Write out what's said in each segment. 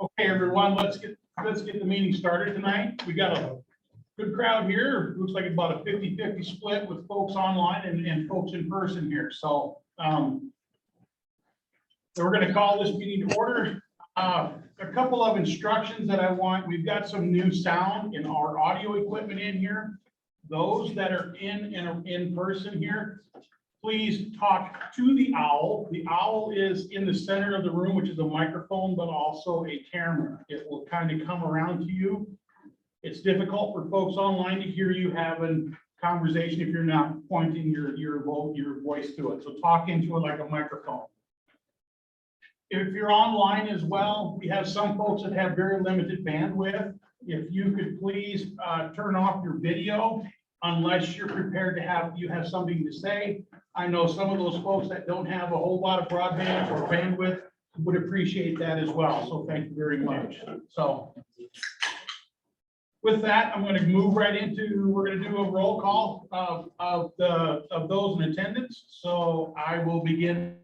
Okay, everyone, let's get the meeting started tonight. We got a good crowd here. Looks like about a 50-50 split with folks online and folks in person here. So we're going to call this meeting to order. A couple of instructions that I want. We've got some new sound in our audio equipment in here. Those that are in person here, please talk to the owl. The owl is in the center of the room, which is a microphone, but also a camera. It will kind of come around to you. It's difficult for folks online to hear you having conversation if you're not pointing your voice to it. So talk into it like a microphone. If you're online as well, we have some folks that have very limited bandwidth. If you could please turn off your video unless you're prepared to have something to say. I know some of those folks that don't have a whole lot of broadband or bandwidth would appreciate that as well. So thank you very much. So with that, I'm going to move right into, we're going to do a roll call of those in attendance. So I will begin.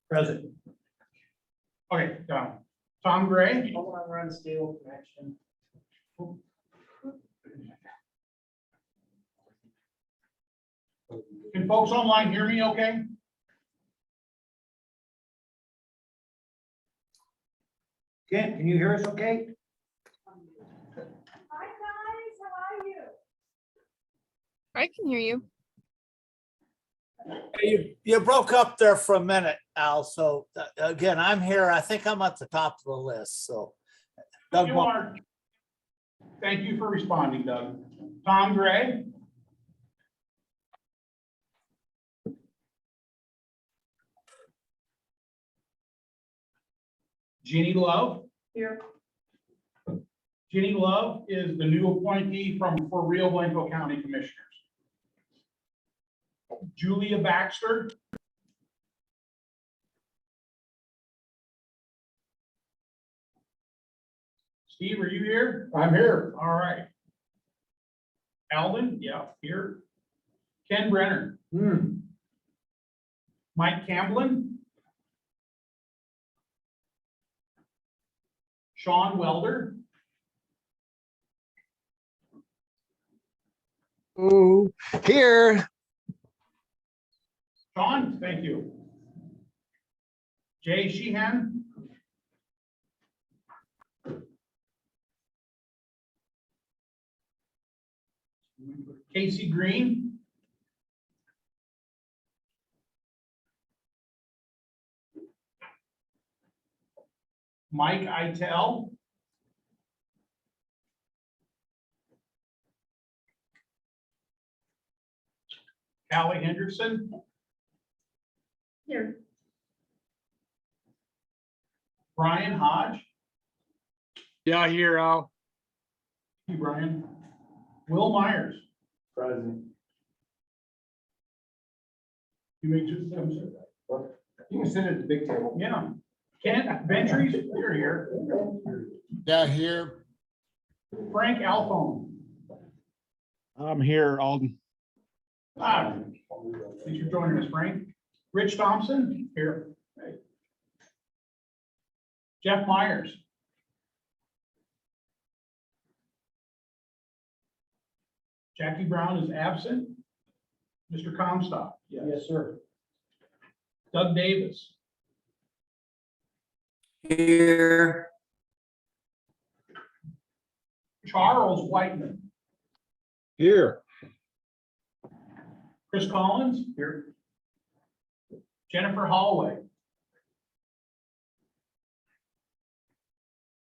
Present. Okay, Tom Gray. Hold on, we're on stable connection. Can folks online hear me okay? Kent, can you hear us okay? Hi guys, how are you? I can hear you. You broke up there for a minute, Al. So again, I'm here. I think I'm at the top of the list. So Doug, You are. Thank you for responding, Doug. Tom Gray. Jeannie Love. Here. Jeannie Love is the new appointee for Rio Blanco County Commissioners. Julia Baxter. Steve, are you here? I'm here. All right. Alvin, yeah, here. Ken Brenner. Mike Camblin. Sean Welder. Ooh, here. Sean, thank you. Jay Sheehan. Casey Green. Mike Itel. Callie Henderson. Here. Brian Hodge. Yeah, here, Al. Thank you, Brian. Will Myers. Present. You make just them. You can sit at the big table. Yeah. Kent Ventries, you're here. yeah, here. Frank Alphone. I'm here, Alden. Thanks for joining us, Frank. Rich Thompson, here. Jeff Myers. Jackie Brown is absent. Mr. Comstock. Yes, sir. Doug Davis. Here. Charles Whiteman. Here. Chris Collins. Here. Jennifer Holloway.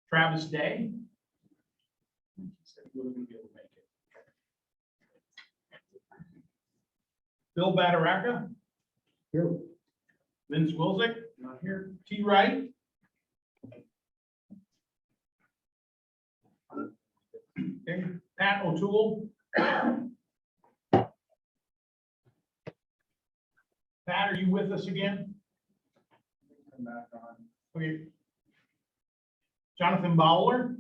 Travis Day. Bill Badaraka. Here. Vince Wilczek, not here. T. Wright. Okay. Pat O'Toole. Pat, are you with us again? Come back on. Okay. Jonathan Bowler.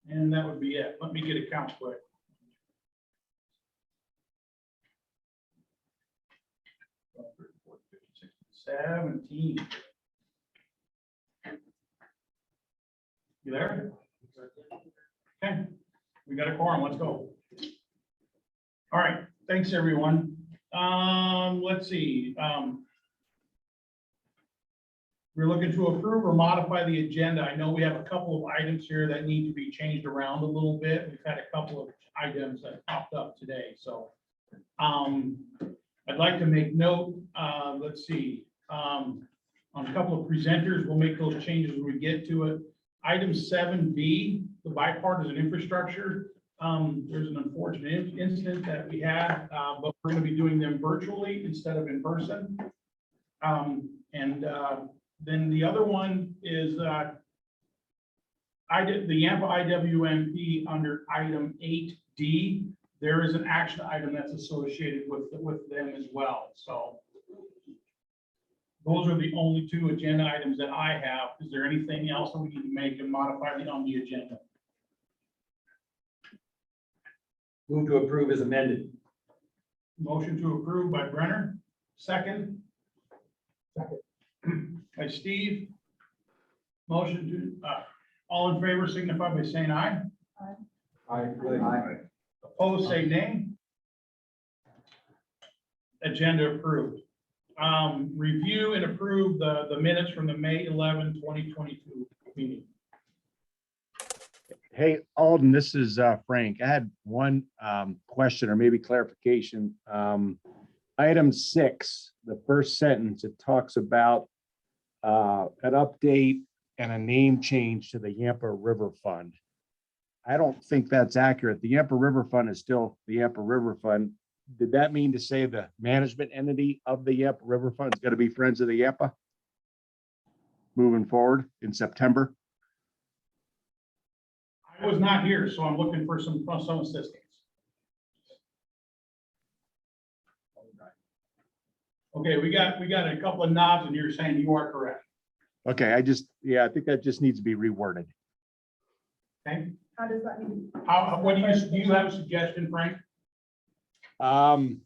And that would be it. Let me get a count quick. Twelve, 13, 14, 15, 16, 17. You there? Okay, we got a quorum. Let's go. All right, thanks, everyone. Let's see. We're looking to approve or modify the agenda. I know we have a couple of items here that need to be changed around a little bit. We've had a couple of items that popped up today, so. I'd like to make note, let's see, on a couple of presenters, we'll make those changes when we get to it. Item 7B, the bipartisan infrastructure. There's an unfortunate incident that we had, but we're going to be doing them virtually instead of in person. Then the other one is I did the Yampa IWMP under item 8D. There is an action item that's associated with them as well. So those are the only two agenda items that I have. Is there anything else that we need to make and modify on the agenda? Move to approve as amended. Motion to approve by Brenner, second. Second. By Steve. Motion to, all in favor signify by saying aye. Aye. Opposed, say nay. Agenda approved. Review and approve the minutes from the May 11, 2022 meeting. Hey, Alden, this is Frank. I had one question or maybe clarification. Item 6, the first sentence, it talks about an update and a name change to the Yampa River Fund. I don't think that's accurate. The Yampa River Fund is still the Yampa River Fund. Did that mean to say the management entity of the Yampa River Fund is going to be Friends of the Yampa moving forward in September? I was not here, so I'm looking for some assistance. Okay, we got a couple of nods and you're saying you are correct. Okay, I think that just needs to be reworded. Okay, How does that mean? what do you have a suggestion, Frank? I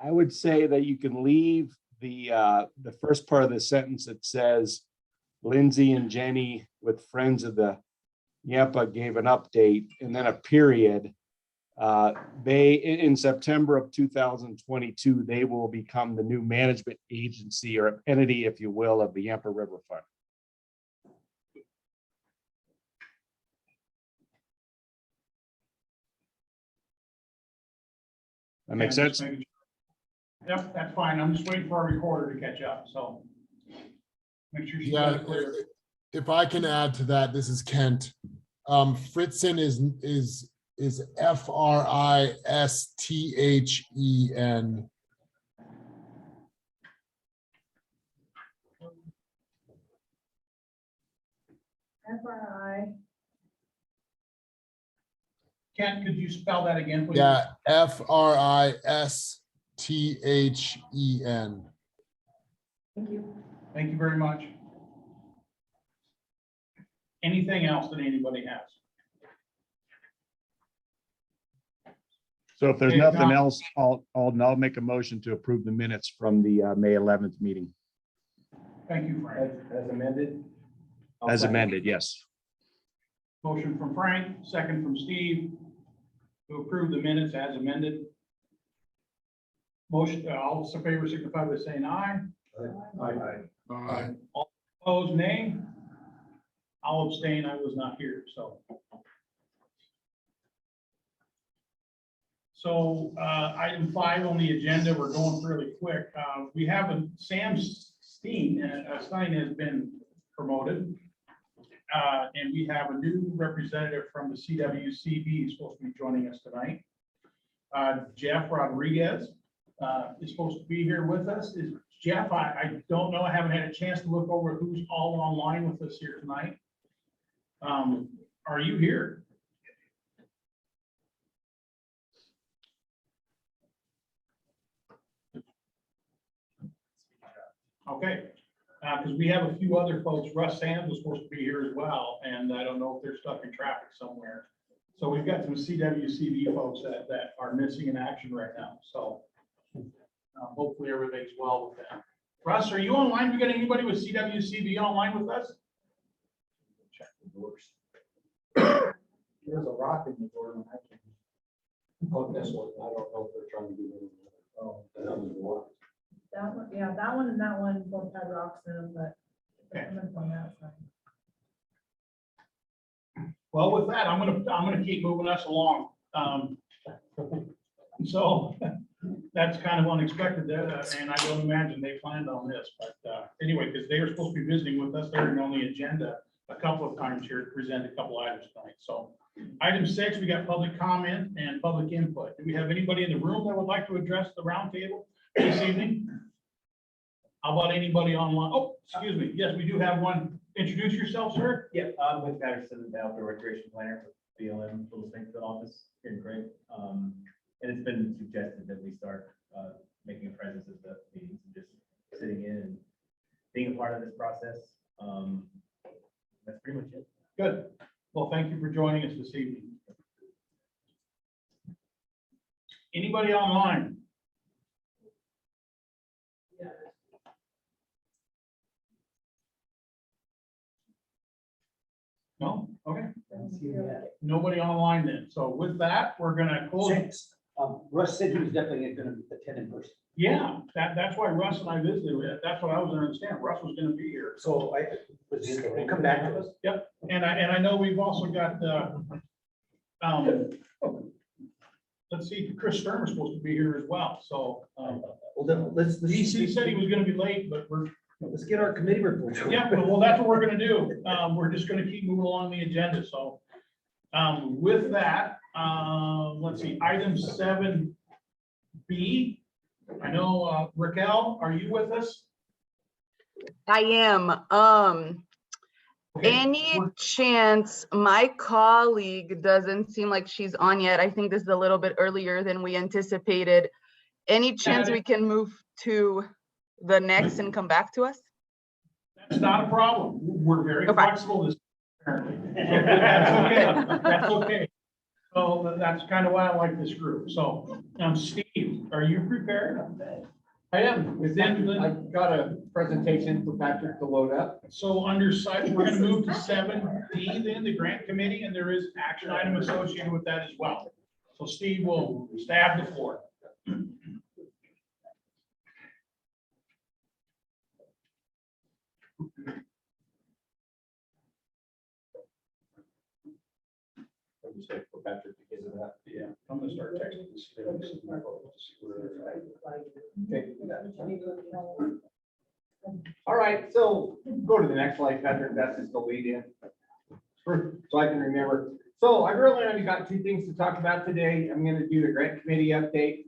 would say that you can leave the first part of the sentence that says Lindsay and Jenny with Friends of the Yampa gave an update, and then a period. They, in September of 2022, they will become the new management agency or entity, if you will, of the Yampa River Fund. That makes sense? Yep, that's fine. I'm just waiting for our recorder to catch up, so. Make sure she's got Yeah, it clear. if I can add to that, this is Kent. Fritzen is F-R-I-S-T-H-E-N. FRI. Kent, could you spell that again, please? Yeah, F-R-I-S-T-H-E-N. Thank you. Thank you very much. Anything else that anybody has? So if there's Okay, nothing Tom. else, I'll make a motion to approve the minutes from the May 11th meeting Thank you, Frank. As amended. as amended. Yes. Motion from Frank, second from Steve, to approve the minutes as amended. Motion, all those in favor signify by saying aye. Aye. Opposed, nay. I'll abstain, I was not here, so. So, item 5 on the agenda, we're going fairly quick. We have Sam Stein has been promoted. And we have a new representative from the CWCB who's supposed to be joining us tonight. Jeff Rodriguez is supposed to be here with us. Is Jeff, I don't know, I haven't had a chance to look over who's all online with us here tonight. Are you here? Okay. Because we have a few other folks, Russ Sands was supposed to be here as well, and I don't know if they're stuck in traffic somewhere. So we've got some CWCB folks that are missing in action right now, so hopefully everything's well with them. Russ, are you online? We got anybody with CWCB online with us? Check the doors. There's a rock in the door. And I can. Oh, this one, I don't know if they're trying to get in. Oh, that was the one. That one, yeah, that one and that one both had rocks in them, but. Okay. On that side. Well, with that, I'm gonna keep moving us along. So that's kind of unexpected, and I don't imagine they planned on this, but anyway, because they were supposed to be visiting with us, they're on the agenda a couple of times here to present a couple items tonight. So item 6, we got public comment and public input. Do we have anybody in the room that would like to address the roundtable this evening? How about anybody online? Oh, excuse me. Yes, we do have one. Introduce yourself, sir. Yeah, I'm with Patterson, the outdoor recreation planner for BLM, Little Springfield office here in Craig. And it's been suggested that we start making a presence at the meetings and just sitting in and being a part of this process. That's pretty much it. Good. Well, thank you for joining us this evening. Anybody online? No? Okay. Nobody online then. So with that, we're gonna close. 6. Russ said he was definitely gonna attend in person. Yeah, that's why Russ and I visited with. That's what I was gonna understand. Russ was gonna be here. So I, we'll come back to us. Yep. And I know we've also got, let's see, Chris Sturm is supposed to be here as well. So, Well, then let's. he said he was gonna be late, but Let's get our committee report. yeah, well, that's what we're gonna do. We're just gonna keep moving along the agenda. So, with that, let's see, item 7B. I know, Raquel, are you with us? I am. Okay. Any chance my colleague doesn't seem like she's on yet? I think this is a little bit earlier than we anticipated. Any chance we can move to the next and come back to us? That's not a problem. We're very Okay. flexible this apparently. That's okay. That's okay. So that's kind of why I like this group. So, Steve, are you prepared? I am. Within I the, got a presentation for Patrick to load up. so under site, we're gonna move to 7D then, the grant committee, and there is action item associated with that as well. So Steve will stab the floor. I'll just wait for Patrick to get to that. Yeah, I'm gonna start texting this. Okay. All right, so go to the next slide, Patrick. That's just the lead in. So I can remember. So I really only got 2 things to talk about today. I'm going to do the grant committee update.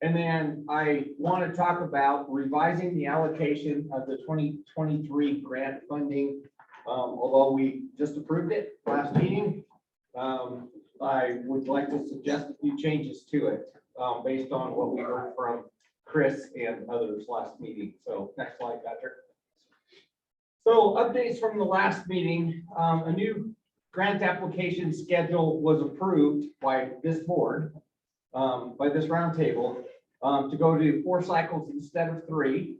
And then I want to talk about revising the allocation of the 2023 grant funding. Although we just approved it last meeting, I would like to suggest a few changes to it based on what we heard from Chris and others last meeting. So next slide, Patrick. So updates from the last meeting, a new grant application schedule was approved by this board, by this roundtable, to go to 4 cycles instead of 3.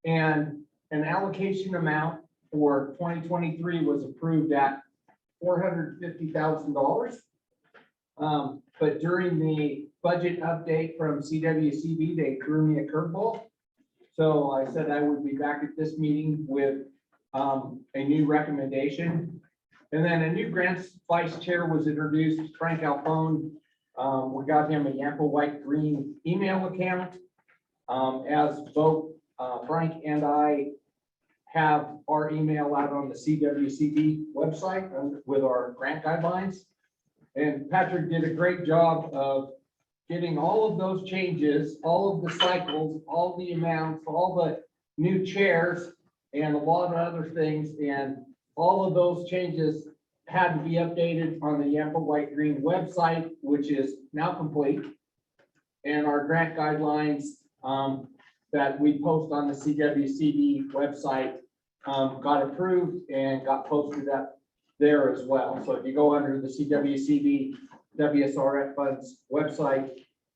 And an allocation amount for 2023 was approved at $450,000. But during the budget update from CWCB, they threw me a curveball. So I said I would be back at this meeting with a new recommendation. And then a new grants vice chair was introduced, Frank Alphone. We got him a Yampa-White-Green email account. As both Frank and I have our email out on the CWCB website with our grant guidelines. And Patrick did a great job of getting all of those changes, all of the cycles, all the amounts, all the new chairs, and a lot of other things. And all of those changes had to be updated on the Yampa-White-Green website, which is now complete. And our grant guidelines that we post on the CWCB website got approved and got posted up there as well. So if you go under the CWCB WSRF funds website,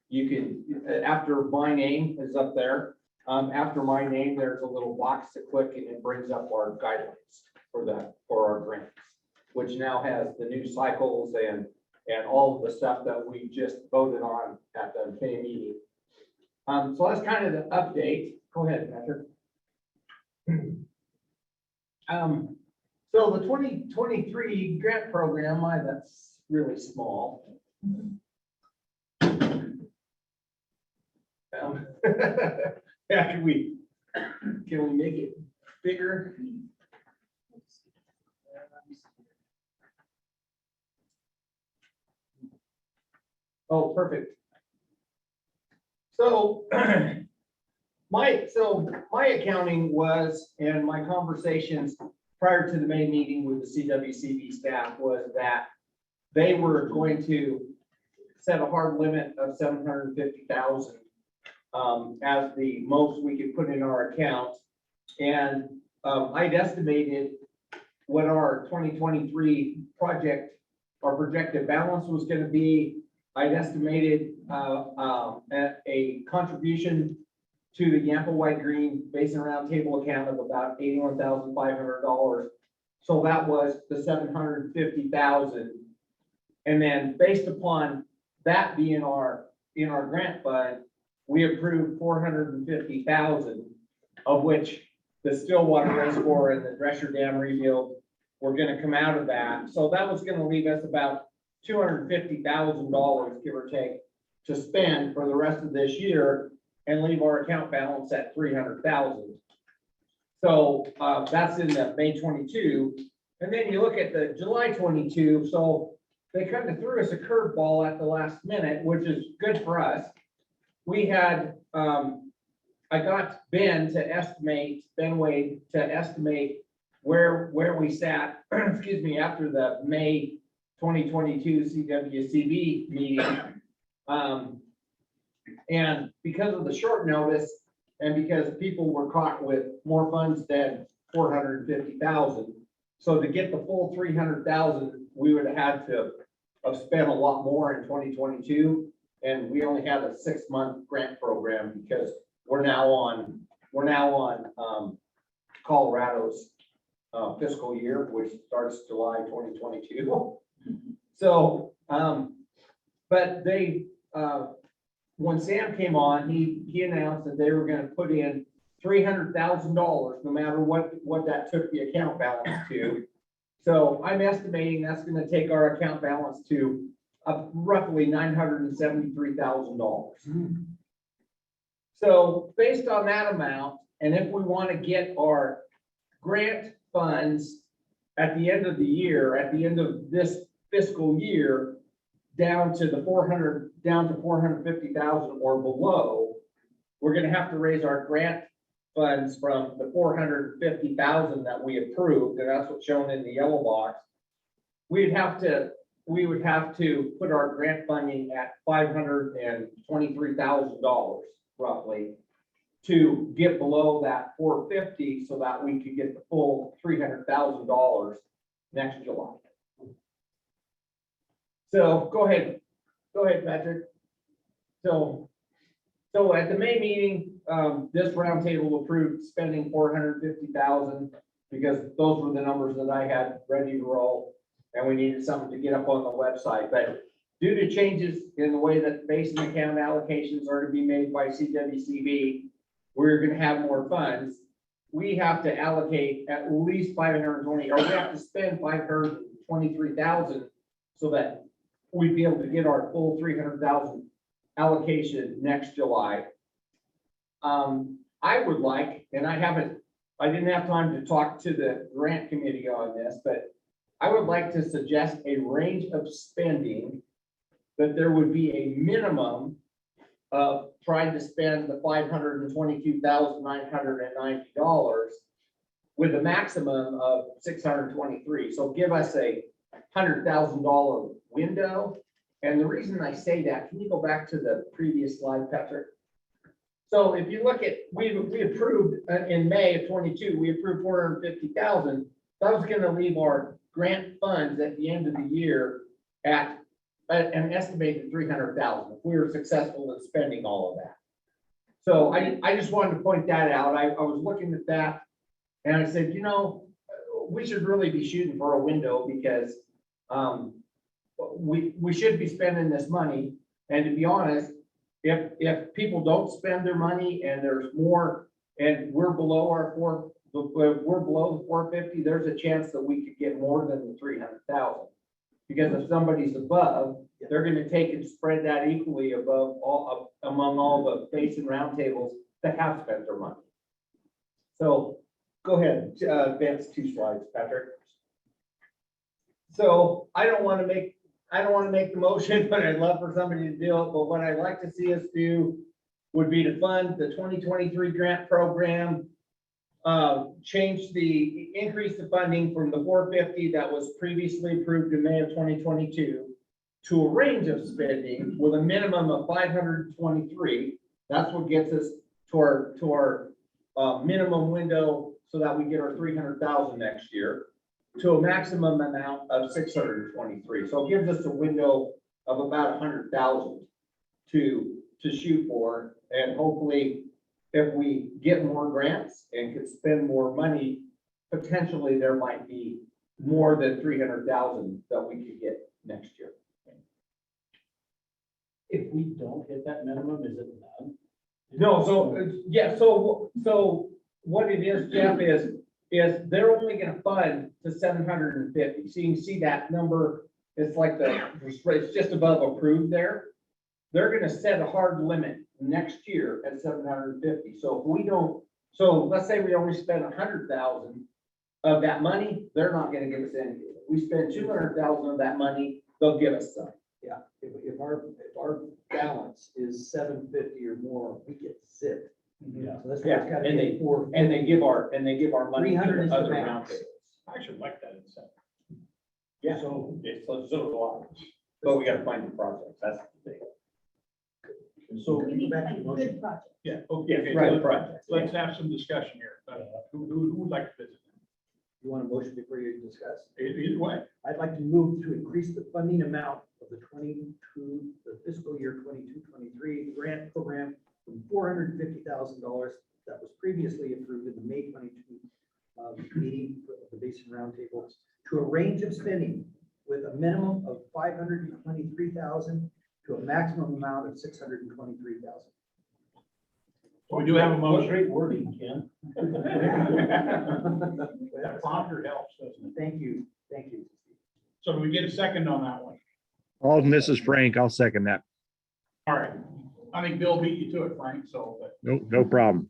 you can, after my name is up there, after my name, there's a little box to click and it brings up our guidelines for our grants, which now has the new cycles and all of the stuff that we just voted on at the May meeting. So that's kind of the update. Go ahead, Patrick. So the 2023 grant program, that's really small. Yeah, can we make it bigger? Oh, perfect. So my accounting was, and my conversations prior to the May meeting with the CWCB staff was that they were going to set a hard limit of 750,000 as the most we could put in our account. And I'd estimated what our 2023 our projected balance was going to be. I'd estimated a contribution to the Yampa-White-Green Basin Roundtable account of about $81,500. So that was the 750,000. And then based upon that being in our grant fund, we approved 450,000, of which the Stillwater Reservoir and the Drescher Dam rebuild were going to come out of that. So that was going to leave us about $250,000, give or take, to spend for the rest of this year and leave our account balance at 300,000. So that's in the May 22. And then you look at the July 22. So they kind of threw us a curveball at the last minute, which is good for us. We had, I got Ben Wade to estimate where we sat, excuse me, after the May 2022 CWCB meeting. And because of the short notice and because people were caught with more funds than 450,000. So to get the full 300,000, we would have had to have spent a lot more in 2022. And we only had a 6-month grant program because we're now on Colorado's fiscal year, which starts July 2022. So, but they, when Sam came on, he announced that they were going to put in $300,000, no matter what that took the account balance to. So I'm estimating that's going to take our account balance to roughly $973,000. So based on that amount, and if we want to get our grant funds at the end of the year, at the end of this fiscal year, down to 450,000 or below, we're going to have to raise our grant funds from the 450,000 that we approved, and that's what's shown in the yellow box. We would have to put our grant funding at $523,000 roughly to get below that 450 so that we could get the full $300,000 next July. So go ahead, Patrick. So at the May meeting, this roundtable approved spending 450,000 because those were the numbers that I had ready to roll, and we needed something to get up on the website. But due to changes in the way that Basin account allocations are to be made by CWCB, we're going to have more funds. We have to allocate at least 520, or we have to spend 523,000 so that we'd be able to get our full 300,000 allocation next July. I would like, and I didn't have time to talk to the grant committee on this, but I would like to suggest a range of spending that there would be a minimum of trying to spend the $522,990 with a maximum of 623. So give us a $100,000 window. And the reason I say that, can you go back to the previous slide, Patrick? So if you look at, we approved in May of 22, we approved 450,000. That was gonna leave our grant funds at the end of the year at an estimated 300,000, if we were successful in spending all of that. So I just wanted to point that out. I was looking at that and I said, you know, we should really be shooting for a window because we should be spending this money. And to be honest, if people don't spend their money and there's more, and we're below we're below the 450, there's a chance that we could get more than the 300,000. Because if somebody's above, they're gonna take and spread that equally among all the Basin roundtables that have spent their money. So go ahead, advance 2 slides, Patrick. So I don't want to make the motion, but I'd love for somebody to do it. But what I'd like to see us do would be to fund the 2023 grant program, increase the funding from the 450 that was previously approved in May of 2022 to a range of spending with a minimum of 523. That's what gets us to our minimum window so that we get our 300,000 next year, to a maximum amount of 623. So it gives us a window of about 100,000 to shoot for. And hopefully, if we get more grants and could spend more money, potentially there might be more than 300,000 that we could get next year. If we don't hit that minimum, is it none? No, so what it is, Jeff, is they're only gonna fund to 750. So you can see that number, it's like it's just above approved there. They're gonna set a hard limit next year at 750. So if we don't, so let's say we only spend 100,000 of that money, they're not gonna give us anything. If we spend 200,000 of that money, they'll give us some. Yeah, if our balance is 750 or more, we get zip. Yeah. So that's why it's gotta And be four. And they give our money to 300 is the other max. roundtables. I actually like that incentive. Yeah. So, So do I. But we gotta find the projects, that's the thing. so We need to back to the find motion. good project. Yeah, okay. Right, let's- projects. Let's have some discussion here. Who would like to visit? You want a motion before you discuss? Either way. I'd like to move to increase the funding amount of the the fiscal year 22-23 grant program from $450,000 that was previously approved in the May 22 meeting of the Basin Roundtable to a range of spending with a minimum of $523,000 to a maximum amount of $623,000. So we do have a motion. Great wording, Ken. That prompter helps, doesn't it? Thank you. So do we get a second on that one? Alden, this is Frank. I'll second that. All right. I think Bill beat you to it, Frank, so, but, No problem.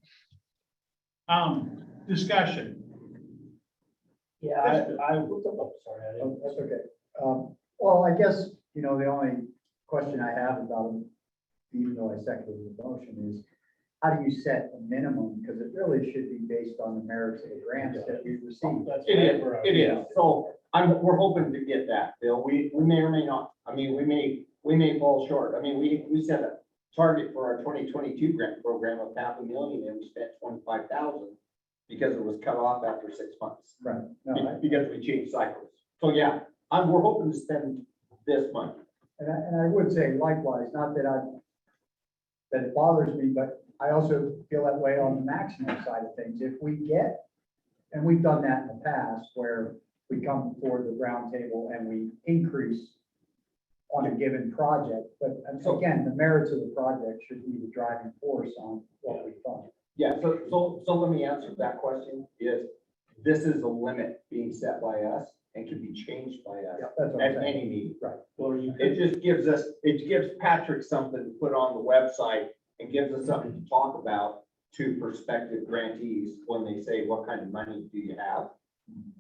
discussion. Yeah, sorry. Oh, that's okay. Well, I guess, you know, the only question I have about them, even though I seconded the motion, is how do you set a minimum? Because it really should be based on the merits of the grants that we've received. It is. So we're hoping to get that, Bill. We may or may not. I mean, we may fall short. I mean, we set a target for our 2022 grant program of $500,000 and we spent 25,000 because it was cut off after 6 months. Right. No, Because we changed cycles. So yeah, we're hoping to spend this money. and I would say likewise, not that it bothers me, but I also feel that way on the maximum side of things. If we get, and we've done that in the past, where we come before the round table and we increase on a given project, but again, the merits of the project should be the driving force on what we fund. Yeah, so let me answer that question is, this is a limit being set by us and can be changed by us Yeah, that's what I'm at saying. any meeting. Right. It just gives Patrick something to put on the website and gives us something to talk about to prospective grantees when they say, what kind of money do you have?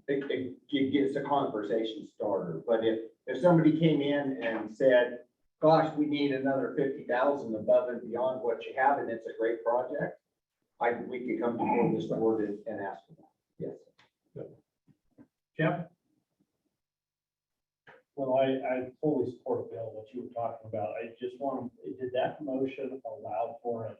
It gets a conversation starter, but if somebody came in and said, gosh, we need another 50,000 above and beyond what you have, and it's a great project, we could come before this board and ask for that, yes. Jeff? Well, I fully support Bill, what you were talking about. I just want, did that motion allow for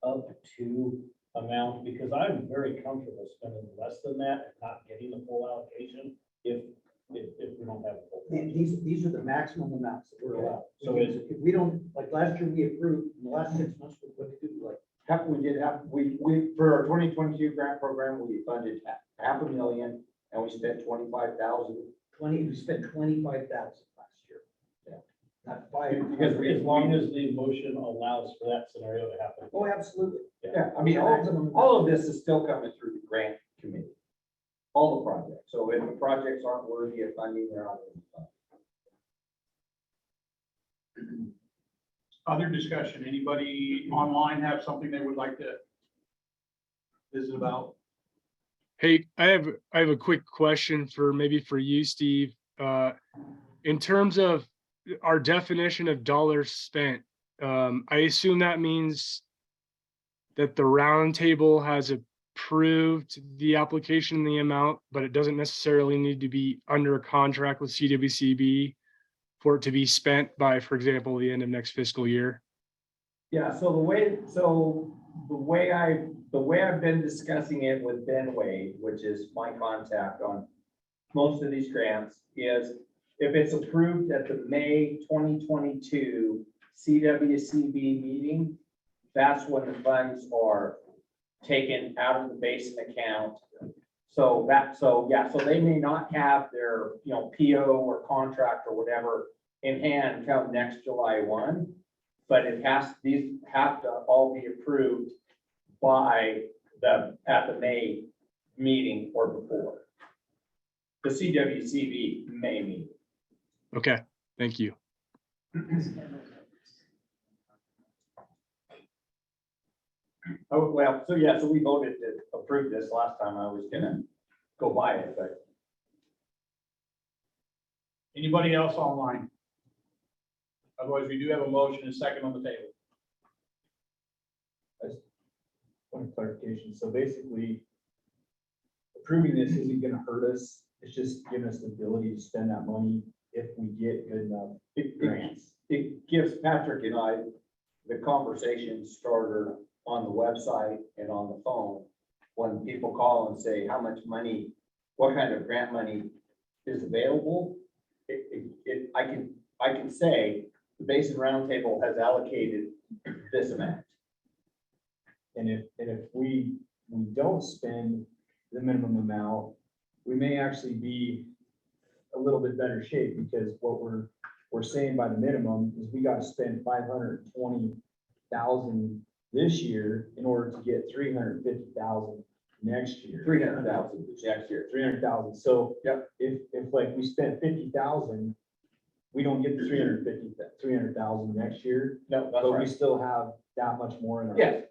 up to amount, because I'm very comfortable spending less than that and not getting the full allocation if we don't have a full. budget. These are the maximum amounts that we're allowed. So Because if we don't, like last year, we approved, in the last 6 months, what did we do, like, We did have, we, for our 2022 grant program, we funded $500,000 and we spent 25,000. we spent 25,000 last year. Yeah. Not 5. Because as long as the motion allows for that scenario to happen. Oh, absolutely. Yeah, I mean, all of this is still coming through the grant committee. All the projects. So if the projects aren't worthy of funding, they're not going to be funded. Other discussion, anybody online have something they would like to visit about? Hey, I have a quick question for maybe for you, Steve. In terms of our definition of dollars spent, I assume that means that the roundtable has approved the application and the amount, but it doesn't necessarily need to be under a contract with CWCB for it to be spent by, for example, the end of next fiscal year. Yeah, so the way I've been discussing it with Ben Wade, which is my contact on most of these grants, is if it's approved at the May 2022 CWCB meeting, that's when the funds are taken out of the Basin account. So they may not have their, PO or contract or whatever in hand come next July 1, but these have to all be approved by at the May meeting or before. The CWCB May meeting. Okay, thank you. Oh, well, so yeah, so we voted to approve this last time. I was gonna go buy it, but Anybody else online? Otherwise, we do have a motion and a second on the table. Point of clarification, so basically approving this isn't gonna hurt us, it's just giving us the ability to spend that money if we get good enough grants. it gives Patrick and I the conversation starter on the website and on the phone. When people call and say how much money, what kind of grant money is available, I can say the Basin Roundtable has allocated this amount. And if we don't spend the minimum amount, we may actually be a little bit better shape, because what we're saying by the minimum is we gotta spend 520,000 this year in order to get 350,000 next year. 300,000 next year. 300,000. So Yep. if like we spent 50,000, we don't get the 300,000 next year, No, that's but we right. still have that much more in our. Yes.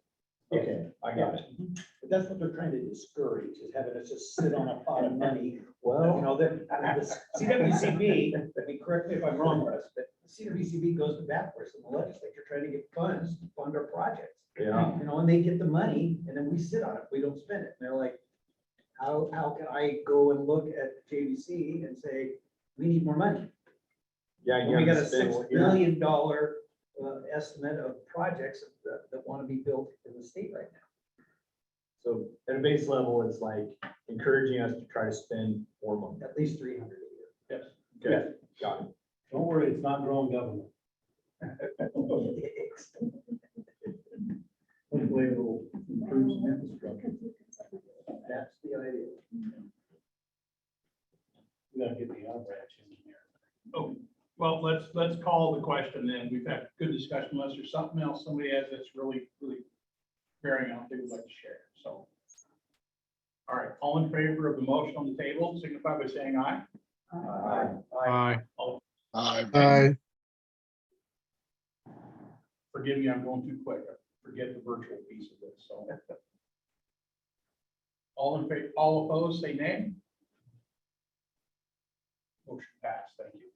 Okay, I got it. But that's what they're trying to discourage, is having us just sit on a pot of money. Well, The CWCB, correct me if I'm wrong, Russ, but the CWCB goes to bat for us in the legislature, trying to get funds to fund our projects. yeah, And they get the money, and then we sit on it, we don't spend it. And they're like, how can I go and look at JVC and say, we need more money? yeah. When we got a spend $6 what you're- billion estimate of projects that want to be built in the state right now. So at a base level, it's like encouraging us to try to spend more money. At least 300 a year. Yes. Okay, got it. Don't worry, it's not growing government. Hopefully it'll improve some infrastructure. That's the idea. We gotta get the other branch in here. Oh, well, let's call the question then. We've had good discussion unless there's something else somebody has that's really bearing on they would like to share, so. All right, all in favor of the motion on the table, signify by saying aye. Aye. Aye. Forgive me, I'm going too quick. I forget the virtual piece of this, so. All in favor, all opposed, say nay. Motion passed, thank you.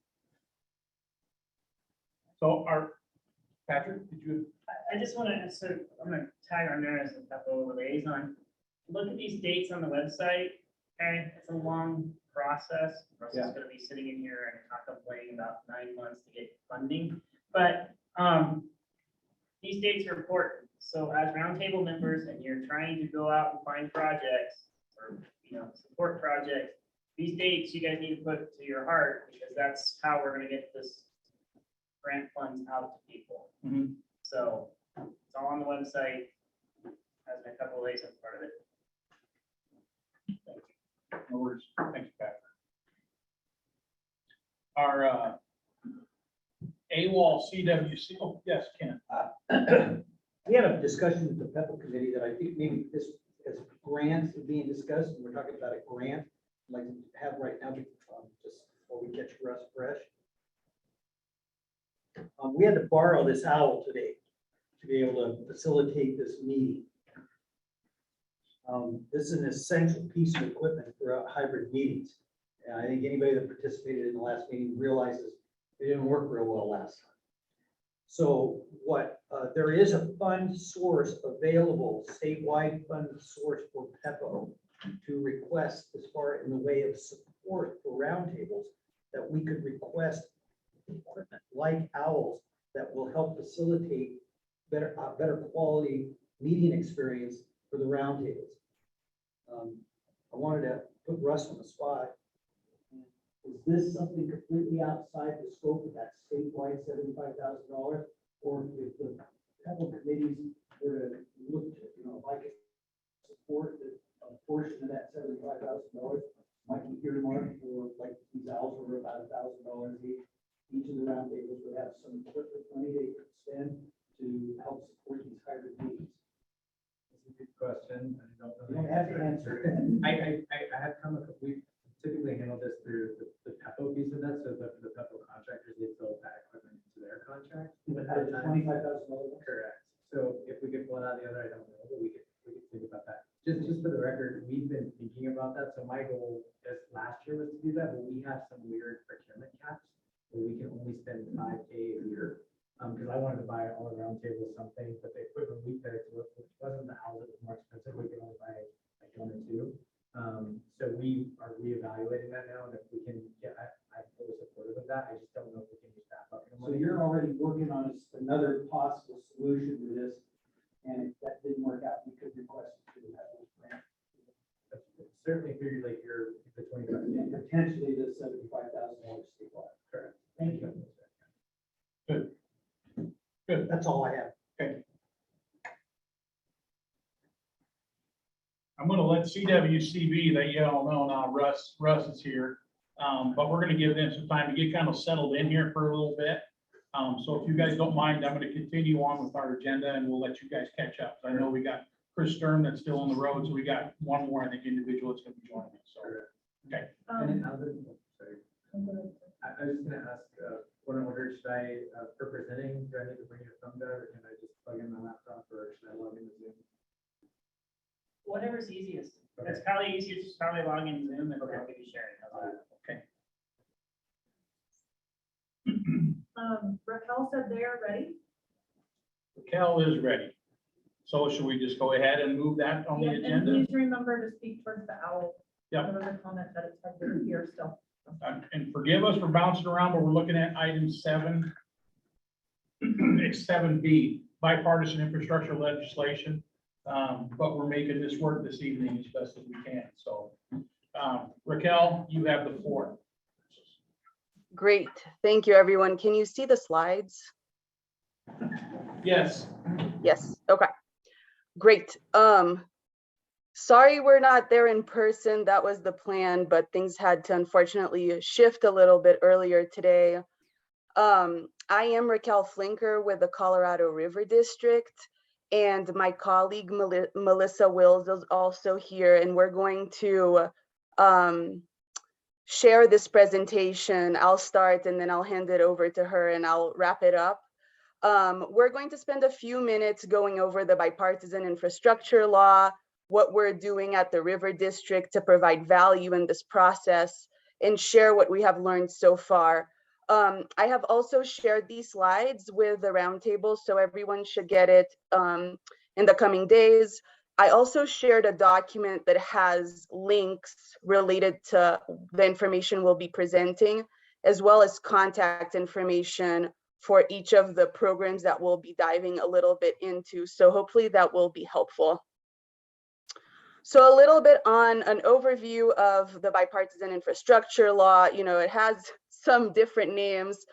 So Patrick, did you? I just want to, so I'm going to tag on there as a capital liaison. Look at these dates on the website. Okay, it's a long process. Russell's going to be sitting in here and contemplating about 9 months to get funding. But these dates are important. So as roundtable members and you're trying to go out and find projects or, support projects, these dates you guys need to put to your heart because that's how we're gonna get this grant funds out to people. Mhm. So it's all on the website, has a couple of ways as part of it. No worries. Thanks, Pat. Our AWOL CWC, oh, yes, Ken. We had a discussion with the PEPAL committee that I think maybe this, as grants are being discussed, and we're talking about a grant, like we have right now, just before we catch Russ fresh. We had to borrow this owl today to be able to facilitate this meeting. This is an essential piece of equipment for hybrid meetings. And I think anybody that participated in the last meeting realizes it didn't work real well last time. So there is a fund source available, statewide fund source for PEPO to request as far in the way of support for roundtables, that we could request equipment like owls that will help facilitate better quality meeting experience for the roundtables. I wanted to put Russ on the spot. Is this something completely outside the scope of that statewide $75,000? Or if the couple committees were to look to, if I could support a portion of that $75,000, might be earmarked for, like, these owls were about $1,000 each. Each of the roundtables would have some equipment money they could spend to help support these hybrid meetings. That's a good question. I don't know. You don't have to answer. I have come, we typically handle this through the PEPO piece of that, so the PEPO contractors, they build that equipment into their contract. But out of $25,000. Correct. So if we could pull it out the other, I don't know, but we could think about that. Just for the record, we've been thinking about that. So my goal just last year was to do that, but we have some weird procurement caps where we can only spend $5K a year. Because I wanted to buy all the roundtables something, but the equipment we picked, which wasn't the house, it was more expensive, we could only buy like one or two. So we are reevaluating that now, and if we can get, I'm fully supportive of that. I just don't know if we can use that bucket of So money. you're already working on another possible solution to this, and if that didn't work out, we could request it to have this grant. Certainly figured like you're the 25. And potentially the $75,000 statewide. Correct. Thank you. Good. Good. That's all I have. Okay. I'm gonna let CWCB, that you all know now, Russ is here. But we're gonna give them some time to get kind of settled in here for a little bit. So if you guys don't mind, I'm gonna continue on with our agenda and we'll let you guys catch up. I know we got Chris Sturm that's still on the road, so we got one more, I think, individual that's gonna be joining us, so. Okay. And sorry. I was just gonna ask, what order should I, for presenting, do I need to bring a thumb drive or can I just plug in my laptop or should I log in to Zoom? Whatever's easiest. Okay. It's probably easiest, just probably log in Zoom and I'll give you sharing. Okay. Raquel said they are ready. Raquel is ready. So should we just go ahead and move that on the Yep, and agenda? please remember to speak towards the owl. Yep. There was a comment that it's hard to hear still. And forgive us for bouncing around, but we're looking at item 7. It's 7B, bipartisan infrastructure legislation. But we're making this work this evening as best as we can. So Raquel, you have the floor. Great. Thank you, everyone. Can you see the slides? Yes. Yes. Okay. Great. Sorry we're not there in person. That was the plan, but things had to unfortunately shift a little bit earlier today. I am Raquel Flinker with the Colorado River District, and my colleague Melissa Wills is also here, and we're going to share this presentation. I'll start and then I'll hand it over to her and I'll wrap it up. We're going to spend a few minutes going over the bipartisan infrastructure law, what we're doing at the River District to provide value in this process, and share what we have learned so far. I have also shared these slides with the roundtable, so everyone should get it in the coming days. I also shared a document that has links related to the information we'll be presenting, as well as contact information for each of the programs that we'll be diving a little bit into. So hopefully that will be helpful. So a little bit on an overview of the bipartisan infrastructure law. You know, it has some different names,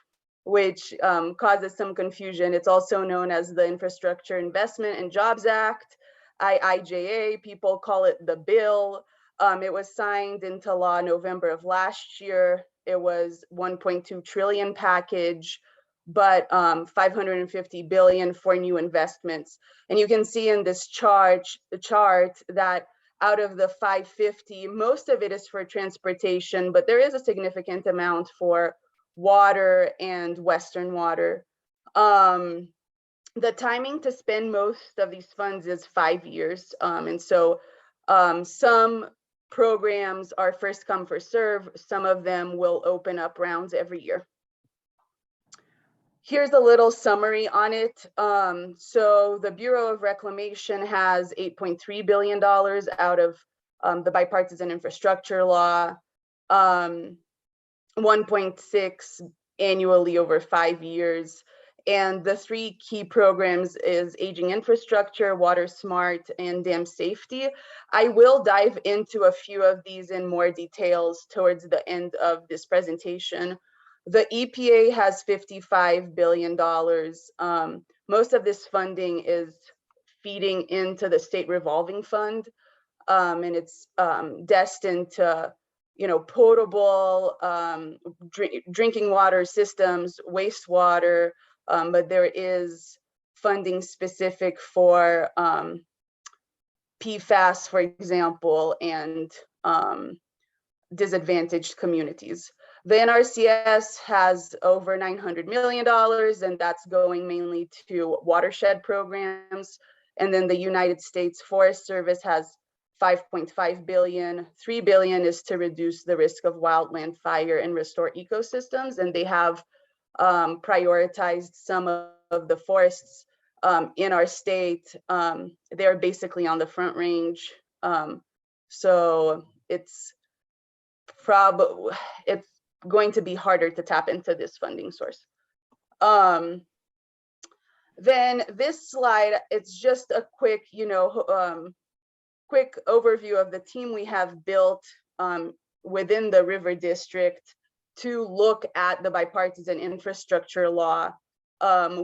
which causes some confusion. It's also known as the Infrastructure Investment and Jobs Act, IIJA. People call it the bill. It was signed into law November of last year. It was 1.2 trillion package, but 550 billion for new investments. And you can see in this chart that out of the 550, most of it is for transportation, but there is a significant amount for water and Western water. The timing to spend most of these funds is 5 years. And so some programs are first come, first serve. Some of them will open up rounds every year. Here's a little summary on it. So the Bureau of Reclamation has $8.3 billion out of the bipartisan infrastructure law, 1.6 annually over 5 years. And the three key programs is aging infrastructure, water smart, and dam safety. I will dive into a few of these in more details towards the end of this presentation. The EPA has $55 billion. Most of this funding is feeding into the state revolving fund, and it's destined to, you know, potable drinking water systems, wastewater, but there is funding specific for PFAS, for example, and disadvantaged communities. The NRCS has over $900 million, and that's going mainly to watershed programs. And then the United States Forest Service has $5.5 billion. $3 billion is to reduce the risk of wildland fire and restore ecosystems. And they have prioritized some of the forests in our state. They're basically on the Front Range. So it's going to be harder to tap into this funding source. Then this slide, it's just a quick, quick overview of the team we have built within the River District to look at the bipartisan infrastructure law.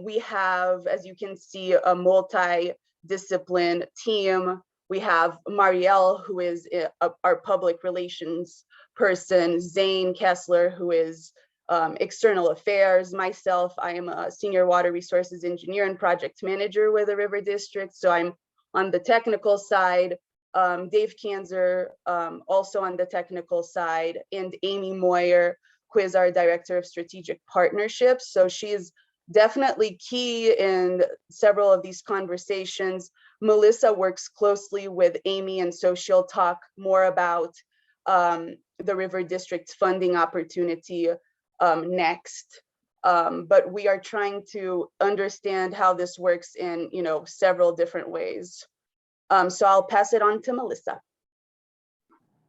We have, as you can see, a multi-discipline team. We have Marielle, who is our public relations person, Zane Kessler, who is external affairs. Myself, I am a senior water resources engineer and project manager with the River District. So I'm on the technical side. Dave Kanzer, also on the technical side, and Amy Moyer, who is our director of strategic partnerships. So she's definitely key in several of these conversations. Melissa works closely with Amy, and so she'll talk more about the River District's funding opportunity next. But we are trying to understand how this works in, several different ways. So I'll pass it on to Melissa.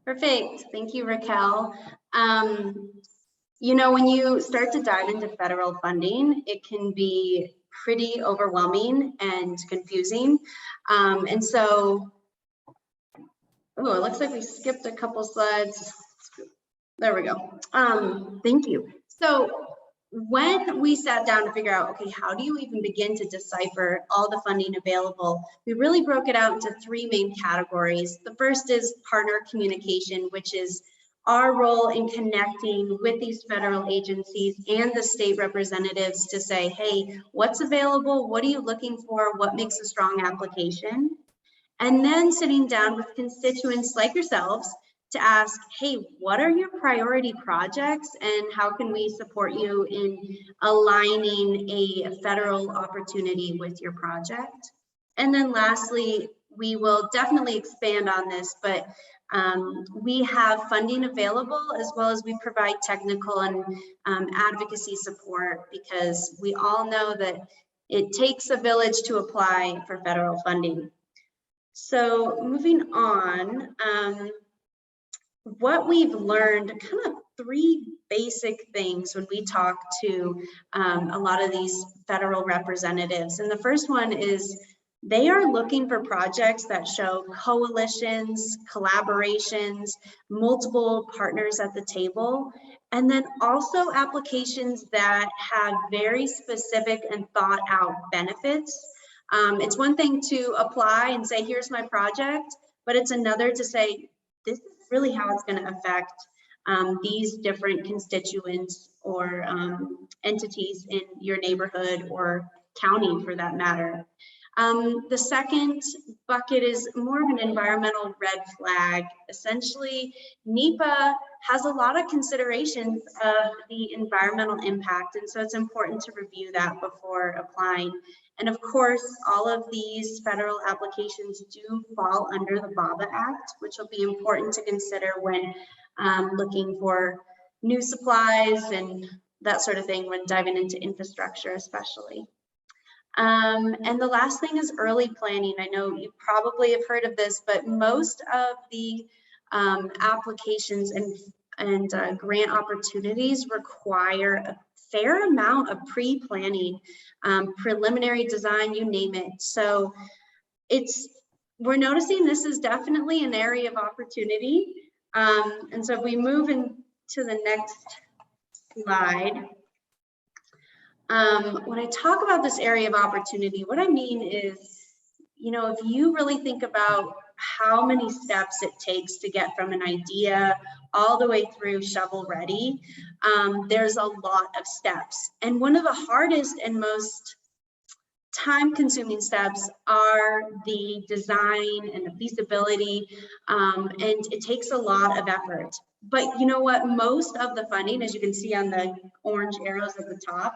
Perfect. Thank you, Raquel. When you start to dive into federal funding, it can be pretty overwhelming and confusing. And so, it looks like we skipped a couple slides. There we go. Thank you. So when we sat down to figure out, okay, how do you even begin to decipher all the funding available? We really broke it out into three main categories. The first is partner communication, which is our role in connecting with these federal agencies and the state representatives to say, hey, what's available? What are you looking for? What makes a strong application? And then sitting down with constituents like yourselves to ask, hey, what are your priority projects and how can we support you in aligning a federal opportunity with your project? And then lastly, we will definitely expand on this, but we have funding available as well as we provide technical and advocacy support, because we all know that it takes a village to apply for federal funding. So moving on, what we've learned, kind of 3 basic things when we talk to a lot of these federal representatives. And the first one is they are looking for projects that show coalitions, collaborations, multiple partners at the table, and then also applications that have very specific and thought out benefits. It's one thing to apply and say, here's my project, but it's another to say, this is really how it's going to affect these different constituents or entities in your neighborhood or county for that matter. The second bucket is more of an environmental red flag. Essentially, NEPA has a lot of considerations of the environmental impact, and so it's important to review that before applying. And of course, all of these federal applications do fall under the BABA Act, which will be important to consider when looking for new supplies and that sort of thing when diving into infrastructure especially. And the last thing is early planning. I know you probably have heard of this, but most of the applications and grant opportunities require a fair amount of pre-planning, preliminary design, you name it. So we're noticing this is definitely an area of opportunity. And so if we move into the next slide, when I talk about this area of opportunity, what I mean is, you know, if you really think about how many steps it takes to get from an idea all the way through shovel ready, there's a lot of steps. And one of the hardest and most time-consuming steps are the design and the feasibility, and it takes a lot of effort. But you know what? Most of the funding, as you can see on the orange arrows at the top,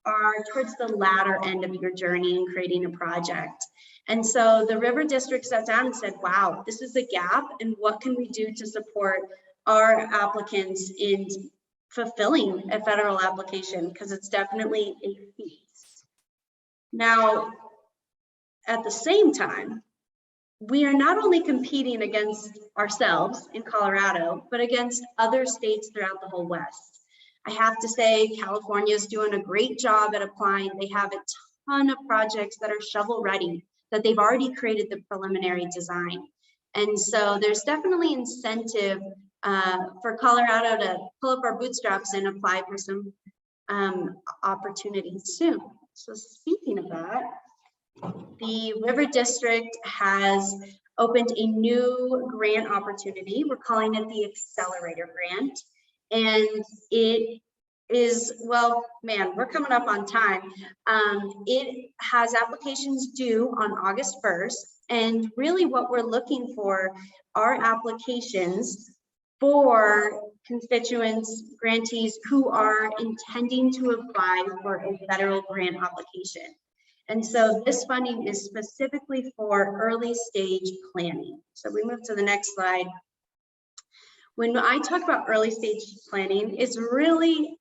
are towards the latter end of your journey in creating a project. And so the River District sat down and said, wow, this is a gap, and what can we do to support our applicants in fulfilling a federal application? Because it's definitely a feat. Now, at the same time, we are not only competing against ourselves in Colorado, but against other states throughout the whole West. I have to say, California is doing a great job at applying. They have a ton of projects that are shovel ready, that they've already created the preliminary design. And so there's definitely incentive for Colorado to pull up our bootstraps and apply for some opportunities soon. So speaking of that, the River District has opened a new grant opportunity. We're calling it the Accelerator Grant. And it is, well, man, we're coming up on time. It has applications due on August 1st. And really what we're looking for are applications for constituents, grantees who are intending to apply for a federal grant application. And so this funding is specifically for early stage planning. So we move to the next slide. When I talk about early stage planning, it's really,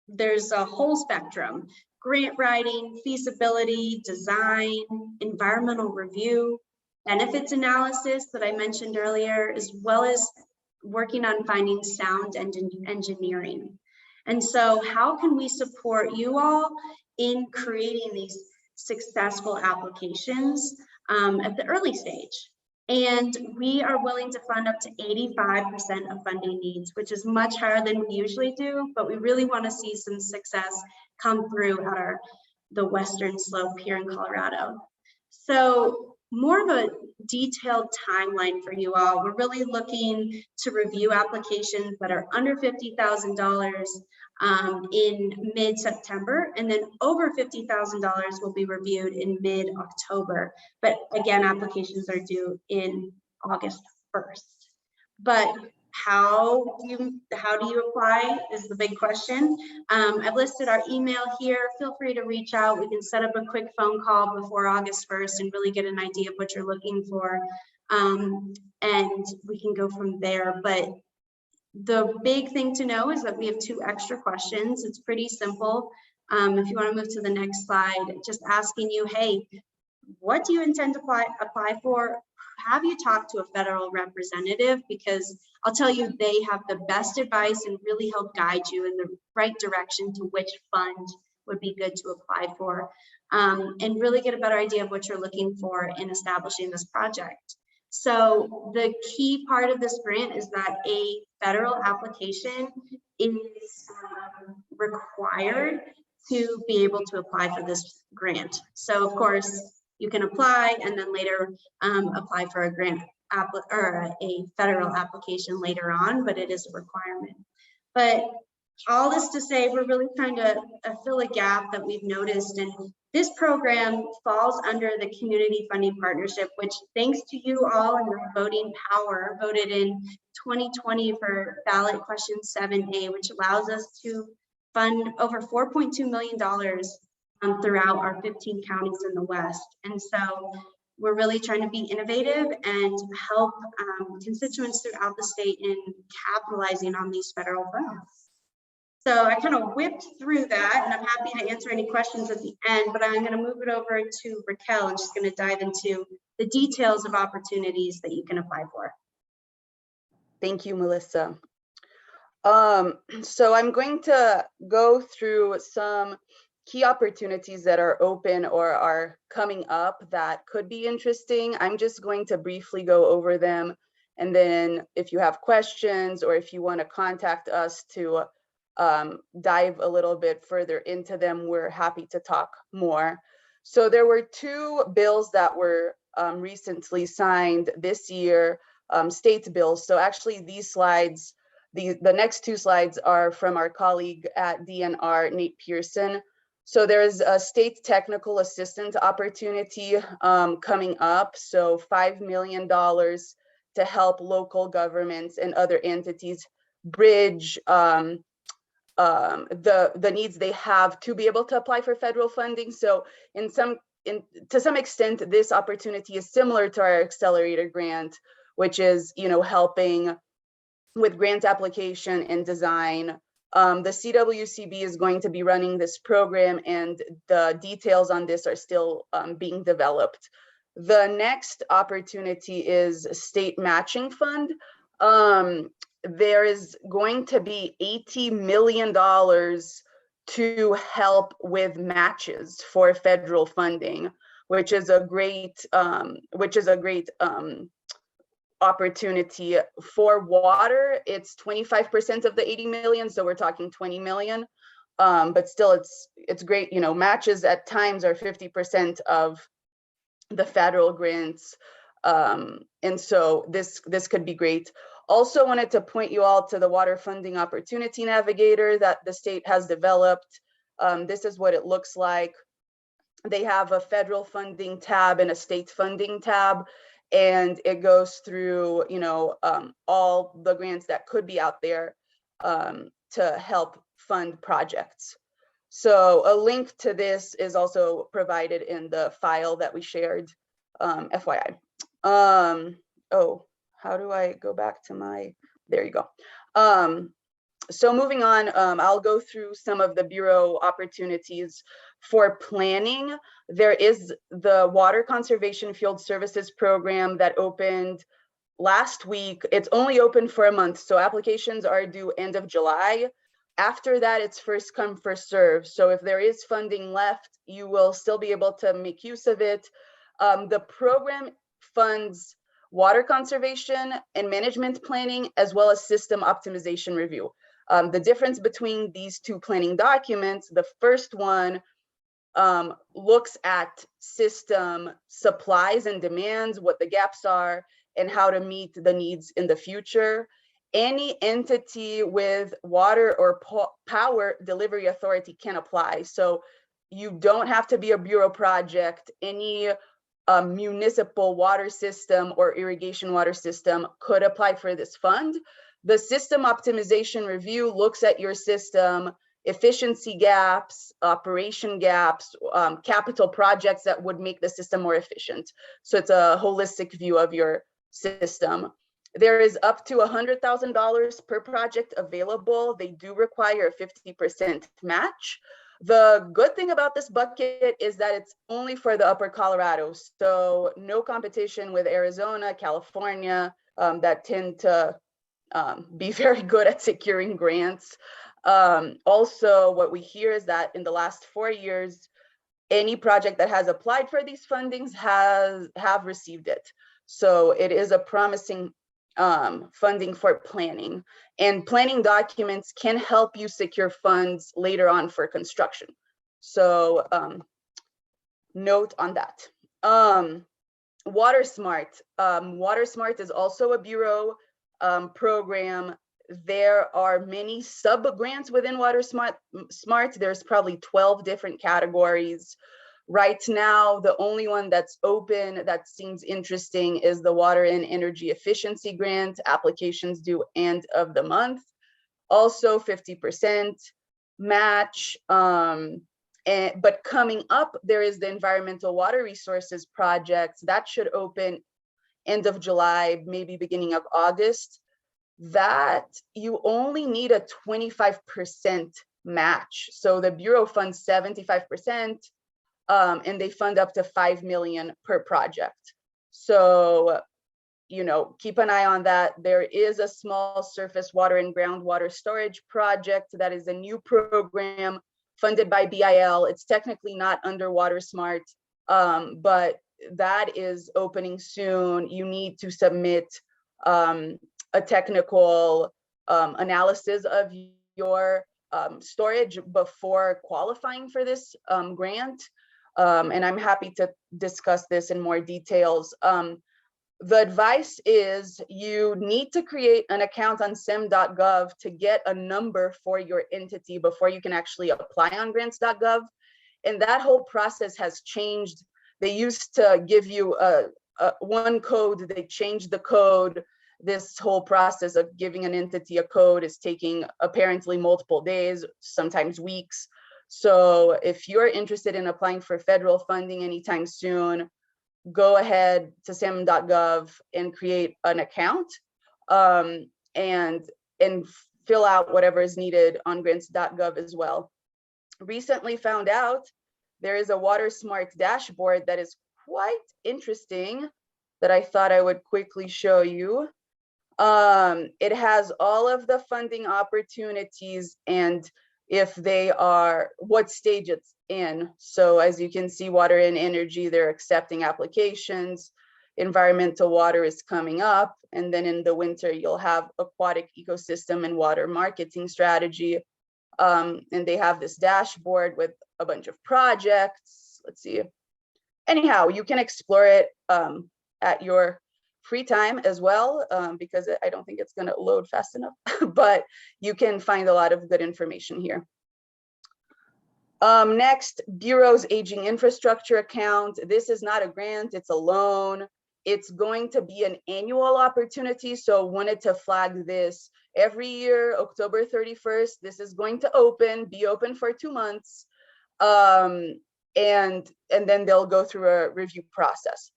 there's a whole spectrum: grant writing, feasibility, design, environmental review, benefits analysis that I mentioned earlier, as well as working on finding sound engineering. And so how can we support you all in creating these successful applications at the early stage? And we are willing to fund up to 85% of funding needs, which is much higher than we usually do, but we really want to see some success come through at the western slope here in Colorado. So more of a detailed timeline for you all. We're really looking to review applications that are under $50,000 in mid-September, and then over $50,000 will be reviewed in mid-October. But again, applications are due in August 1st. But how do you apply is the big question. I've listed our email here. Feel free to reach out. We can set up a quick phone call before August 1st and really get an idea of what you're looking for. And we can go from there. But the big thing to know is that we have 2 extra questions. It's pretty simple. If you want to move to the next slide, just asking you, hey, what do you intend to apply for? have you talk to a federal representative, because I'll tell you, they have the best advice and really help guide you in the right direction to which fund would be good to apply for, and really get a better idea of what you're looking for in establishing this project. So the key part of this grant is that a federal application is required to be able to apply for this grant. So of course, you can apply and then later apply for a grant or a federal application later on, but it is a requirement. But all this to say, we're really trying to fill a gap that we've noticed, and this program falls under the Community Funding Partnership, which, thanks to you all and your voting power, voted in 2020 for ballot question 7A, which allows us to fund over $4.2 million throughout our 15 counties in the West. And so we're really trying to be innovative and help constituents throughout the state in capitalizing on these federal funds. So I kind of whipped through that, and I'm happy to answer any questions at the end, but I'm going to move it over to Raquel, and she's going to dive into the details of opportunities that you can apply for. Thank you, Melissa. So I'm going to go through some key opportunities that are open or are coming up that could be interesting. I'm just going to briefly go over them, and then if you have questions or if you want to contact us to dive a little bit further into them, we're happy to talk more. So there were two bills that were recently signed this year, state bills. So actually these slides, the next two slides are from our colleague at DNR, Nate Pearson. So there's a state technical assistance opportunity coming up. So $5 million to help local governments and other entities bridge the needs they have to be able to apply for federal funding. So to some extent, this opportunity is similar to our accelerator grant, which is, helping with grant application and design. The CWCB is going to be running this program, and the details on this are still being developed. The next opportunity is state matching fund. There is going to be $80 million to help with matches for federal funding, which is a great opportunity. For water, it's 25% of the 80 million, so we're talking 20 million. But still, it's great. Matches at times are 50% of the federal grants, and so this could be great. Also wanted to point you all to the Water Funding Opportunity Navigator that the state has developed. This is what it looks like. They have a federal funding tab and a state funding tab, and it goes through, all the grants that could be out there to help fund projects. So a link to this is also provided in the file that we shared, FYI. How do I go back to there you go. So moving on, I'll go through some of the Bureau opportunities for planning. There is the Water Conservation Field Services Program that opened last week. It's only open for a month, so applications are due end of July. After that, it's first come, first serve. So if there is funding left, you will still be able to make use of it. The program funds water conservation and management planning, as well as system optimization review. The difference between these two planning documents, the first one looks at system supplies and demands, what the gaps are, and how to meet the needs in the future. Any entity with water or power delivery authority can apply. So you don't have to be a Bureau project. Any municipal water system or irrigation water system could apply for this fund. The system optimization review looks at your system, efficiency gaps, operation gaps, capital projects that would make the system more efficient. So it's a holistic view of your system. There is up to $100,000 per project available. They do require a 50% match. The good thing about this bucket is that it's only for the upper Colorado. So no competition with Arizona, California, that tend to be very good at securing grants. Also, what we hear is that in the last 4 years, any project that has applied for these fundings have received it. So it is a promising funding for planning, and planning documents can help you secure funds later on for construction. So note on that. Water Smart. Water Smart is also a Bureau program. There are many sub grants within Water Smart. There's probably 12 different categories. Right now, the only one that's open that seems interesting is the Water and Energy Efficiency Grant. Applications due end of the month. Also 50% match. But coming up, there is the Environmental Water Resources Project that should open end of July, maybe beginning of August. That you only need a 25% match. So the Bureau funds 75%, and they fund up to 5 million per project. So, you know, keep an eye on that. There is a small surface water and groundwater storage project that is a new program funded by BIL. It's technically not under Water Smart, but that is opening soon. You need to submit a technical analysis of your storage before qualifying for this grant. And I'm happy to discuss this in more details. The advice is you need to create an account on sim.gov to get a number for your entity before you can actually apply on grants.gov. And that whole process has changed. They used to give you one code, they changed the code. This whole process of giving an entity a code is taking apparently multiple days, sometimes weeks. So if you're interested in applying for federal funding anytime soon, go ahead to sim.gov and create an account and fill out whatever is needed on grants.gov as well. Recently found out there is a Water Smart dashboard that is quite interesting that I thought I would quickly show you. It has all of the funding opportunities and if they are, what stage it's in. So as you can see, water and energy, they're accepting applications. Environmental water is coming up. And then in the winter, you'll have aquatic ecosystem and water marketing strategy. And they have this dashboard with a bunch of projects. Let's see. Anyhow, you can explore it at your free time as well, because I don't think it's going to load fast enough, but you can find a lot of good information here. Next, Bureau's Aging Infrastructure Account. This is not a grant, it's a loan. It's going to be an annual opportunity, so wanted to flag this. Every year, October 31st, this is going to be open for 2 months, and then they'll go through a review process.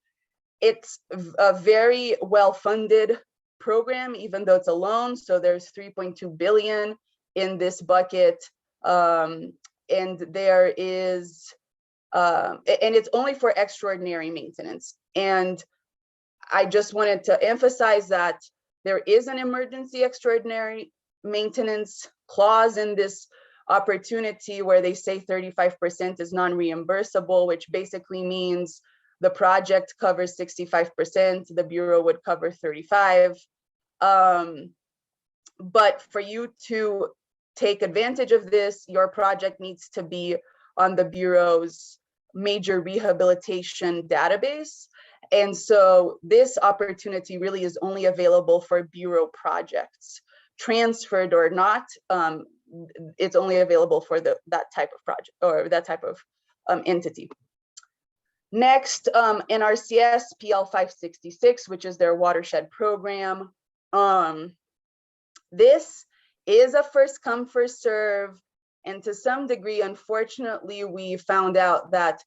It's a very well-funded program, even though it's a loan. So there's 3.2 billion in this bucket. And there is, and it's only for extraordinary maintenance. And I just wanted to emphasize that there is an emergency extraordinary maintenance clause in this opportunity where they say 35% is non-reimbursable, which basically means the project covers 65%, the Bureau would cover 35%. But for you to take advantage of this, your project needs to be on the Bureau's major rehabilitation database. And so this opportunity really is only available for Bureau projects, transferred or not. It's only available for that type of project or that type of entity. Next, NRCS PL 566, which is their watershed program. This is a first come, first serve. And to some degree, unfortunately, we found out that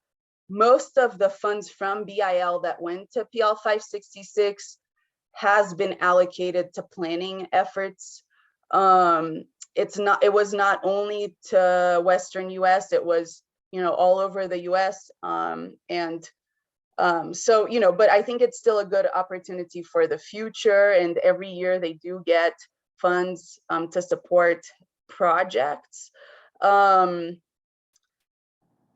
most of the funds from BIL that went to PL 566 has been allocated to planning efforts. it was not only to Western US, it was, all over the US. So, but I think it's still a good opportunity for the future. And every year they do get funds to support projects.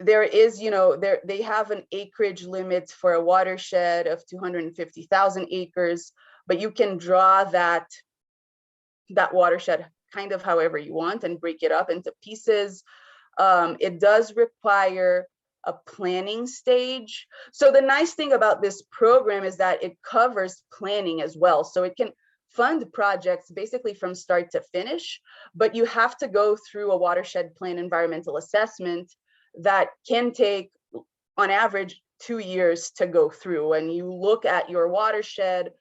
There is, they have an acreage limit for a watershed of 250,000 acres, but you can draw that watershed kind of however you want and break it up into pieces. It does require a planning stage. So the nice thing about this program is that it covers planning as well. So it can fund projects basically from start to finish, but you have to go through a watershed plan environmental assessment that can take, on average, 2 years to go through. And you look at your watershed,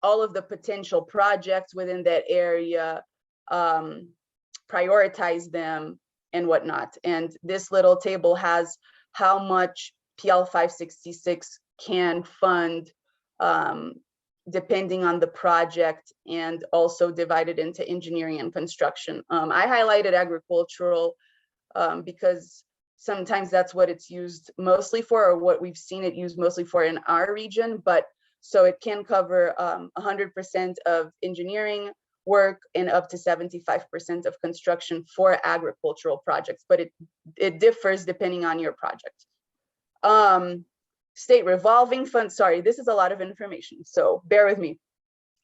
all of the potential projects within that area, prioritize them and whatnot. And this little table has how much PL 566 can fund depending on the project, and also divided into engineering and construction. I highlighted agricultural because sometimes that's what it's used mostly for, or what we've seen it used mostly for in our region. But so it can cover 100% of engineering work and up to 75% of construction for agricultural projects, but it differs depending on your project. State revolving fund, sorry, this is a lot of information, so bear with me,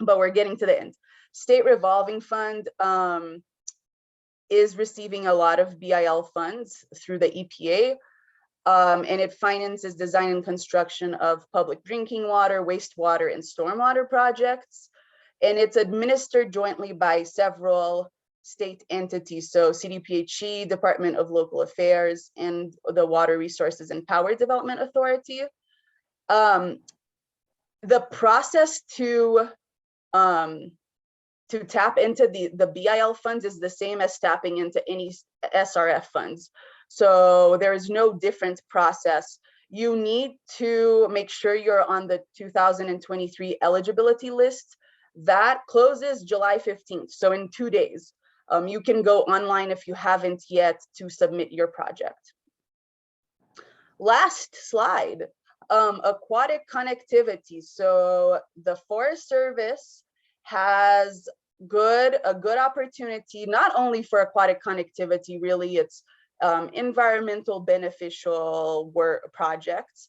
but we're getting to the end. State revolving fund is receiving a lot of BIL funds through the EPA, and it finances design and construction of public drinking water, wastewater, and stormwater projects. And it's administered jointly by several state entities. So CDPHE, Department of Local Affairs, and the Water Resources and Power Development Authority. The process to tap into the BIL funds is the same as tapping into any SRF funds. So there is no different process. You need to make sure you're on the 2023 eligibility list. That closes July 15th, so in 2 days. You can go online if you haven't yet to submit your project. Last slide, aquatic connectivity. So the Forest Service has a good opportunity, not only for aquatic connectivity, really, it's environmental beneficial work projects.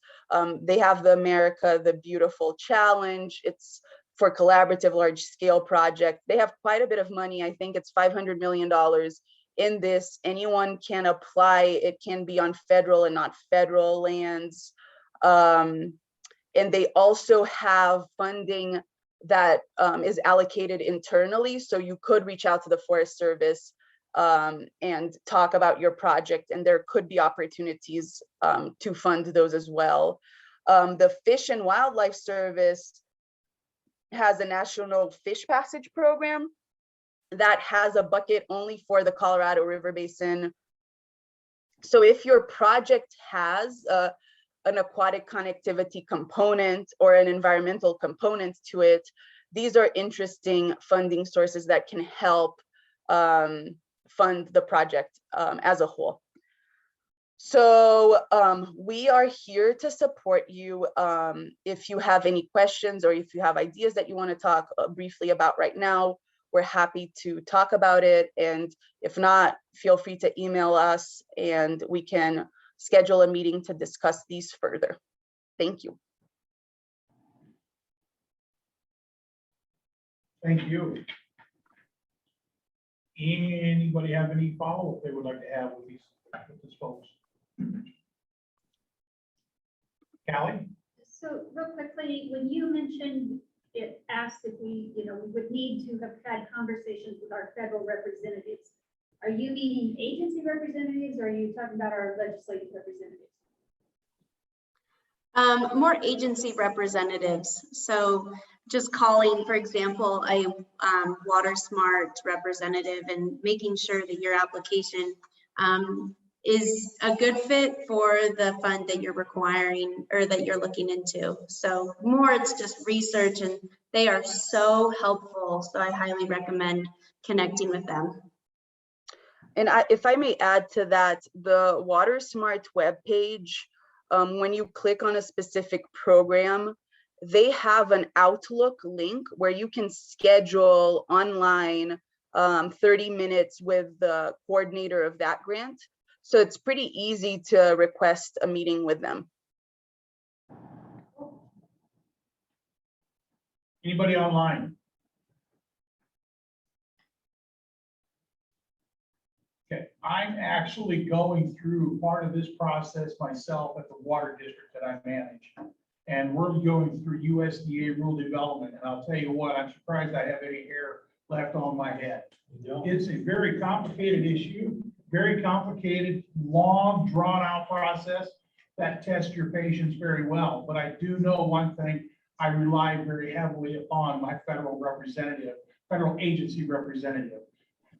They have the America the Beautiful Challenge. It's for collaborative large scale project. They have quite a bit of money. I think it's $500 million in this. Anyone can apply. It can be on federal and not federal lands. And they also have funding that is allocated internally. So you could reach out to the Forest Service and talk about your project, and there could be opportunities to fund those as well. The Fish and Wildlife Service has a national fish passage program that has a bucket only for the Colorado River Basin. So if your project has an aquatic connectivity component or an environmental component to it, these are interesting funding sources that can help fund the project as a whole. So we are here to support you. If you have any questions or if you have ideas that you want to talk briefly about right now, we're happy to talk about it. And if not, feel free to email us and we can schedule a meeting to discuss these further. Thank you. Thank you. Anybody have any follow-up they would like to have with these folks? Callie? So real quickly, when you mentioned it asked if we would need to have had conversations with our federal representatives, are you meaning agency representatives, or are you talking about our legislative representatives? More agency representatives. So just calling, for example, a Water Smart representative and making sure that your application is a good fit for the fund that you're requiring or that you're looking into. So more, it's just research, and they are so helpful. So I highly recommend connecting with them. And if I may add to that, the Water Smart webpage, when you click on a specific program, they have an Outlook link where you can schedule online 30 minutes with the coordinator of that grant. So it's pretty easy to request a meeting with them. Anybody online? Okay, I'm actually going through part of this process myself at the water district that I manage. And we're going through USDA rule development, and I'll tell you what, I'm surprised I have any hair left on my head. It's a very complicated issue, very complicated, long, drawn-out process that tests your patience very well. But I do know one thing, I rely very heavily upon my federal representative, federal agency representative.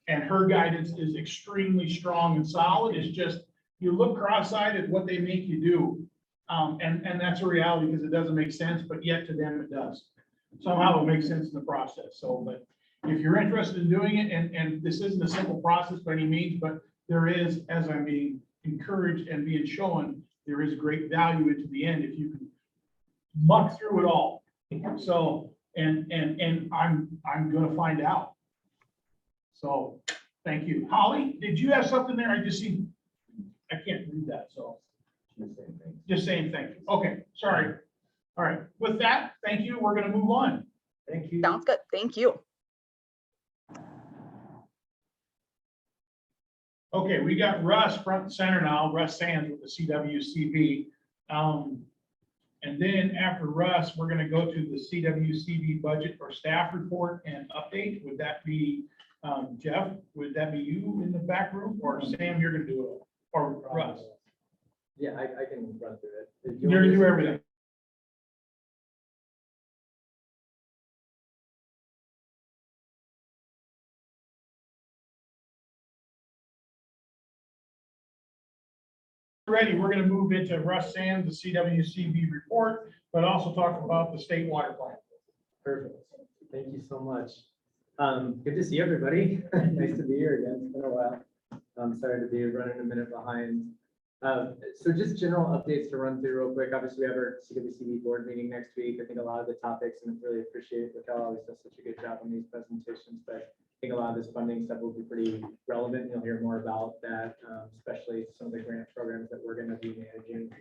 And her guidance is extremely strong and solid. It's just, you look cross-eyed at what they make you do. And that's a reality because it doesn't make sense, but yet to them it does. Somehow it makes sense in the process. So, but if you're interested in doing it, and this isn't a simple process by any means, but there is, as I'm being encouraged and being shown, there is great value into the end if you can muck through it all. So, and I'm gonna find out. So, thank you. Holly, did you have something there? I just see, I can't read that, so. Just saying thank you. Okay, sorry. All right, with that, thank you. We're gonna move on. Thank you. Sounds good. Thank you. Okay, we got Russ front and center now, Russ Sands with the CWCB. And then after Russ, we're gonna go to the CWCB budget or staff report and update. Would that be, Jeff, would that be you in the back room, or Sam, you're gonna do it, or Russ? Yeah, I can run through it. You're gonna do everything. Ready, we're gonna move into Russ Sands, the CWCB report, but also talk about the state water plan. Perfect. Thank you so much. Good to see everybody. Nice to be here again. It's been a while. I'm sorry to be running a minute behind. So just general updates to run through real quick. Obviously, we have our CWCB board meeting next week. I think a lot of the topics, and I really appreciate Raquel always does such a good job on these presentations, but I think a lot of this funding stuff will be pretty relevant. You'll hear more about that, especially some of the grant programs that we're going to be managing.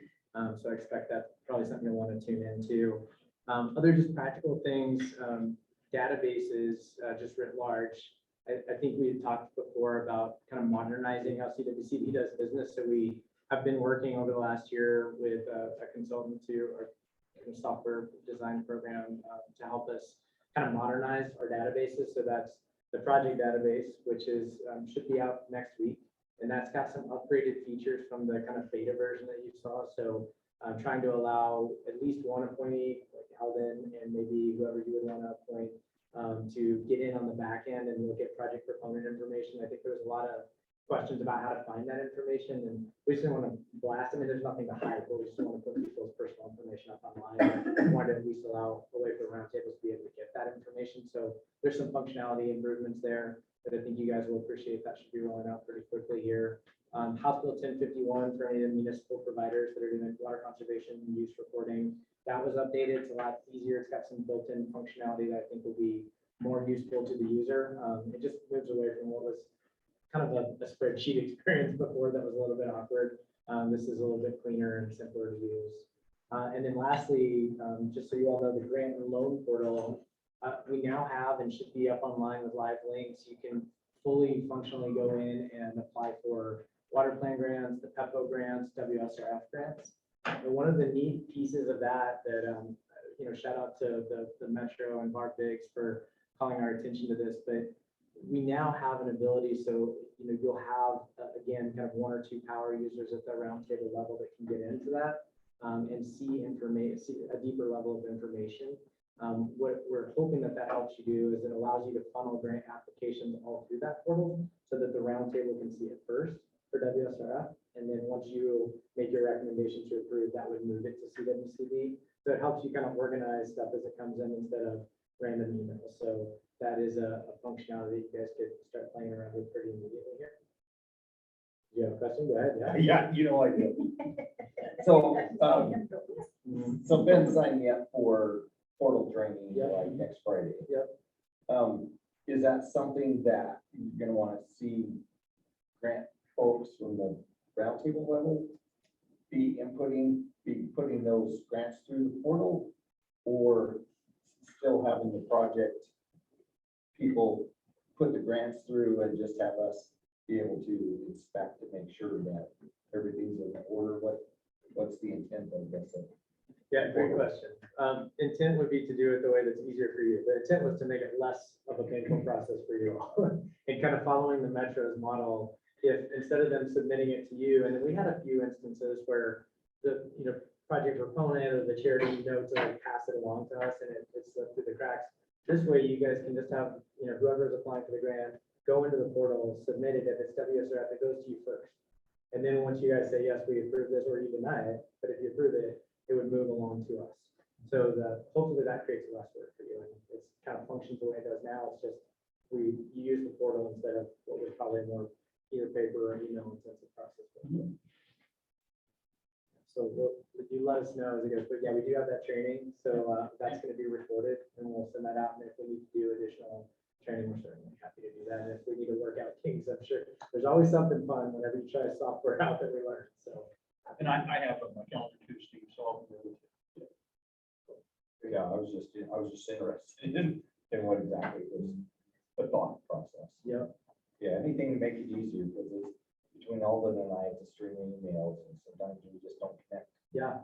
So I expect that's probably something you'll want to tune into. Other just practical things, databases, just writ large. I think we had talked before about kind of modernizing how CWCB does business. So we have been working over the last year with a consultant or a software design program to help us kind of modernize our databases. So that's the project database, which is should be out next week. And that's got some upgraded features from the kind of beta version that you saw. So trying to allow at least one appointee, like Alden, and maybe whoever you would want to appoint to get in on the back end and look at project proponent information. I think there was a lot of questions about how to find that information, and we just didn't want to blast. I mean, there's nothing to hide, but we just don't want to put people's personal information up online. We wanted to at least allow a way for roundtables to be able to get that information. So there's some functionality improvements there that I think you guys will appreciate. That should be rolling out pretty quickly here. House Bill 1051 for any of the municipal providers that are doing water conservation and use reporting. That was updated. It's a lot easier. It's got some built-in functionality that I think will be more useful to the user. It just moves away from what was kind of a spreadsheet experience before that was a little bit awkward. This is a little bit cleaner and simpler to use. And then lastly, just so you all know, the grant and loan portal, we now have and should be up online with live links. You can fully functionally go in and apply for water plan grants, the PEPO grants, WSRF grants. And one of the neat pieces of that, shout out to the Metro and Barb Biggs for calling our attention to this, but we now have an ability, so you'll have again kind of one or two power users at the roundtable level that can get into that and see information, see a deeper level of information. What we're hoping that helps you do is it allows you to funnel grant applications all through that portal so that the roundtable can see it first for WSRF, and then once you make your recommendation to approve, that would move it to CWCB. So it helps you kind of organize stuff as it comes in instead of random emails. So that is a functionality that you guys could start playing around with pretty immediately here. You have a question? Go ahead, yeah. Yeah, you know I do. So, so Ben signed me up for portal training like next Friday. Yep. Is that something that you're gonna wanna see grant folks from the roundtable level be putting those grants through the portal? Or still having the project people put the grants through and just have us be able to inspect to make sure that everything's in order? What's the intent, I guess? Yeah, great question. Intent would be to do it the way that's easier for you. The intent was to make it less of a painful process for you all. And kind of following the Metro's model, if instead of them submitting it to you, and then we had a few instances where the, project proponent or the charity note to like pass it along to us and it slipped through the cracks. This way you guys can just have, whoever is applying for the grant, go into the portal, submit it. If it's WS or F, it goes to you first. And then once you guys say, yes, we approve this, or you deny it, but if you approve it, it would move along to us. So hopefully that creates less work for you. And it's kind of functions the way it does now. It's just, you use the portal instead of what was probably more either paper or email intensive process. So you let us know as it goes, but yeah, we do have that training. So that's going to be recorded and we'll send that out. And if we need to do additional training, we're certainly happy to do that. And if we need to work out kinks, I'm sure there's always something fun whenever you try software out that we learn. So. And I have it on my calendar too, Steve, so I'll agree with you. Yeah, I was just interested in what exactly was the thought process. Yeah. Yeah, anything to make it easier, because it's between Alden and I, it's streaming emails, and sometimes we just don't connect. Yeah.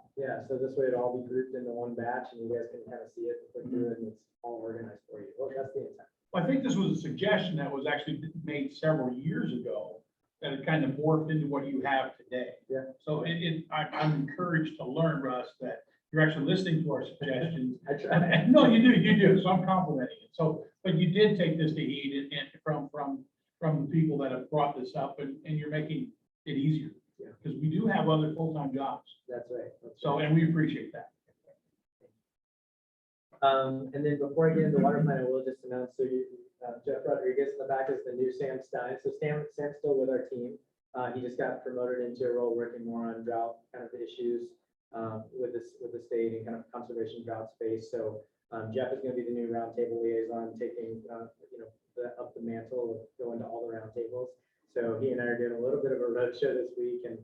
So this way it'll all be grouped into one batch and you guys can kind of see it, click through it, and it's all organized for you. Well, that's the intent. Well, I think this was a suggestion that was actually made several years ago that it kind of morphed into what you have today. Yeah. So I'm encouraged to learn, Russ, that you're actually listening to our suggestions. I try. And no, you do. So I'm complimenting it. So, but you did take this to heed and from the people that have brought this up, and you're making it easier. Yeah. Because we do have other full-time jobs. That's right. So, and we appreciate that. And then before I get into water plant, I will just announce, so Jeff Rodriguez in the back is the new Sam Stein. So Sam's still with our team. He just got promoted into a role working more on drought kind of issues with the state and kind of conservation drought space. So Jeff is going to be the new roundtable liaison, taking up the mantle of going to all the roundtables. So he and I are doing a little bit of a road show this week, and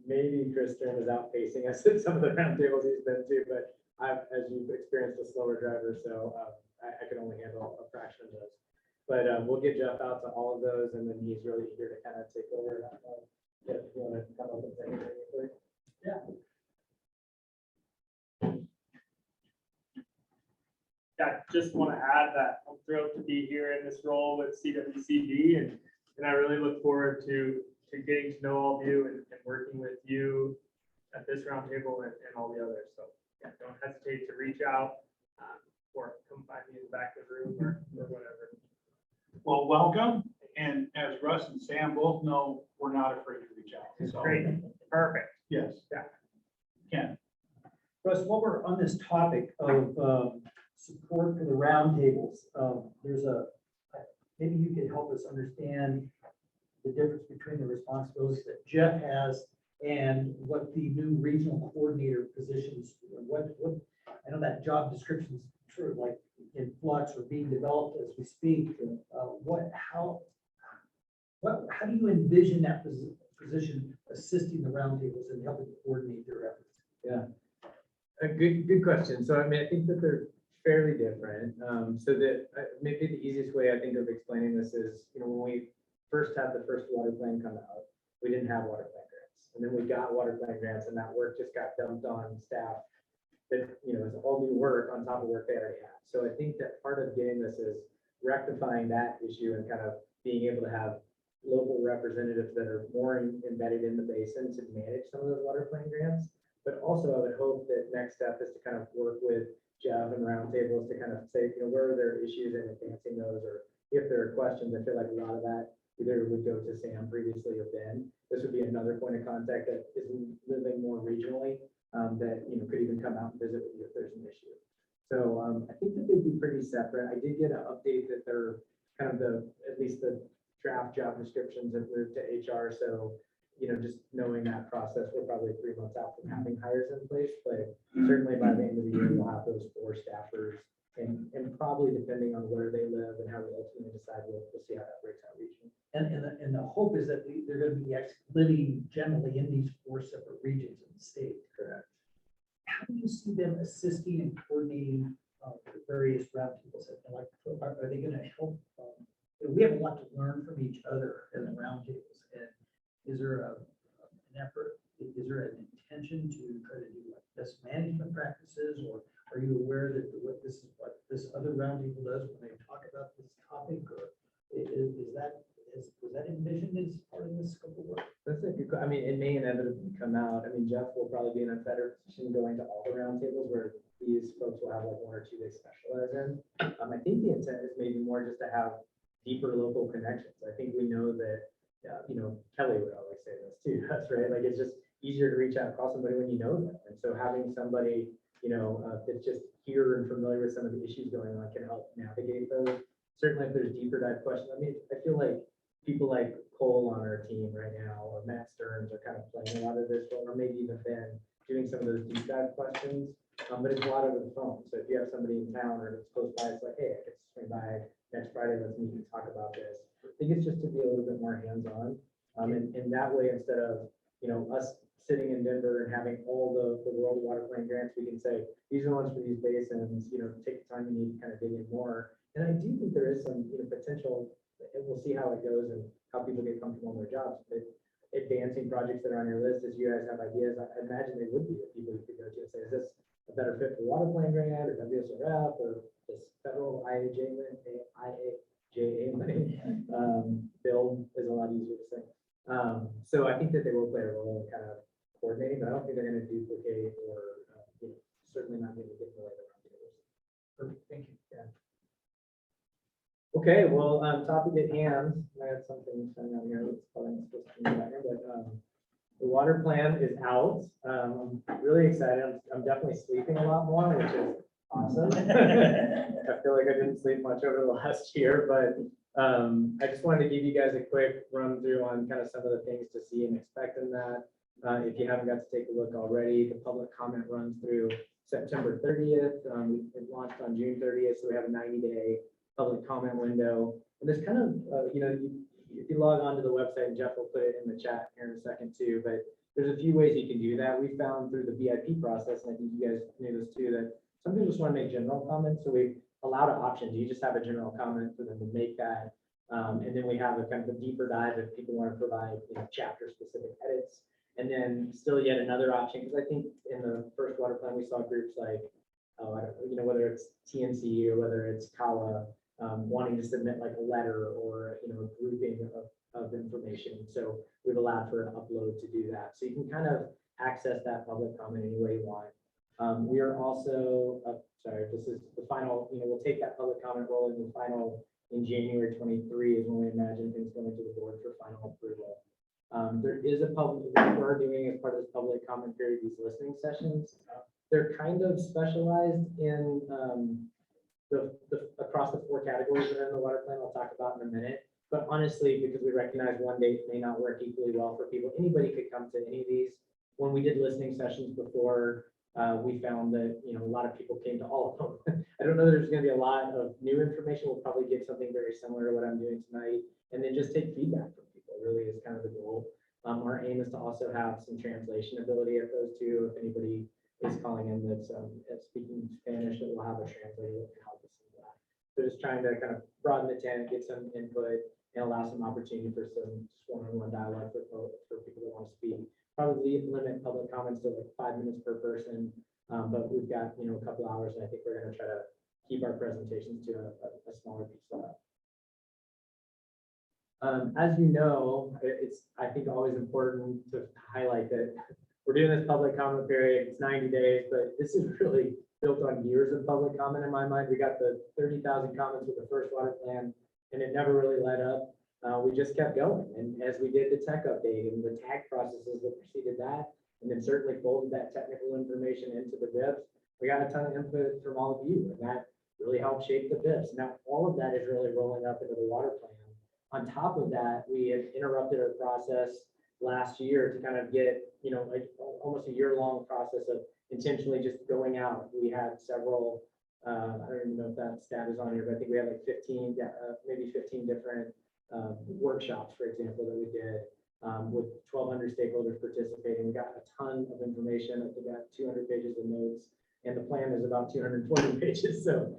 maybe Chris Stern is outpacing us at some of the roundtables he's been to, but as you've experienced, a slower driver, so I can only handle a fraction of those. But we'll get Jeff out to all of those, and then he's really eager to kind of take over. If you want to come up and say anything quick. Yeah. I just want to add that I'm thrilled to be here in this role with CWCD, and I really look forward to getting to know all of you and working with you at this roundtable and all the others. So yeah, don't hesitate to reach out or come find me in the back of the room or whatever. Well, welcome. And as Russ and Sam both know, we're not afraid to reach out. So, great. Perfect. Yes. Yeah. Ken. Russ, while we're on this topic of support for the roundtables, maybe you could help us understand the difference between the responsibilities that Jeff has and what the new regional coordinator positions, I know that job description is sort of like in flux or being developed as we speak. How do you envision that position assisting the roundtables and helping coordinate their efforts? Yeah, a good question. So I mean, I think that they're fairly different. So that maybe the easiest way I think of explaining this is, when we first had the first water plan come out, we didn't have water plan grants, and then we got water plan grants, and that work just got dumped on staff. That is all new work on top of work they already had. So I think that part of getting this is rectifying that issue and kind of being able to have local representatives that are more embedded in the basin to manage some of those water plan grants. But also I would hope that next step is to kind of work with Jeff and roundtables to kind of say, where are their issues in advancing those, or if there are questions. I feel like a lot of that either would go to Sam previously or Ben. This would be another point of contact that is living more regionally, that could even come out and visit with you if there's an issue. So I think that they'd be pretty separate. I did get an update that they're kind of at least the draft job descriptions have moved to HR. So just knowing that process, we're probably 3 months out from having hires in place, but certainly by the end of the year, we'll have those 4 staffers. And probably depending on where they live and how we ultimately decide, we'll see how that breaks out regionally. And the hope is that they're gonna be living generally in these 4 separate regions in the state. Correct. How do you see them assisting and coordinating the various roundtables? Like, are they gonna help? We have a lot to learn from each other in the roundtables. And is there an effort, is there an intention to try to do like best management practices, or are you aware that what this other roundtable does when they talk about this topic, or was that envisioned as part of this scope of work? That's a good, I mean, it may inevitably come out. I mean, Jeff will probably be in a better position going to all the roundtables where these folks will have like 1 or 2 they specialize in. I think the intent is maybe more just to have deeper local connections. I think we know that, Kelly would always say this too, that's right. Like, it's just easier to reach out and call somebody when you know them. And so having somebody, that's just here and familiar with some of the issues going on can help navigate those. Certainly if there's deeper dive questions, I mean, I feel like people like Cole on our team right now, or Matt Stearns are kind of playing a lot of this role, or maybe even Ben doing some of those deep dive questions. But it's a lot over the phone. So if you have somebody in town or it's close by, it's like, hey, I could swing by next Friday, let's meet and talk about this. I think it's just to be a little bit more hands-on. And that way, instead of, us sitting in Denver and having all the World Water Plan grants, we can say, these are the ones for these basins, take the time you need to kind of dig in more. And I do think there is some, potential, and we'll see how it goes and how people get comfortable in their jobs. But advancing projects that are on your list, as you guys have ideas, I imagine they would be the people you could go to and say, is this a better fit for water plan grant or WSRF or this federal IAJ money? Bill is a lot easier to say. So I think that they will play a role in kind of coordinating, but I don't think they're going to duplicate or certainly not going to get in the way of the roundtables. Perfect, thank you. Yeah. Okay, well, topic at hand. I had something showing on here that's probably not supposed to be out here, but the water plan is out. I'm really excited. I'm definitely sleeping a lot more, which is awesome. I feel like I didn't sleep much over the last year, but I just wanted to give you guys a quick run through on kind of some of the things to see and expect in that. If you haven't got to take a look already, the public comment runs through September 30th. It launched on June 30th, so we have a 90-day public comment window. And there's kind of, if you log on to the website, and Jeff will put it in the chat here in a second too, but there's a few ways you can do that. We found through the VIP process, and I think you guys knew this too, that some people just want to make general comments. So we allowed options. You just have a general comment for them to make that. And then we have a kind of a deeper dive if people want to provide chapter specific edits. And then still yet another option, because I think in the first water plan, we saw groups like, I don't know, whether it's TNC or whether it's CAWA, wanting to submit like a letter or, a grouping of information. So we've allowed for an upload to do that. So you can kind of access that public comment any way you want. We are also, sorry, this is the final, we'll take that public comment rolling. The final in January 23 is when we imagine things going to the board for final approval. There is a public, we're doing as part of this public comment period, these listening sessions. They're kind of specialized in across the 4 categories that are in the water plan I'll talk about in a minute. But honestly, because we recognize one date may not work equally well for people, anybody could come to any of these. When we did listening sessions before, we found that a lot of people came to all of them. I don't know that there's going to be a lot of new information. We'll probably get something very similar to what I'm doing tonight, and then just take feedback from people. Really is kind of the goal. Our aim is to also have some translation ability at those too. If anybody is calling in that's speaking Spanish, that will have a translator that can help us in that. So just trying to kind of broaden the tent, get some input, and allow some opportunity for some one-on-one dialogue for people that want to speak. Probably limit public comments to like 5 minutes per person, but we've got a couple hours, and I think we're going to try to keep our presentations to a smaller piece of that. As you know, it's I think always important to highlight that we're doing this public comment period. It's 90 days, but this is really built on years of public comment in my mind. We got the 30,000 comments with the first water plan, and it never really let up. We just kept going, and as we did the tech update and the tag processes that preceded that, and then certainly folded that technical information into the BIPs, we got a ton of input from all of you, and that really helped shape the BIPs. Now, all of that is really rolling up into the water plan. On top of that, we had interrupted our process last year to kind of get, like almost a year-long process of intentionally just going out. We had several, I don't even know if that stat is on here, but I think we had like 15, maybe 15 different workshops, for example, that we did with 1,200 stakeholders participating. We got a ton of information. I think we got 200 pages of notes, and the plan is about 220 pages. So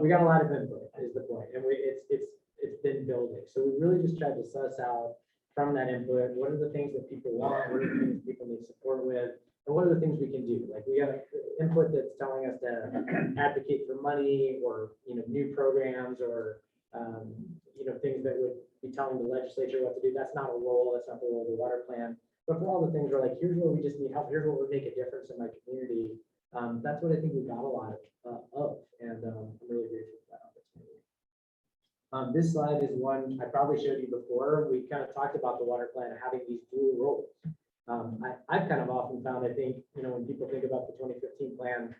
we got a lot of input is the point, and it's been building. So we really just tried to suss out from that input, what are the things that people want, what are the things people need support with, and what are the things we can do? Like we have input that's telling us to advocate for money or, new programs or, things that would be telling the legislature what to do. That's not a role, that's not the role of the water plan. But for all the things we're like, here's where we just need help, here's what would make a difference in my community. That's what I think we got a lot of, and I'm really grateful for that opportunity. This slide is one I probably showed you before. We kind of talked about the water plan having these dual roles. I've kind of often found, I think, when people think about the 2015 plan,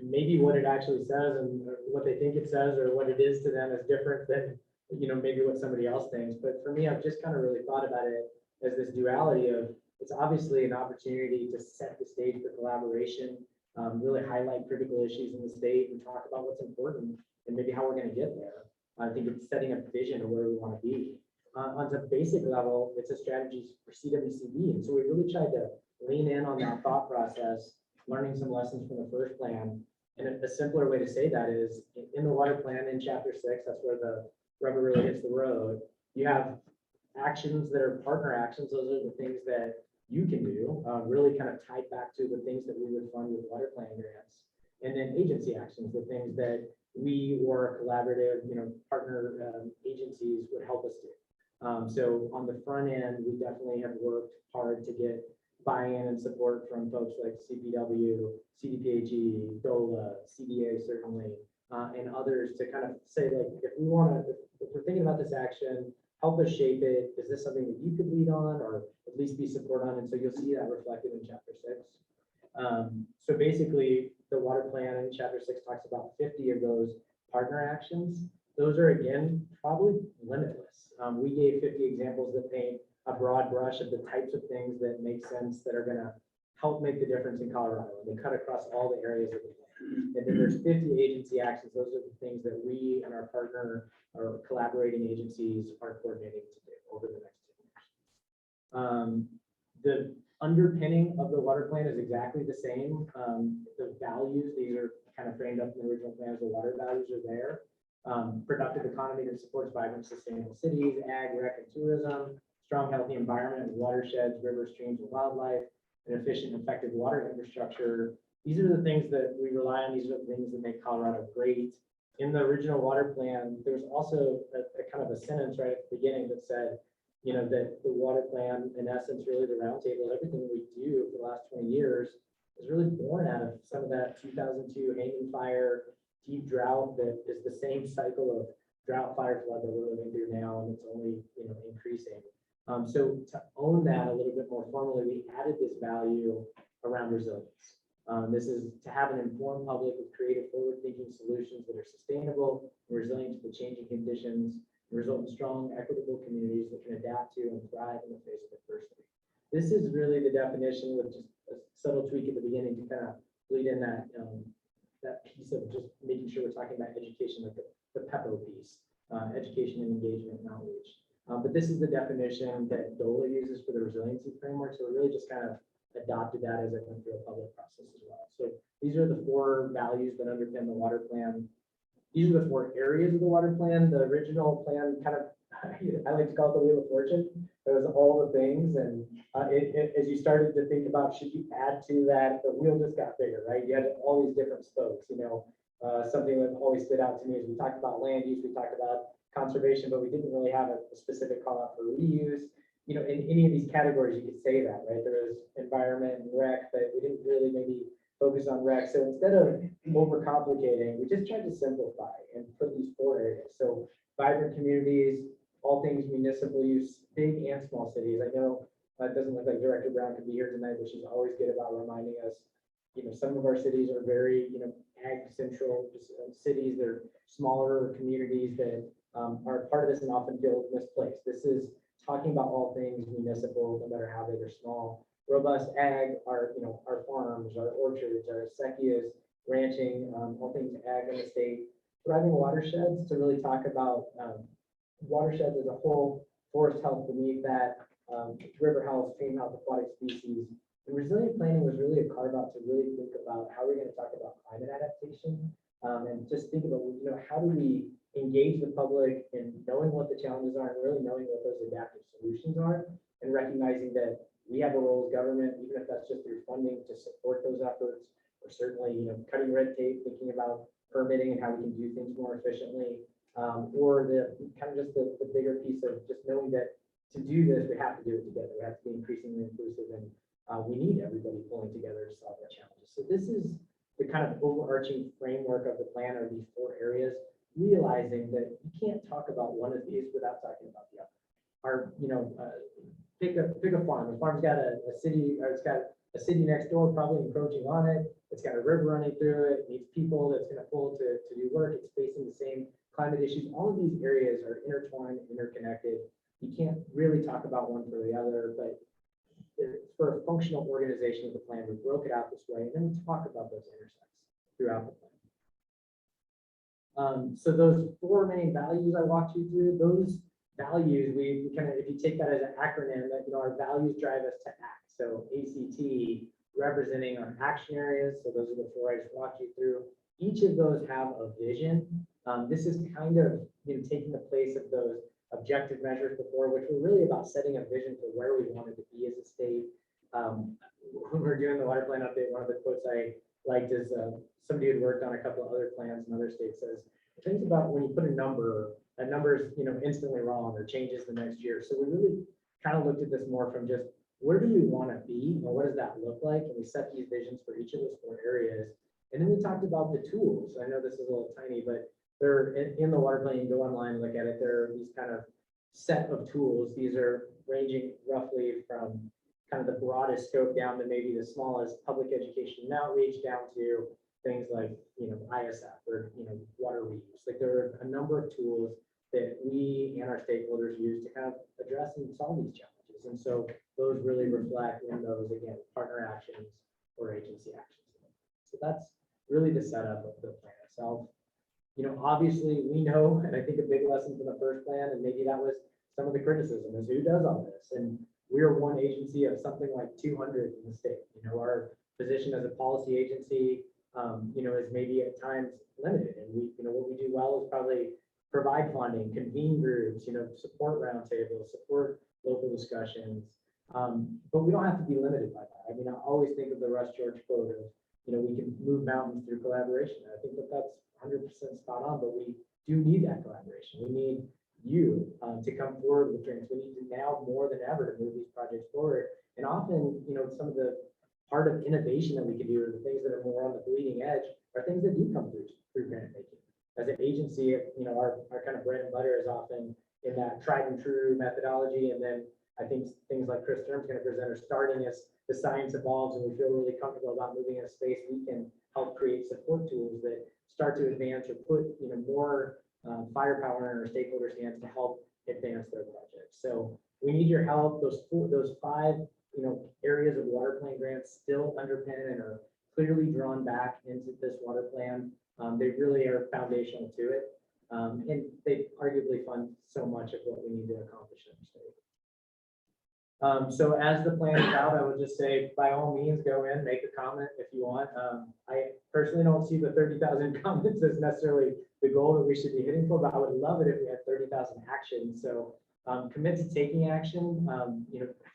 maybe what it actually says and what they think it says or what it is to them is different than, maybe what somebody else thinks. But for me, I've just kind of really thought about it as this duality of, it's obviously an opportunity to set the stage for collaboration, really highlight critical issues in the state and talk about what's important and maybe how we're going to get there. I think it's setting a vision of where we want to be. On the basic level, it's a strategy for CWCB. And so we really tried to lean in on that thought process, learning some lessons from the first plan. And a simpler way to say that is in the water plan in chapter 6, that's where the rubber really hits the road. You have actions that are partner actions. Those are the things that you can do, really kind of tied back to the things that we would fund with water plan grants. And then agency actions, the things that we or collaborative, partner agencies would help us do. So on the front end, we definitely have worked hard to get buy-in and support from folks like CPW, CDPHE, DOLA, CDA certainly, and others to kind of say, like, if we're thinking about this action, help us shape it. Is this something that you could lead on or at least be support on? And so you'll see that reflected in chapter 6. So basically, the water plan in chapter 6 talks about 50 of those partner actions. Those are, again, probably limitless. We gave 50 examples that paint a broad brush of the types of things that make sense that are going to help make the difference in Colorado. And they cut across all the areas of the plan. And then there's 50 agency actions. Those are the things that we and our partner or collaborating agencies are coordinating to do over the next 2 years. The underpinning of the water plan is exactly the same. The values, these are kind of framed up in the original plan as the water values are there. Productive economy that supports vibrant, sustainable cities, ag, rec, and tourism, strong, healthy environment, watersheds, rivers, streams, and wildlife, and efficient, effective water infrastructure. These are the things that we rely on. These are the things that make Colorado great. In the original water plan, there's also a kind of a sentence right at the beginning that said, that the water plan, in essence, really the roundtable, everything we do for the last 20 years is really born out of some of that 2002 hanging fire, deep drought that is the same cycle of drought, fire, flood that we're living through now, and it's only increasing. So to own that a little bit more formally, we added this value around resilience. This is to have an informed public with creative, forward-thinking solutions that are sustainable and resilient to the changing conditions, and result in strong, equitable communities that can adapt to and thrive in the face of adversity. This is really the definition with just a subtle tweak at the beginning to kind of bleed in that that piece of just making sure we're talking about education, like the PEPO piece, education and engagement and outreach. But this is the definition that DOLA uses for the resiliency framework. So we really just kind of adopted that as it went through a public process as well. So these are the 4 values that underpin the water plan. These are the 4 areas of the water plan. The original plan kind of, I like to call it the Wheel of Fortune. It was all the things. And as you started to think about, should you add to that, the wheel just got bigger, right? You had all these different spokes, something that always stood out to me is we talked about land use, we talked about conservation, but we didn't really have a specific call out for reuse. In any of these categories, you could say that, right? There was environment and rec, but we didn't really maybe focus on rec. So instead of overcomplicating, we just tried to simplify and put these 4 areas. So vibrant communities, all things municipal use, big and small cities. I know it doesn't look like Director Brown could be here tonight, but she's always good about reminding us, some of our cities are very, ag central cities. They're smaller communities that are part of this and often feel misplaced. This is talking about all things municipal, no matter how big or small. Robust ag, our farms, our orchards, our acequias, ranching, all things ag in the state. Thriving watersheds, to really talk about watersheds as a whole, forest health beneath that, river health, stream health, aquatic species. And resilient planning was really a carve out to really think about how we're going to talk about climate adaptation, and just think about, how do we engage the public in knowing what the challenges are and really knowing what those adaptive solutions are, and recognizing that we have a role as government, even if that's just through funding to support those efforts, or certainly, cutting red tape, thinking about permitting and how we can do things more efficiently, or the kind of just the bigger piece of just knowing that to do this, we have to do it together. We have to be increasingly inclusive, and we need everybody pulling together to solve the challenges. So this is the kind of overarching framework of the plan, are these 4 areas, realizing that you can't talk about one of these without talking about the other. Pick a farm. A farm's got a city, or it's got a city next door probably encroaching on it. It's got a river running through it. It needs people that's going to pull to do work. It's facing the same climate issues. All of these areas are intertwined, interconnected. You can't really talk about one for the other, but for a functional organization of the plan, we broke it out this way, and then we talk about those intersects throughout the plan. So those 4 main values I walked you through, those values, we kind of, if you take that as an acronym, that our values drive us to act. So ACT representing our action areas. So those are the 4 I just walked you through. Each of those have a vision. This is kind of taking the place of those objective measures before, which were really about setting a vision for where we wanted to be as a state. When we were doing the water plan update, one of the quotes I liked is somebody who had worked on a couple of other plans in other states says, things about when you put a number, that number is instantly wrong or changes the next year. So we really kind of looked at this more from just where do we want to be and what does that look like? And we set these visions for each of those 4 areas. And then we talked about the tools. I know this is a little tiny, but they're in the water plan. You go online, look at it. There are these kind of set of tools. These are ranging roughly from kind of the broadest scope down to maybe the smallest, public education and outreach, down to things like ISF or water reuse. Like there are a number of tools that we and our stakeholders use to kind of address and solve these challenges. And so those really reflect in those, again, partner actions or agency actions. So that's really the setup of the plan itself. Obviously we know, and I think a big lesson from the first plan, and maybe that was some of the criticism, is who does all this? And we are one agency of something like 200 in the state. Our position as a policy agency, is maybe at times limited. And we, what we do well is probably provide funding, convene groups, support roundtables, support local discussions. But we don't have to be limited by that. I mean, I always think of the Russ George quote of, we can move mountains through collaboration. I think that that's 100% spot on, but we do need that collaboration. We need you to come forward with grants. We need to now more than ever to move these projects forward. And often, some of the part of innovation that we can do, or the things that are more on the bleeding edge, are things that do come through grant making. As an agency, our kind of bread and butter is often in that tried and true methodology. And then I think things like Chris Sturm's going to present are starting as the science evolves and we feel really comfortable about moving in a space, we can help create support tools that start to advance or put more firepower in our stakeholders' hands to help advance their projects. So we need your help. Those 5 areas of water plan grants still underpin and are clearly drawn back into this water plan. They really are foundational to it, and they arguably fund so much of what we need to accomplish in the state. So as the plan is out, I would just say, by all means, go in, make a comment if you want. I personally don't see the 30,000 comments as necessarily the goal that we should be hitting for, but I would love it if we had 30,000 actions. So commit to taking action,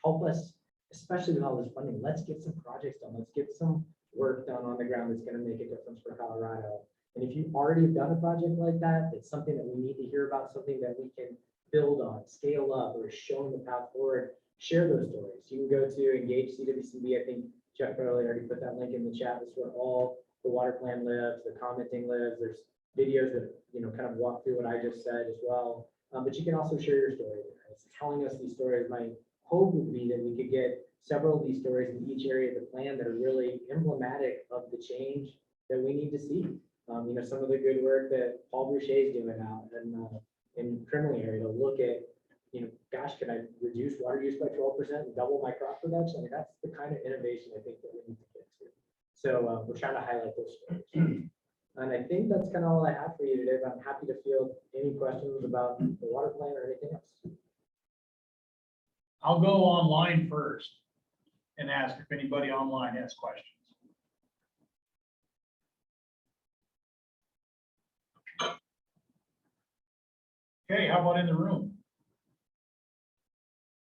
help us, especially with all this funding. Let's get some projects done. Let's get some work done on the ground that's going to make a difference for Colorado. And if you've already done a project like that, it's something that we need to hear about, something that we can build on, scale up, or showing the path forward. Share those stories. You can go to Engage CWCB. I think Jeff Farley already put that link in the chat. That's where all the water plan lives, the commenting lives. There's videos that kind of walk through what I just said as well. But you can also share your story there. It's telling us these stories. My hope would be that we could get several of these stories in each area of the plan that are really emblematic of the change that we need to see. Some of the good work that Paul Boucher is doing out in Trembling area to look at, gosh, can I reduce water use by 12% and double my crop production? I mean, that's the kind of innovation I think that we need to get to. So we're trying to highlight those stories. And I think that's kind of all I have for you today, but I'm happy to field any questions about the water plan or anything else. I'll go online first and ask if anybody online has questions. Okay, how about in the room?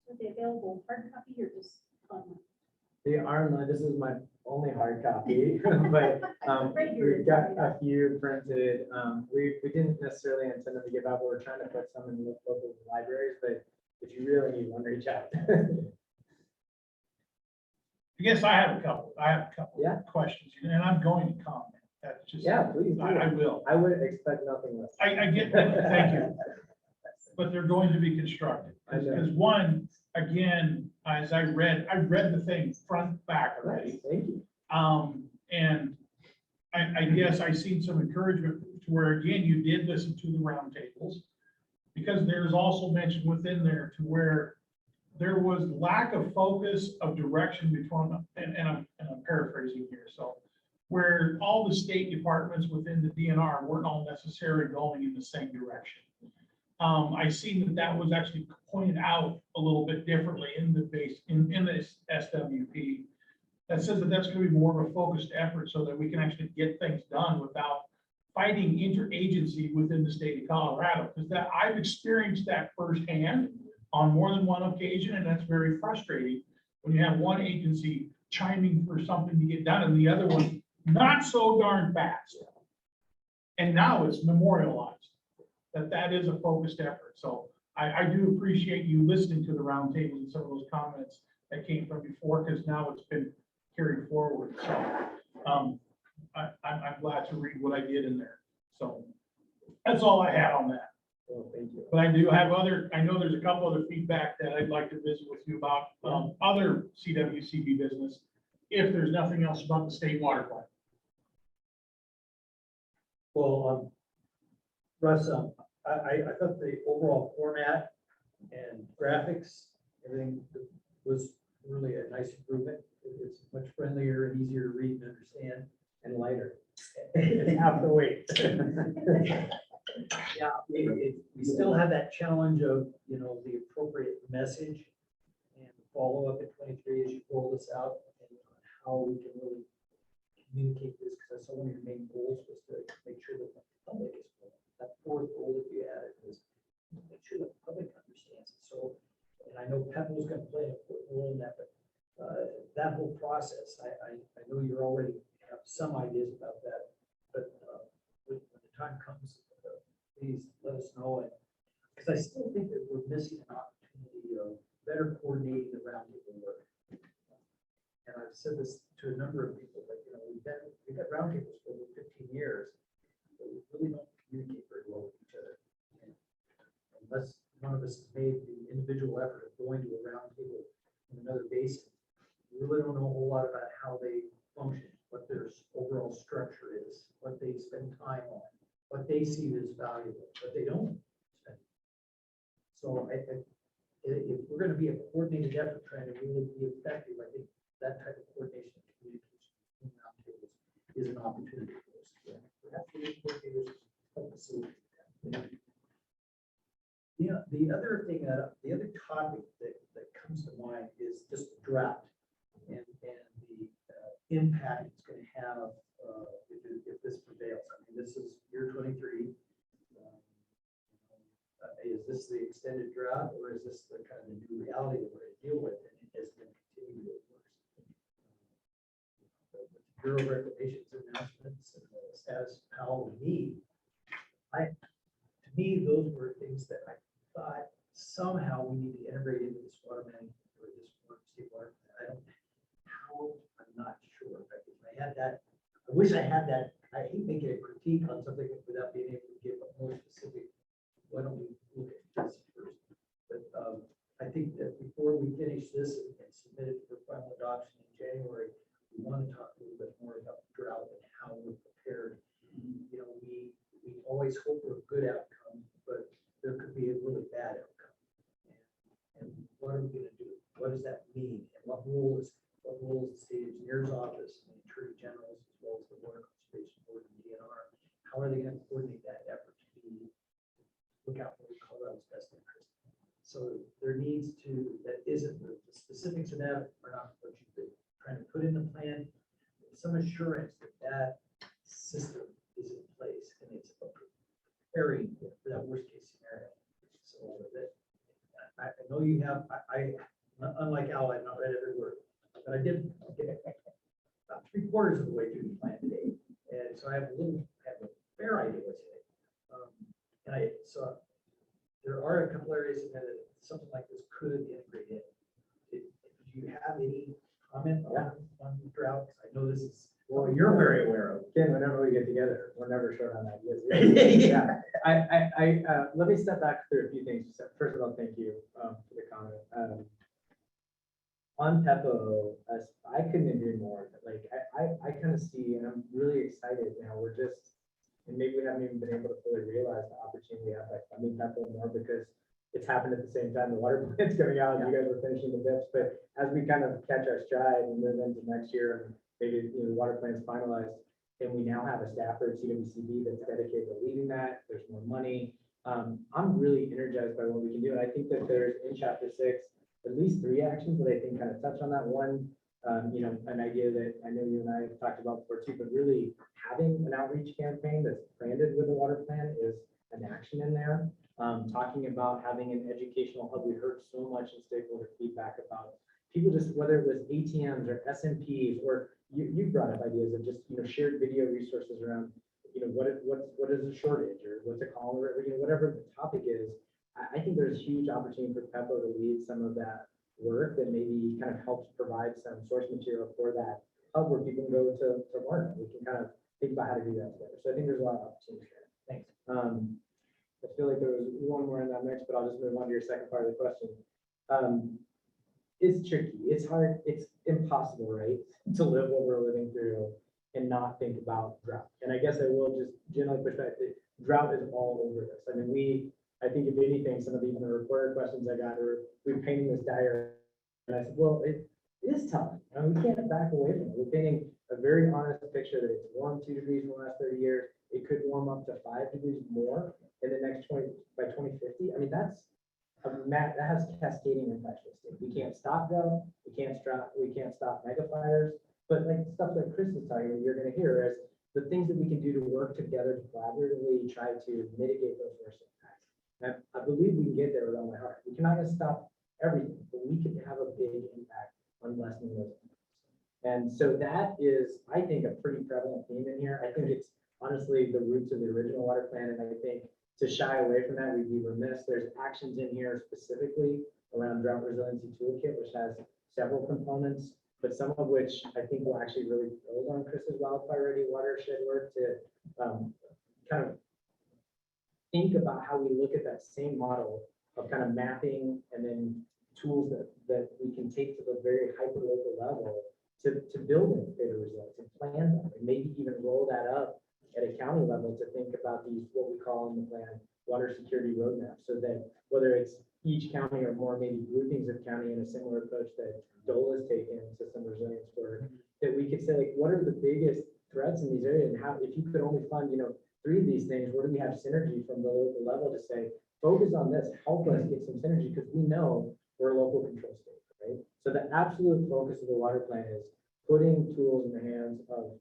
Are they available hard copy or just online? They are, this is my only hard copy, but we've got a few printed. We didn't necessarily intend to give out, but we're trying to put some in the local libraries, but if you really need one, reach out. I guess I have a couple questions, and I'm going to comment. That's just. Yeah, please do. I will. I would expect nothing less. I get that, thank you. But they're going to be constructive. I know. Because one, again, as I read the thing front, back already. Thank you. And I guess I seen some encouragement to where, again, you did listen to the roundtables. Because there's also mentioned within there to where there was lack of focus of direction between, and I'm paraphrasing here, so where all the state departments within the DNR weren't all necessarily going in the same direction. I seen that was actually pointed out a little bit differently in the base, in this SWP. That says that that's going to be more of a focused effort so that we can actually get things done without fighting interagency within the state of Colorado. Because that I've experienced that firsthand on more than one occasion, and that's very frustrating when you have one agency chiming for something to get done and the other one not so darn fast. And now it's memorialized that is a focused effort. So I do appreciate you listening to the roundtable and some of those comments that came from before, because now it's been carried forward. So I'm glad to read what I did in there. So that's all I had on that. Well, thank you. But I do have I know there's a couple other feedback that I'd like to visit with you about other CWCB business, if there's nothing else about the state water plan. Well, Russ, I thought the overall format and graphics, everything was really a nice improvement. It's much friendlier and easier to read and understand and lighter. Half the weight. Yeah, we still have that challenge of, the appropriate message and follow up at 23 as you roll this out, and how we can really communicate this, because that's one of your main goals, was to make sure that the public is, that fourth goal that you added was make sure that the public understands it. So, and I know Pebble is going to play an important role in that, but that whole process, I know you're already have some ideas about that, but when the time comes, please let us know. And because I still think that we're missing an opportunity of better coordinating the roundtable work. And I've said this to a number of people, but we've got roundtables for over 15 years, but we really don't communicate very well with each other. And unless one of us has made the individual effort of going to a roundtable in another basin, we really don't know a whole lot about how they function, what their overall structure is, what they spend time on, what they see as valuable, but they don't spend. So if we're going to be a coordinated effort trying to really be effective, I think that type of coordination and communication between roundtables is an opportunity for us. Perhaps the coordinators help facilitate that. The other thing, the other topic that comes to mind is just the drought and the impact it's going to have if this prevails. I mean, this is year 23. Is this the extended drought, or is this the kind of the new reality that we're going to deal with, and it is going to continue to get worse? The Bureau of Reclamation's announcements and the status of how we need. To me, those were things that I thought somehow we need to integrate into this water management or this state water. I'm not sure. I had that. I wish I had that. I hate making a critique on something without being able to give a more specific. Why don't we look at this first? But I think that before we finish this and submit it for final adoption in January, we want to talk a little bit more about the drought and how we're prepared. We always hope for a good outcome, but there could rules the state engineer's office and the attorney general's, as well as the water conservation board and DNR. How are they going to coordinate that effort to look out for Colorado's best interest? So there needs to, that isn't, the specifics of that are not what you've been trying to put in the plan. Some assurance that that system is in place and it's preparing for that worst case scenario. So that, I know you have, unlike Al, I've not read every word, but I did get about 3/4 of the way through the plan today. And so I have a fair idea what's in it. So there are a couple areas in there that something like this could integrate in. Do you have any comment on drought? I know this is, Well, you're very aware of, Ken, whenever we get together, we're never short on ideas. Yeah, let me step back through a few things. First of all, thank you for the comment. On Peppo, I couldn't agree more. Like, I kind of see, and I'm really excited now, we're just, and maybe we haven't even been able to fully realize the opportunity we have by funding Peppo more because it's happened at the same time the water plant's coming out and you guys are finishing the bits. But as we kind of catch our stride and move into next year, and maybe the water plant's finalized, and we now have a staffer at CWCB that's dedicated to leading that. There's more money. I'm really energized by what we can do. And I think that there's in chapter 6, at least 3 actions that I think kind of touch on that. One, an idea that I know you and I have talked about before too, but really having an outreach campaign that's branded with the water plan is an action in there. Talking about having an educational hub. We heard so much in stakeholder feedback about people just, whether it was ATMs or SMPs, or you brought up ideas of just, shared video resources around, what is a shortage or what's a call, or, whatever the topic is. I think there's huge opportunity for Peppo to lead some of that work that maybe kind of helps provide some source material for that hub where people can go to learn. We can kind of think about how to do that together. So I think there's a lot of opportunity there. Thanks. I feel like there was one more in that mix, but I'll just move on to your second part of the question. It's tricky. It's hard. It's impossible, right, to live what we're living through and not think about drought. And I guess I will just generally push back that drought is all over this. I mean, I think if anything, some of even the reporter questions I got were, we're painting this dire, and I said, well, it is tough. We can't back away from it. We're painting a very honest picture that it's warmed 2 degrees in the last 30 years. It could warm up to 5 degrees more in the next by 2050. I mean, that has cascading impacts. We can't stop drought. We can't stop mega fires. But like stuff that Chris is talking about, you're going to hear is the things that we can do to work together to collaboratively try to mitigate those worst impacts. And I believe we can get there with all my heart. We cannot stop everything, but we can have a big impact on lessening those impacts. And so that is, I think, a pretty prevalent theme in here. I think it's honestly the roots of the original water plan. And I think to shy away from that, we'd be remiss. There's actions in here specifically around drought resiliency toolkit, which has several components, but some of which I think will actually really build on Chris's wildfire ready watershed work to kind of think about how we look at that same model of kind of mapping and then tools that we can take to the very hyper local level to build in data resilience and plan them, and maybe even roll that up at a county level to think about these, what we call in the plan, water security roadmaps, so that whether it's each county or more maybe groupings of county in a similar approach that Dole has taken to some resilience work, that we could say, like, what are the biggest threats in these areas, and how, if you could only fund, 3 of these things, where do we have synergy from the local level to say, focus on this, help us get some synergy, because we know we're a local control state, right? So the absolute focus of the water plan is putting tools in the hands of,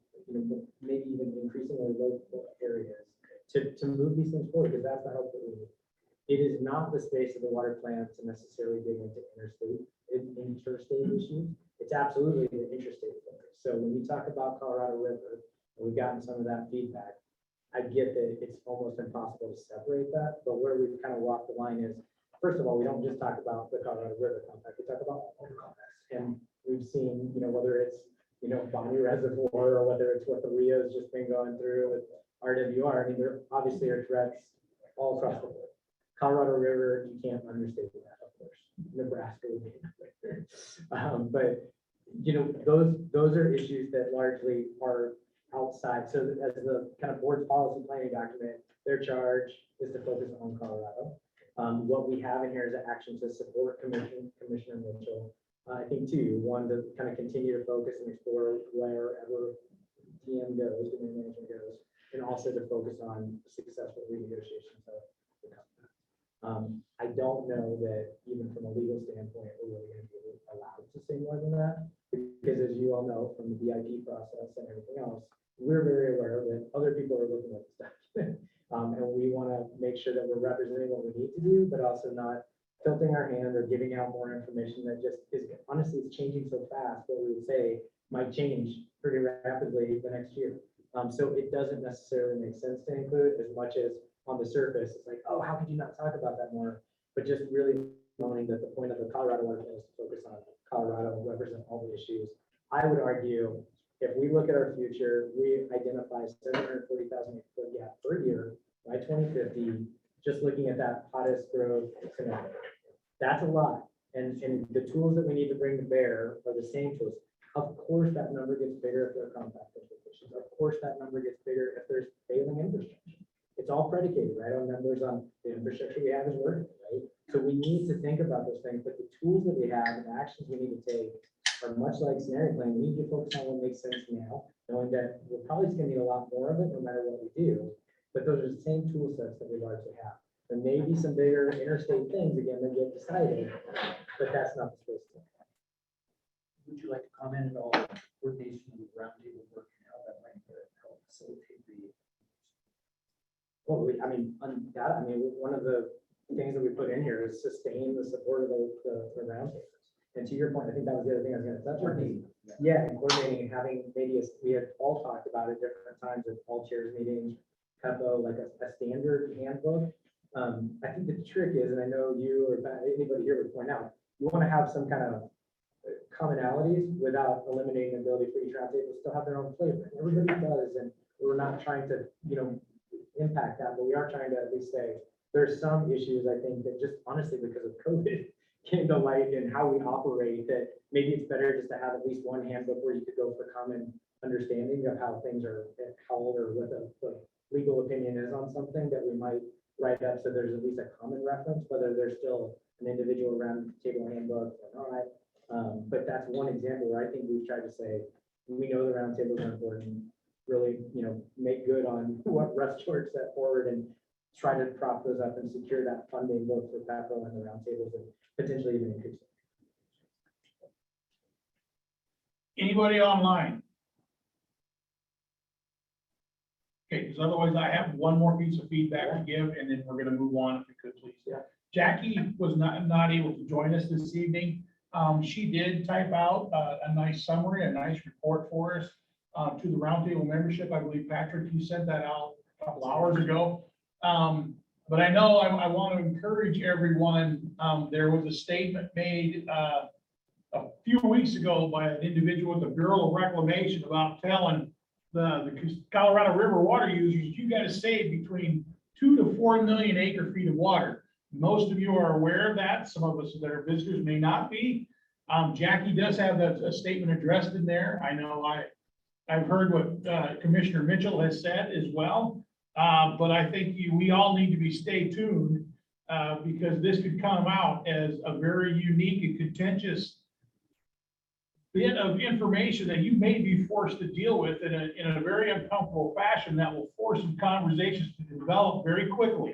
maybe even increasingly local areas to move these things forward, because that's the help that we need. It is not the space of the water plan to necessarily dig into interstate issues. It's absolutely the interstate focus. So when we talk about Colorado River, and we've gotten some of that feedback, I get that it's almost impossible to separate that, but where we've kind of walked the line is, first of all, we don't just talk about the Colorado River compact, we talk about all the compacts. And we've seen, whether it's, Bonnie Reservoir, or whether it's what the Rio's just been going through with RWR, I mean, there obviously are threats all across the board. Colorado River, you can't understate that, of course. Nebraska would be another. But those are issues that largely are outside. So as the kind of board's policy planning document, their charge is to focus on Colorado. What we have in here is an action to support Commissioner Mitchell I think two, one, to kind of continue to focus and explore wherever TM goes, domain management goes, and also to focus on successful renegotiations of the contract. I don't know that even from a legal standpoint, we're really going to be allowed to say more than that, because as you all know, from the VIP process and everything else, we're very aware that other people are looking at this document. And we want to make sure that we're representing what we need to do, but also not tilting our hand or giving out more information that just is, honestly, it's changing so fast, what we would say might change pretty rapidly the next year. So it doesn't necessarily make sense to include as much as on the surface, it's like, oh, how could you not talk about that more? But just really knowing that the point of the Colorado one is to focus on Colorado, represent all the issues. I would argue, if we look at our future, we identify 740,000 foot gap per year by 2050, just looking at that hottest growth scenario. That's a lot. And the tools that we need to bring to bear are the same tools. Of course, that number gets bigger if there are compact implications. Of course, that number gets bigger if there's failing infrastructure. It's all predicated, right, on numbers on the infrastructure we have is working, right? So we need to think about those things, but the tools that we have and the actions we need to take are much like scenario planning. We need to focus on what makes sense now, knowing that we're probably just gonna need a lot more of it no matter what we do. But those are the same tool sets that we largely have. There may be some bigger interstate things again that get decided, but that's not the space. Would you like to comment at all on coordination of the roundtable work and how that might help facilitate the? Well, one of the things that we put in here is sustain the support of the roundtables. And to your point, I think that was the other thing I was going to touch on. Yeah, and coordinating and having maybe, we had all talked about it different times at all chairs meetings, CUPO, like a standard handbook. I think the trick is, and I know you or anybody here would point out, you want to have some kind of commonalities without eliminating the ability for each roundtable to still have their own flavor. Everybody does, and we're not trying to, impact that, but we are trying to at least say there's some issues, I think, that just honestly because of COVID came to light in how we operate, that maybe it's better just to have at least one handbook where you could go for common understanding of how things are held or what the legal opinion is on something that we might write up, so there's at least a common reference, whether there's still an individual round table handbook or not. But that's one example where I think we've tried to say, we know the roundtables are important, really, make good on what Russ George set forward and try to prop those up and secure that funding both for capital and the roundtables and potentially even increase it. Anybody online? Okay, because otherwise I have one more piece of feedback to give and then we're gonna move on if we could, please. Yeah. Jackie was not able to join us this evening. She did type out a nice summary, a nice report for us to the roundtable membership. I believe, Patrick, you sent that out a couple hours ago. But I know I want to encourage everyone. There was a statement made a few weeks ago by an individual with the Bureau of Reclamation about telling the Colorado River water users, you got to save between 2 to 4 million acre feet of water. Most of you are aware of that. Some of us that are visitors may not be. Jackie does have a statement addressed in there. I know I've heard what Commissioner Mitchell has said as well. But I think we all need to be stay tuned because this could come out as a very unique and contentious bit of information that you may be forced to deal with in a very uncomfortable fashion that will force some conversations to develop very quickly.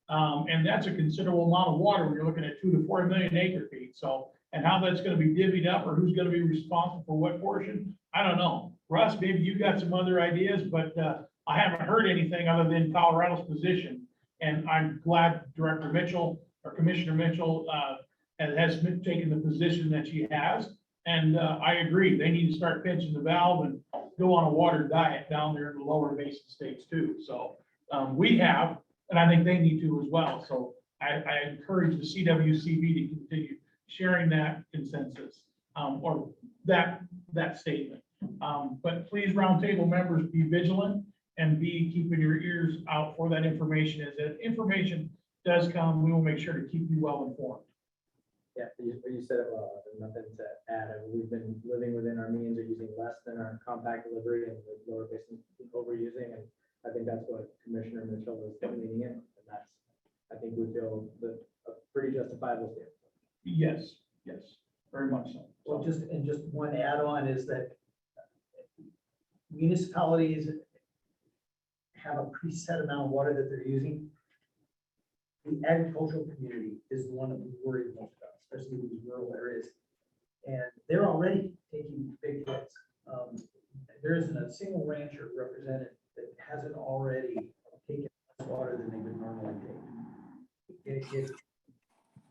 And that's a considerable amount of water when you're looking at 2 to 4 million acre feet. So, and how that's going to be divvied up or who's going to be responsible for what portion, I don't know. Russ, maybe you've got some other ideas, but I haven't heard anything other than Colorado's position. And I'm glad Director Mitchell or Commissioner Mitchell has taken the position that she has. And I agree, they need to start pinching the valve and go on a water diet down there in the lower Basin states too. So we have, and I think they need to as well. So I encourage the CWCB to continue sharing that consensus or that statement. But please, roundtable members, be vigilant and be keeping your ears out for that information. As that information does come, we will make sure to keep you well informed. Yeah, you said it well. There's nothing to add. We've been living within our means or using less than our compact delivery and the lower basin overusing. And I think that's what Commissioner Mitchell was leaning in. And that's, I think we feel that a pretty justifiable statement. Yes, yes. very much so. Well, just one add-on is that municipalities have a preset amount of water that they're using. The agricultural community is the one that we worry most about, especially in these rural areas. And they're already taking big hits. There isn't a single rancher represented that hasn't already taken less water than they would normally take. It's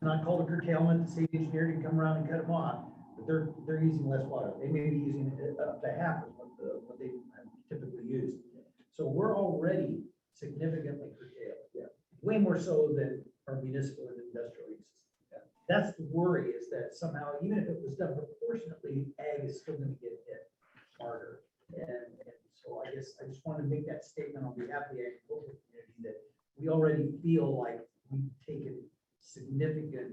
not called a curtailment. The city engineer can come around and cut them off, but they're using less water. They may be using up to half of what they typically use. So we're already significantly curtailed. Yeah. Way more so than our municipal and industrial uses. That's the worry, is that somehow, even if it was done proportionately, ag is still going to get hit harder. And so I guess I just wanted to make that statement on behalf of the agricultural community that we already feel like we've taken significant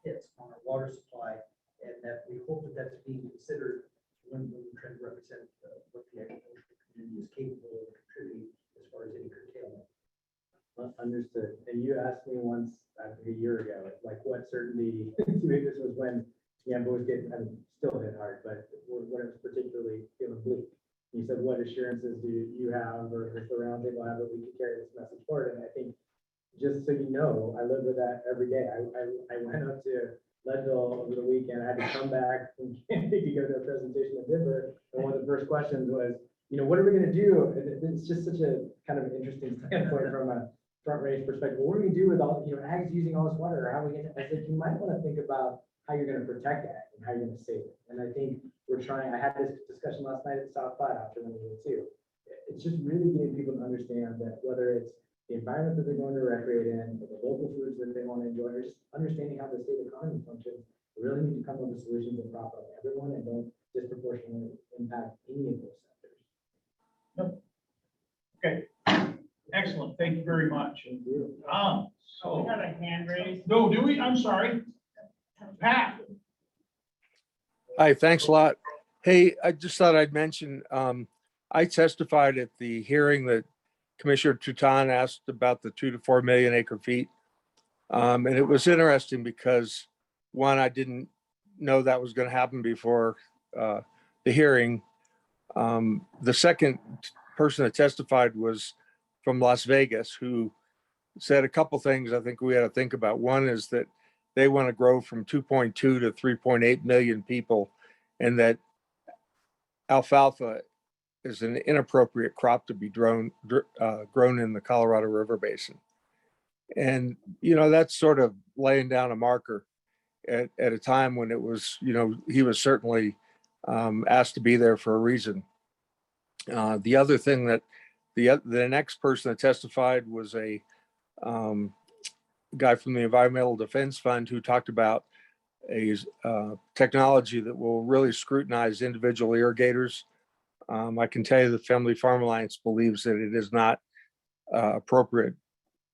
hits on our water supply, and that we hope that that's being considered when we try to represent what the agricultural community is capable of contributing as far as any curtailment. Understood. And you asked me once, I think a year ago, like what certainty, maybe this was when Yampa was getting, I mean, still hit hard, but when it was particularly feeling bleak. You said, what assurances do you have, or does the roundtable have, that we can carry this message forward? And I think, just so you know, I live with that every day. I went up to Leadville over the weekend. I had to come back from Canada to go to a presentation in Denver. And one of the first questions was, you know, what are we going to do? And it's just such a kind of an interesting standpoint from a front range perspective. What are we going to do with all, you know, ag's using all this water? Or how are we going to, I said, you might want to think about how you're going to protect ag and how you're going to save it. And I think we're trying, I had this discussion last night at South by after one of the too. It's just really getting people to understand that whether it's the environment that they're going to recreate in, or the local foods that they want to enjoy, or just understanding how the state economy functions, we really need to come up with solutions that profit everyone and don't disproportionately impact any of those sectors. Okay, excellent. Thank you very much. Thank you. So We have a hand raised. no, do we? I'm sorry. Pat. Hi, thanks a lot. Hey, I just thought I'd mention, I testified at the hearing that Commissioner Touton asked about the 2 to 4 million acre feet. And it was interesting because, one, I didn't know that was going to happen before the hearing. The second person that testified was from Las Vegas, who said a couple things I think we had to think about. One is that they want to grow from 2.2 to 3.8 million people, and that alfalfa is an inappropriate crop to be grown in the Colorado River Basin. And, you know, that's sort of laying down a marker at a time when it was, you know, he was certainly asked to be there for a reason. The other thing that the next person that testified was a guy from the Environmental Defense Fund, who talked about a technology that will really scrutinize individual irrigators. I can tell you the Family Farm Alliance believes that it is not appropriate,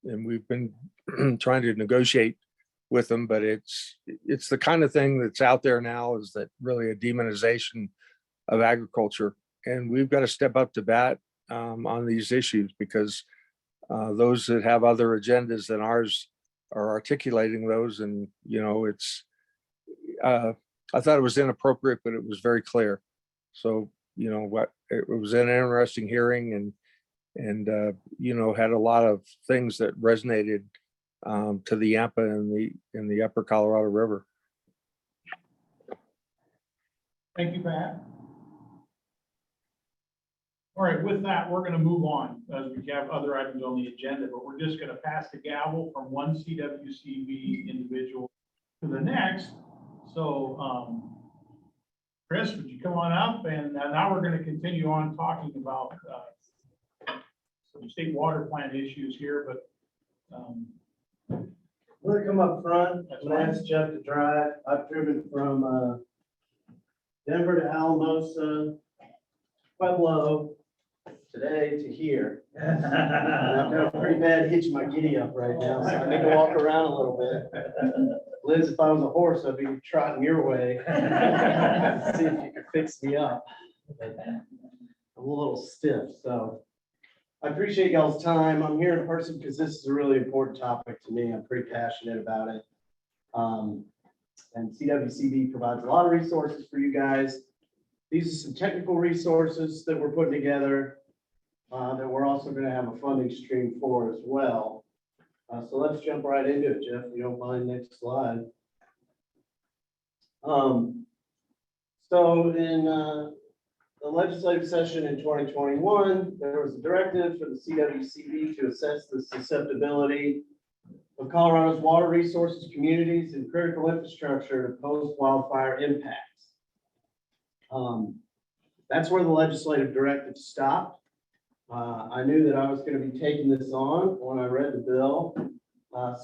and we've been trying to negotiate with them, but it's the kind of thing that's out there now, is that really a demonization of agriculture, and we've got to step up to bat on these issues, because those that have other agendas than ours are articulating those. And, you know, it's I thought it was inappropriate, but it was very clear. So, you know, what, it was an interesting hearing, and you know, had a lot of things that resonated to the Yampa and the upper Colorado River. Thank you, Pat. All right, with that, we're going to move on, as we have other items on the agenda, but we're just going to pass the gavel from one CWCB individual to the next. So, Chris, would you come on up? And now we're going to continue on talking about some state water plant issues here, but I'm gonna come up front. I'm gonna ask Jeff to drive. I've driven from Denver to Alamosa, Pueblo, today to here. And I've got a pretty bad hitch in my giddy up right now, so I need to walk around a little bit. Liz, if I was a horse, I'd be trotting your way. See if you could fix me up. But I'm a little stiff, so I appreciate y'all's time. I'm here in person because this is a really important topic to me. I'm pretty passionate about it. And CWCB provides a lot of resources for you guys. These are some technical resources that we're putting together that we're also going to have a funding stream for as well. So let's jump right into it, Jeff, if you don't mind. Next slide. So in the legislative session in 2021, there was a directive for the CWCB to assess the susceptibility of Colorado's water resources, communities, and critical infrastructure to post-wildfire impacts. That's where the legislative directive stopped. I knew that I was going to be taking this on when I read the bill.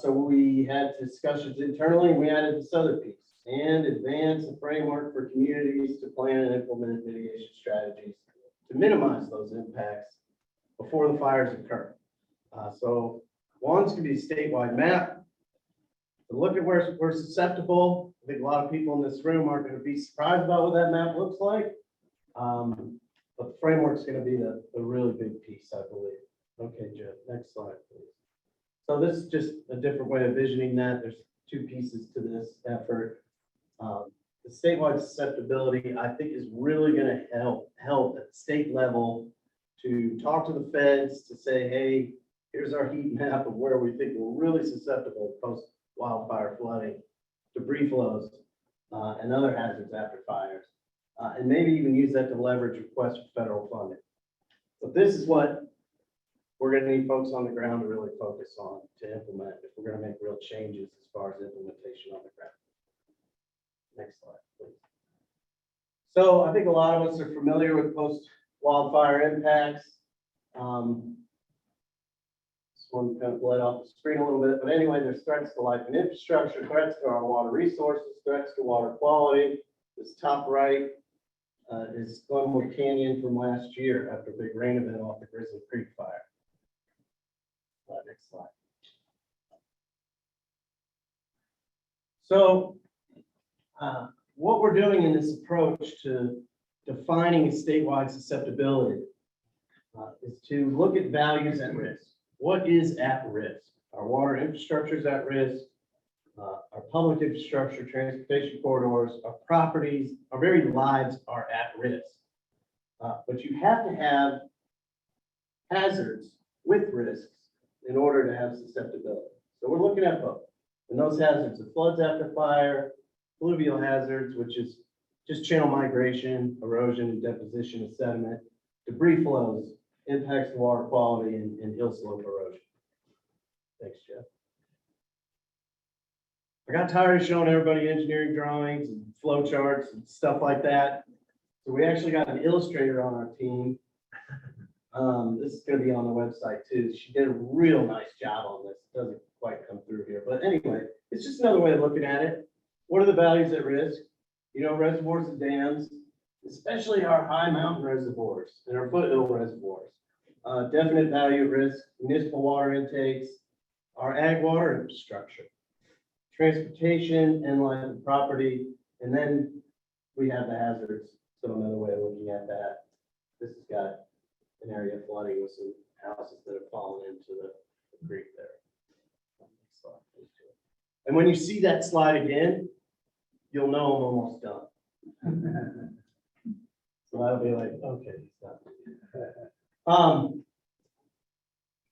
So we had discussions internally, and we added this other piece, and advance a framework for communities to plan and implement mitigation strategies to minimize those impacts before the fires occur. So one's going to be a statewide map to look at where we're susceptible. I think a lot of people in this room aren't going to be surprised about what that map looks like. But the framework's going to be the really big piece, I believe. Okay, Jeff, next slide, please. So this is just a different way of visioning that. There's two pieces to this effort. The statewide susceptibility, I think, is really going to help at the state level to talk to the feds to say, hey, here's our heat map of where we think we're really susceptible to post-wildfire flooding, debris flows, and other hazards after fires. And maybe even use that to leverage requests for federal funding. But this is what we're going to need folks on the ground to really focus on to implement if we're going to make real changes as far as implementation on the ground. Next slide, please. So I think a lot of us are familiar with post-wildfire impacts. This one kind of bled off the screen a little bit, but anyway, there's threats to life and infrastructure, threats to our water resources, threats to water quality. This top right is Glenwood Canyon from last year after a big rain event off the Grizzly Creek fire. Next slide. So what we're doing in this approach to defining a statewide susceptibility is to look at values at risk. What is at risk? Our water infrastructure is at risk. Our public infrastructure, transportation corridors, our properties, our very lives are at risk. But you have to have hazards with risks in order to have susceptibility. So we're looking at both. And those hazards are floods after fire, fluvial hazards, which is just channel migration, erosion, and deposition of sediment, debris flows, impacts to water quality, and hill slope erosion. Thanks, Jeff. I got tired of showing everybody engineering drawings and flow charts and stuff like that. So we actually got an illustrator on our team. This is going to be on the website too. She did a real nice job on this. It doesn't quite come through here, but anyway, it's just another way of looking at it. What are the values at risk? You know, reservoirs and dams, especially our high mountain reservoirs and our foothill reservoirs. Definite value at risk, municipal water intakes, our ag water infrastructure, transportation and life and property, and then we have the hazards. So another way of looking at that, this has got an area of flooding with some houses that have fallen into the creek there. And when you see that slide again, you'll know I'm almost done. So that'll be like, okay, stop.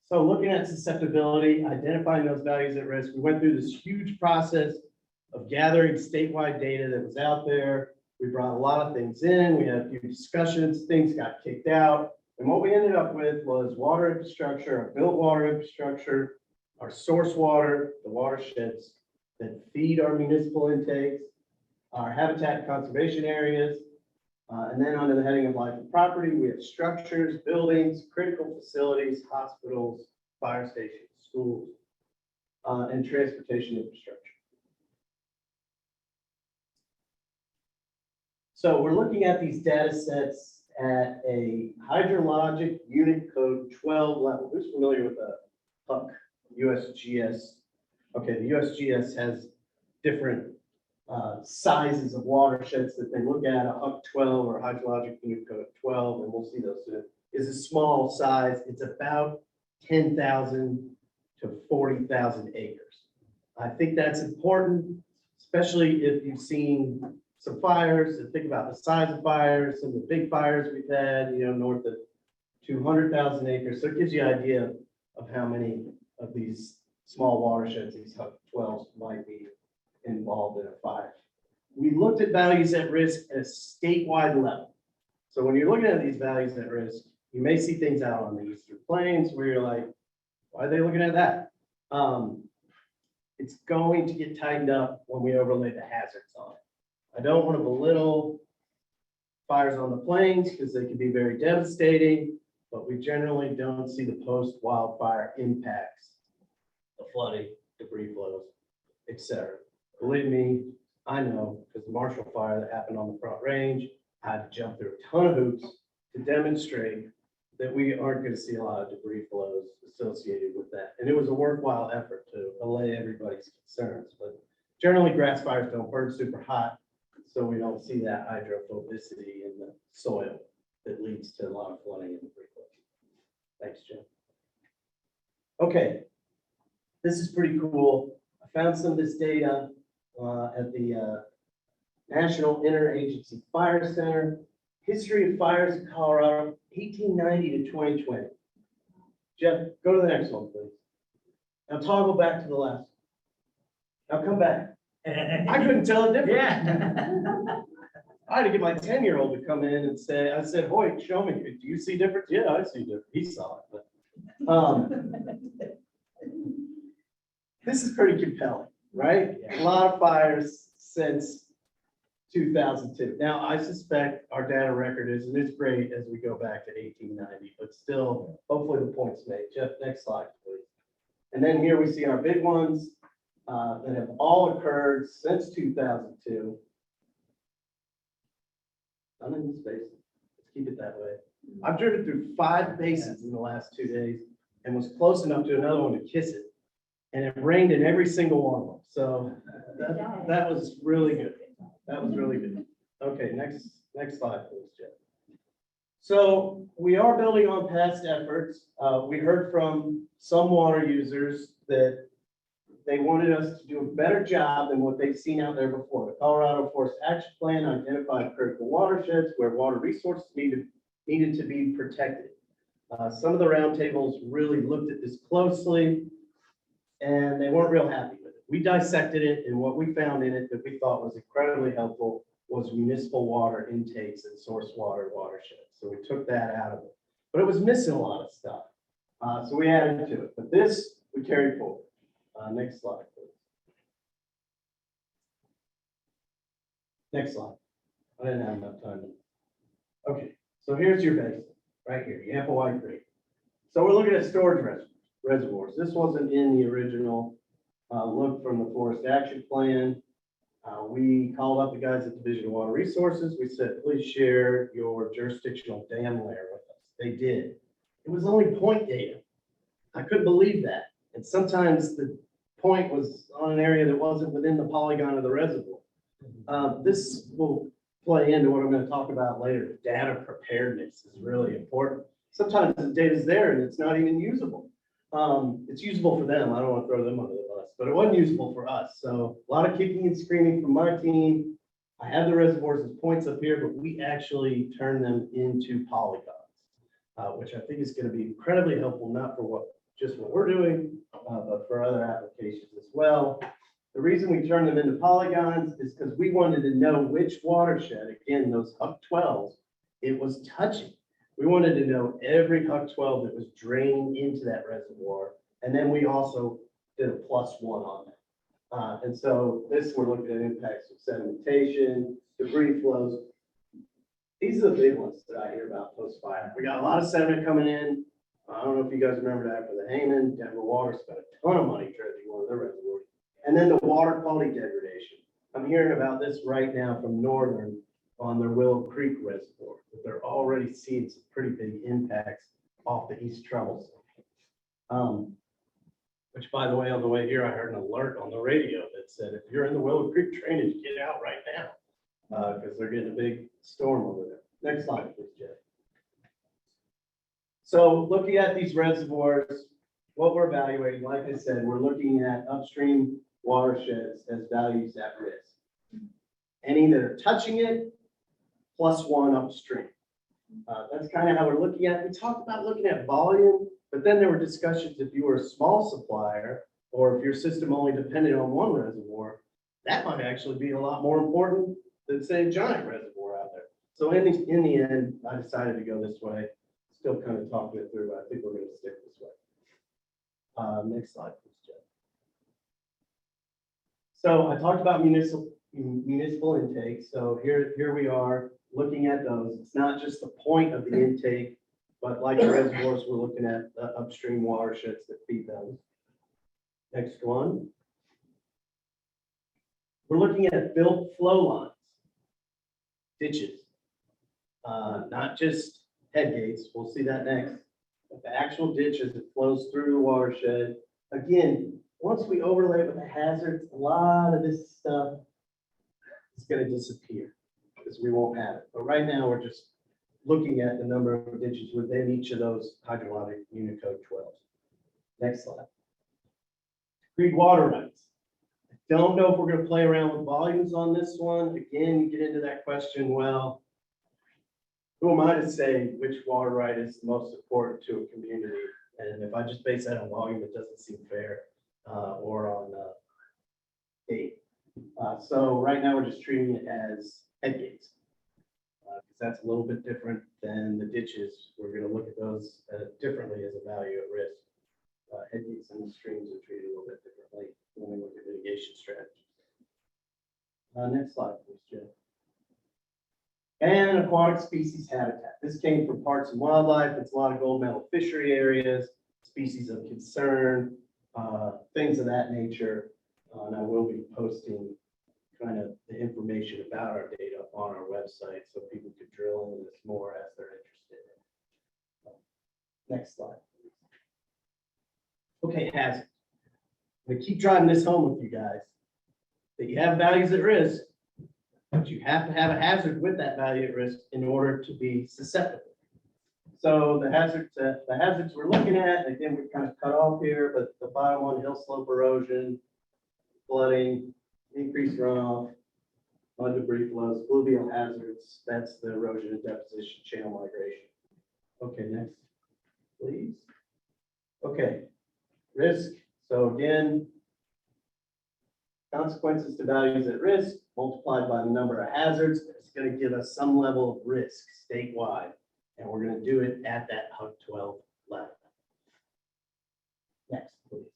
So looking at susceptibility, identifying those values at risk, we went through this huge process of gathering statewide data that was out there. We brought a lot of things in. We had a few discussions, things got kicked out. And what we ended up with was water infrastructure, our built water infrastructure, our source water, the watersheds that feed our municipal intakes, our habitat conservation areas, and then under the heading of life and property, we have structures, buildings, critical facilities, hospitals, fire stations, schools, and transportation infrastructure. So we're looking at these data sets at a hydrologic unit code 12 level. Who's familiar with the HUC USGS? Okay, the USGS has different sizes of watersheds that they look at. A HUC 12 or hydrologic unit code 12, and we'll see those soon, is a small size. It's about 10,000 to 40,000 acres. I think that's important. especially if you've seen some fires, and think about the size of fires, some of the big fires we've had, north of 200,000 acres. So it gives you an idea of how many of these small watersheds, these Hub 12s might be involved in a fire. We looked at values at risk at a statewide level. So when you're looking at these values at risk, you may see things out on the Eastern Plains where you're like, why are they looking at that? It's going to get tightened up when we overlay the hazards on it. I don't want to belittle fires on the plains because they can be very devastating, but we generally don't see the post-wildfire impacts, the flooding, debris flows, etc. Believe me, I know, because the Marshall Fire that happened on the Front Range, I had to jump through a ton of hoops to demonstrate that we aren't going to see a lot of debris flows associated with that. And it was a worthwhile effort to allay everybody's concerns. But generally, grass fires don't burn super hot, so we don't see that hydrophobicity in the soil that leads to a lot of flooding and debris flows. Thanks, Jim. Okay, this is pretty cool. I found some of this data at the National Interagency Fire Center. History of fires in Colorado, 1890 to 2020. Jeff, go to the next one, please. Now toggle back to the last. Now come back. I couldn't tell the difference. Yeah. I had to get my 10-year-old to come in and say, I said, Hoyt, show me, do you see difference? Yeah, I see difference. He saw it, but this is pretty compelling, right? A lot of fires since 2002. Now, I suspect our data record isn't as great as we go back to 1890, but still, hopefully the point's made. Jeff, next slide, please. And then here we see our big ones that have all occurred since 2002. None in this basin. Let's keep it that way. I've driven through 5 basins in the last 2 days and was close enough to another one to kiss it. And it rained in every single one of them. So that was really good. That was really good. Okay, next slide, please, Jeff. So we are building on past efforts. We heard from some water users that they wanted us to do a better job than what they've seen out there before. The Colorado Forest Action Plan identified critical watersheds where water resources needed to be protected. Some of the roundtables really looked at this closely and they weren't real happy with it. We dissected it, and what we found in it that we thought was incredibly helpful was municipal water intakes and source water watersheds. So we took that out of it, but it was missing a lot of stuff. So we added to it, but this we carried forward. Next slide, please. Next slide. I didn't have enough time. Okay, so here's your basin right here, Yampa-White-Green. So we're looking at storage reservoirs. This wasn't in the original look from the Forest Action Plan. We called up the guys at Division of Water Resources. We said, please share your jurisdictional dam layer with us. They did. It was only point data. I couldn't believe that. And sometimes the point was on an area that wasn't within the polygon of the reservoir. This will play into what I'm going to talk about later. Data preparedness is really important. Sometimes the data is there and it's not even usable. It's usable for them. I don't want to throw them under the bus, but it wasn't usable for us. So a lot of kicking and screaming from my team. I have the reservoirs as points up here, but we actually turn them into polygons, which I think is going to be incredibly helpful, not for just what we're doing, but for other applications as well. The reason we turn them into polygons is because we wanted to know which watershed, again, those Huck 12s, it was touching. We wanted to know every Huck 12 that was draining into that reservoir. And then we also did a +1 on that. And so this, we're looking at impacts of sedimentation, debris flows. These are the big ones that I hear about post-fire. We got a lot of sediment coming in. I don't know if you guys remember that after the Hayman, Denver Water spent a ton of money dredging one of their reservoirs. And then the water quality degradation. I'm hearing about this right now from Northern on their Willow Creek reservoir, that they're already seeing some pretty big impacts off the East Trouble Zone. Which, by the way, on the way here, I heard an alert on the radio that said, if you're in the Willow Creek drainage, get out right now, because they're getting a big storm over there. Next slide, please, Jeff. So looking at these reservoirs, what we're evaluating, like I said, we're looking at upstream watersheds as values at risk. Any that are touching it, +1 upstream. That's kind of how we're looking at it. We talked about looking at volume, but then there were discussions if you were a small supplier or if your system only depended on one reservoir, that might actually be a lot more important than say a giant reservoir out there. So in the end, I decided to go this way. Still kind of talking it through, but I think we're going to stick this way. Next slide, please, Jeff. So I talked about municipal intake. So here we are looking at those. It's not just the point of the intake, but like the reservoirs, we're looking at the upstream watersheds that feed those. Next one. We're looking at built flow lines, ditches, not just head gates. We'll see that next. But the actual ditches that flows through the watershed. Again, once we overlay it with the hazards, a lot of this stuff is going to disappear because we won't have it. But right now, we're just looking at the number of ditches within each of those hydrologic unit code 12s. Next slide. Agreed water rights. I don't know if we're going to play around with volumes on this one. Again, you get into that question, well, who am I to say which water right is the most important to a community? And if I just base that on volume, it doesn't seem fair, or on date. So right now we're just treating it as head gates. Because that's a little bit different than the ditches. We're going to look at those differently as a value at risk. Head gates and the streams are treated a little bit differently when we look at mitigation strategies. Next slide, please, Jeff. And aquatic species habitat. This came from Parks and Wildlife. It's a lot of gold medal fishery areas, species of concern, things of that nature. And I will be posting kind of the information about our data on our website so people could drill into this more as they're interested. Next slide. Okay, hazards. I'm gonna keep driving this home with you guys. That you have values at risk, but you have to have a hazard with that value at risk in order to be susceptible. So the hazards we're looking at, again, we kind of cut off here, but the bottom one, hill slope erosion, flooding, increased runoff, mud debris flows, fluvial hazards, that's the erosion and deposition, channel migration. Okay, next, please. Okay, risk. So again, consequences to values at risk multiplied by the number of hazards is going to give us some level of risk statewide. And we're going to do it at that HUC 12 level. Next, please.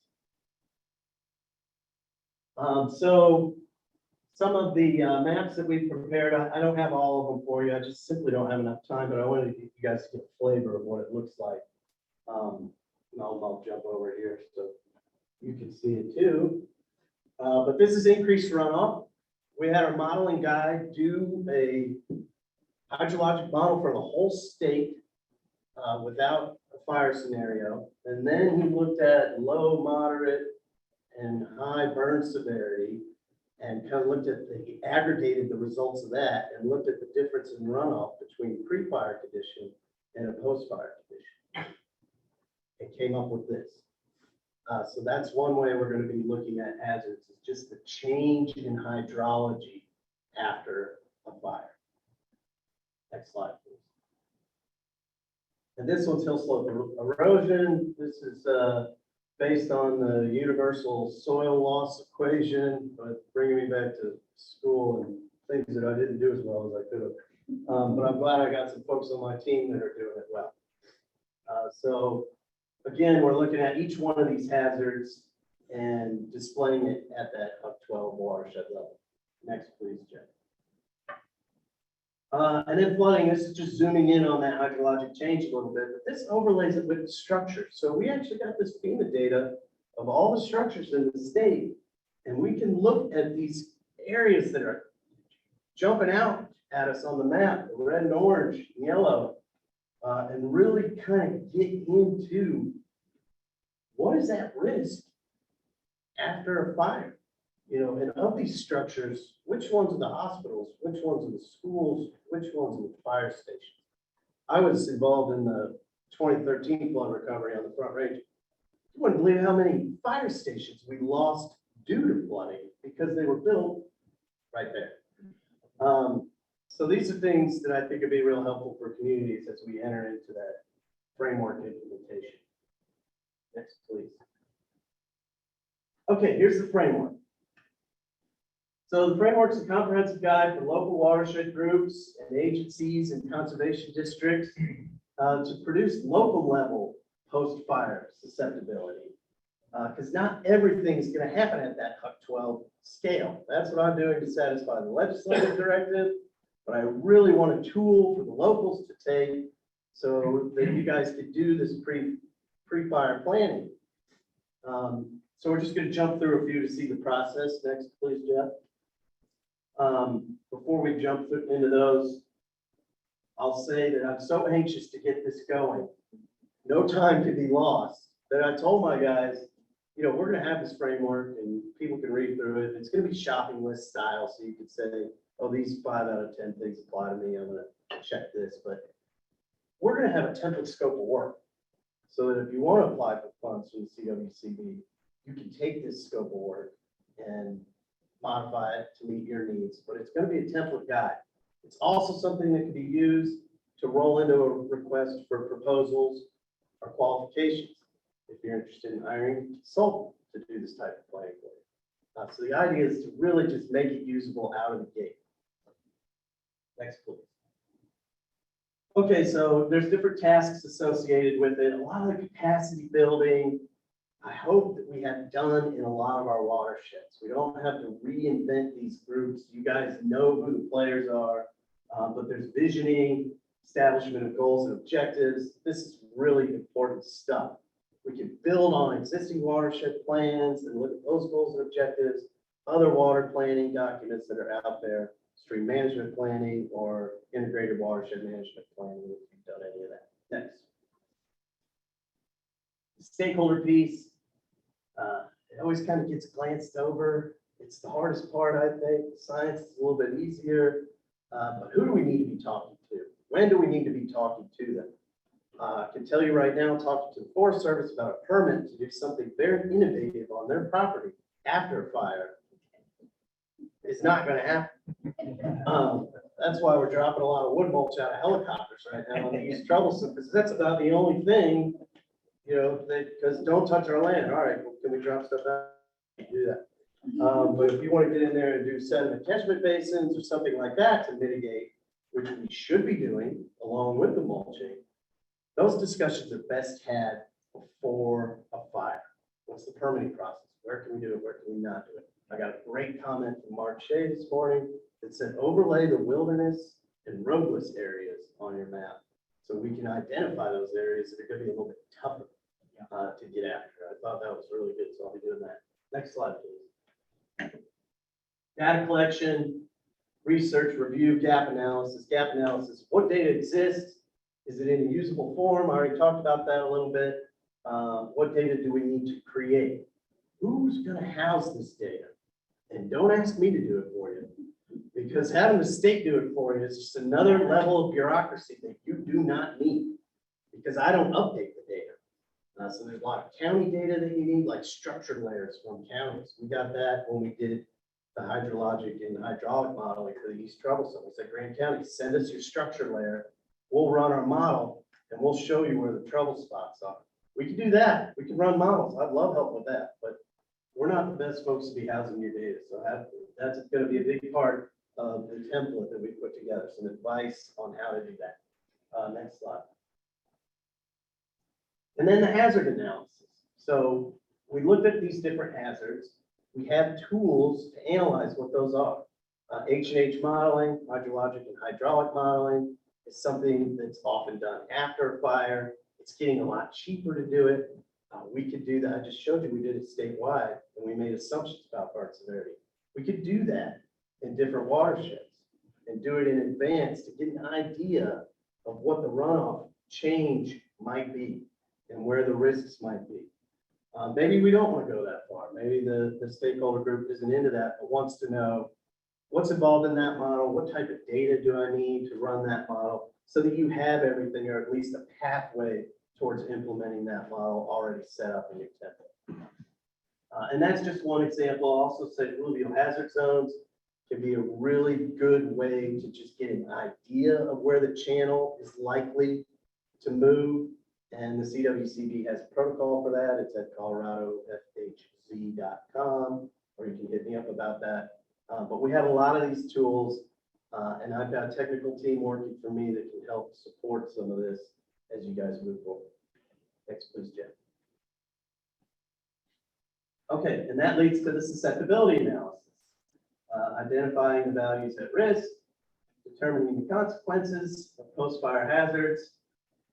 So some of the maps that we've prepared, I don't have all of them for you. I just simply don't have enough time, but I wanted you guys to get a flavor of what it looks like. I'll jump over here so you can see it too. But this is increased runoff. We had our modeling guy do a hydrologic model for the whole state without a fire scenario. And then he looked at low, moderate, and high burn severity and kind of looked at he aggregated the results of that and looked at the difference in runoff between pre-fire condition and a post-fire condition. And came up with this. So that's one way we're going to be looking at hazards, is just the change in hydrology after a fire. Next slide, please. And this one's hill slope erosion. This is based on the universal soil loss equation, but bringing me back to school and things that I didn't do as well as I could have. But I'm glad I got some folks on my team that are doing it well. So again, we're looking at each one of these hazards and displaying it at that HUC 12 watershed level. Next, please, Jeff. And then flooding, this is just zooming in on that hydrologic change a little bit, but this overlays it with the structures. So we actually got this FEMA data of all the structures in the state, and we can look at these areas that are jumping out at us on the map, red and orange and yellow, and really kind of get into what is at risk after a fire. You know, and of these structures, which ones are the hospitals, which ones are the schools, which ones are the fire stations? I was involved in the 2013 flood recovery on the Front Range. You wouldn't believe how many fire stations we lost due to flooding because they were built right there. So these are things that I think would be real helpful for communities as we enter into that framework implementation. Next, please. Okay, here's the framework. So the framework is a comprehensive guide for local watershed groups and agencies and conservation districts to produce local level post-fire susceptibility. Because not everything is going to happen at that HUC 12 scale. That's what I'm doing to satisfy the legislative directive, but I really want a tool for the locals to take so that you guys could do this pre-fire planning. So we're just going to jump through a few to see the process. Next, please, Jeff. Before we jump into those, I'll say that I'm so anxious to get this going. No time can be lost. That I told my guys, you know, we're going to have this framework and people can read through it. It's going to be shopping list style. So you could say, oh, these 5 out of 10 things apply to me. I'm going to check this, but we're going to have a template scope of work so that if you want to apply for funds from the CWCB, you can take this scope of work and modify it to meet your needs, but it's going to be a template guide. It's also something that can be used to roll into a request for proposals or qualifications if you're interested in hiring a consultant to do this type of planning for you. So the idea is to really just make it usable out of the gate. Next, please. Okay, so there's different tasks associated with it. A lot of the capacity building, I hope that we have done in a lot of our watersheds. We don't have to reinvent these groups. You guys know who the players are, but there's visioning, establishment of goals and objectives. This is really important stuff. We can build on existing watershed plans and look at those goals and objectives, other water planning documents that are out there, stream management planning or integrated watershed management planning, if you've done any of that. Next. The stakeholder piece, it always kind of gets glanced over. It's the hardest part, I think. Science is a little bit easier, but who do we need to be talking to? When do we need to be talking to them? I can tell you right now, talking to the Forest Service about a permit to do something very innovative on their property after a fire is not going to happen. That's why we're dropping a lot of wood mulch out of helicopters right now on these troublesome, because that's about the only thing, you know, because don't touch our land. All right, well, can we drop stuff out? Do that. But if you want to get in there and do sediment catchment basins or something like that to mitigate, which we should be doing along with the mulching, those discussions are best had before a fire. What's the permitting process? Where can we do it? Where can we not do it? I got a great comment from Mark Shea this morning that said overlay the wilderness and roadless areas on your map so we can identify those areas that are going to be a little bit tougher to get after. I thought that was really good, so I'll be doing that. Next slide, please. Data collection, research, review, gap analysis. Gap analysis, what data exists? Is it in a usable form? I already talked about that a little bit. What data do we need to create? Who's going to house this data? And don't ask me to do it for you, because having the state do it for you is just another level of bureaucracy that you do not need, because I don't update the data. So there's a lot of county data that you need, like structured layers from counties. We got that when we did the hydrologic and hydraulic modeling for the East Troublesome. We said, Grand County, send us your structure layer. We'll run our model and we'll show you where the trouble spots are. We can do that. We can run models. I'd love help with that, but we're not the best folks to be housing your data. So that's going to be a big part of the template that we put together, some advice on how to do that. Next slide. And then the hazard analysis. So we looked at these different hazards. We have tools to analyze what those are. H&H modeling, hydrologic and hydraulic modeling is something that's often done after a fire. It's getting a lot cheaper to do it. We could do that. I just showed you we did it statewide and we made assumptions about fire severity. We could do that in different watersheds and do it in advance to get an idea of what the runoff change might be and where the risks might be. Maybe we don't want to go that far. Maybe the stakeholder group isn't into that, but wants to know what's involved in that model, what type of data do I need to run that model, so that you have everything, or at least a pathway towards implementing that model already set up in your template. And that's just one example. I'll also say alluvial hazard zones can be a really good way to just get an idea of where the channel is likely to move. And the CWCB has a protocol for that. It's at coloradofhz.com, or you can hit me up about that. But we have a lot of these tools, and I've got a technical team working for me that can help support some of this as you guys move forward. Next, please, Jeff. Okay, and that leads to the susceptibility analysis. Identifying the values at risk, determining the consequences of post-fire hazards,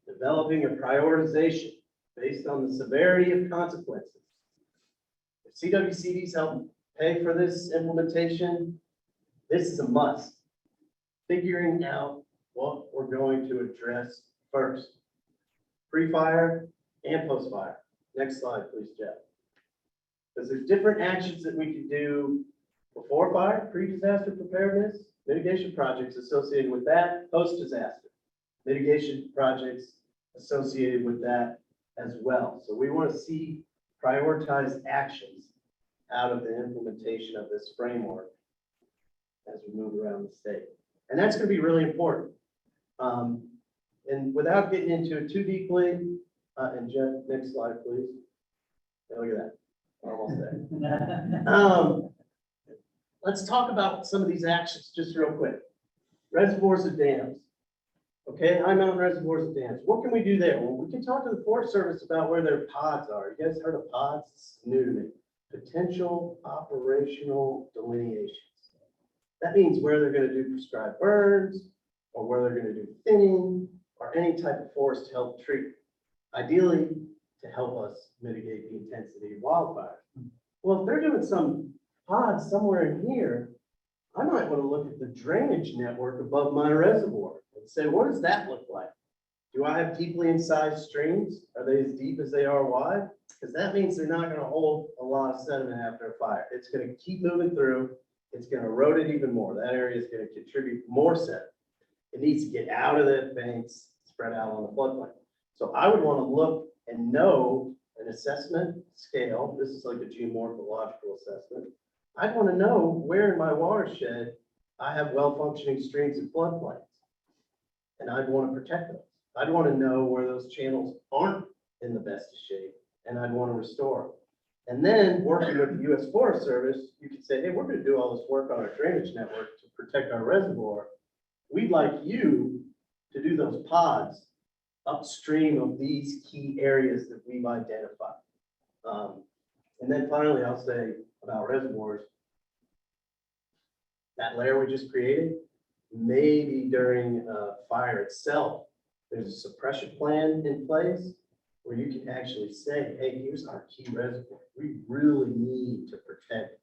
developing a prioritization based on the severity of consequences. If CWCDs help pay for this implementation, this is a must. Figuring out what we're going to address first, pre-fire and post-fire. Next slide, please, Jeff. Because there's different actions that we can do before fire, pre-disaster preparedness, mitigation projects associated with that, post-disaster, mitigation projects associated with that as well. So we want to see prioritized actions out of the implementation of this framework as we move around the state. And that's going to be really important. And without getting into it too deeply, and Jeff, next slide, please. Yeah, look at that. We're almost there. Let's talk about some of these actions just real quick. Reservoirs and dams. Okay, high mountain reservoirs and dams. What can we do there? Well, we can talk to the Forest Service about where their pods are. You guys heard of pods? It's new to me. Potential operational delineations. That means where they're going to do prescribed burns, or where they're going to do thinning, or any type of forest health treatment. Ideally, to help us mitigate the intensity of wildfire. Well, if they're doing some pods somewhere in here, I might want to look at the drainage network above my reservoir and say, what does that look like? Do I have deeply incised streams? Are they as deep as they are wide? Because that means they're not going to hold a lot of sediment after a fire. It's going to keep moving through. It's going to erode it even more. That area is going to contribute more sediment. It needs to get out of the banks, spread out on the floodplain. So I would want to look and know an assessment scale. This is like a geomorphological assessment. I'd want to know where in my watershed I have well-functioning streams and floodplains. And I'd want to protect those. I'd want to know where those channels aren't in the best of shape, and I'd want to restore them. And then working with the U.S. Forest Service, you could say, hey, we're going to do all this work on our drainage network to protect our reservoir. We'd like you to do those pods upstream of these key areas that we've identified. And then finally, I'll say about reservoirs, that layer we just created, maybe during fire itself, there's a suppression plan in place where you can actually say, hey, here's our key reservoir. We really need to protect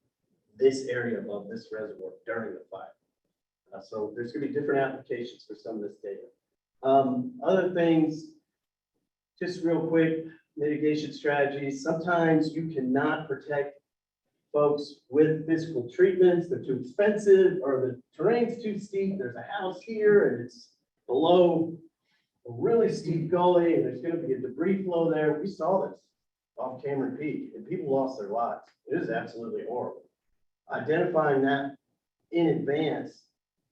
this area above this reservoir during the fire. So there's going to be different applications for some of this data. Other things, just real quick, mitigation strategies. Sometimes you cannot protect folks with physical treatments. They're too expensive, or the terrain's too steep. There's a house here and it's below a really steep gully and there's going to be a debris flow there. We saw this off Cameron Peak and people lost their lives. It is absolutely horrible. Identifying that in advance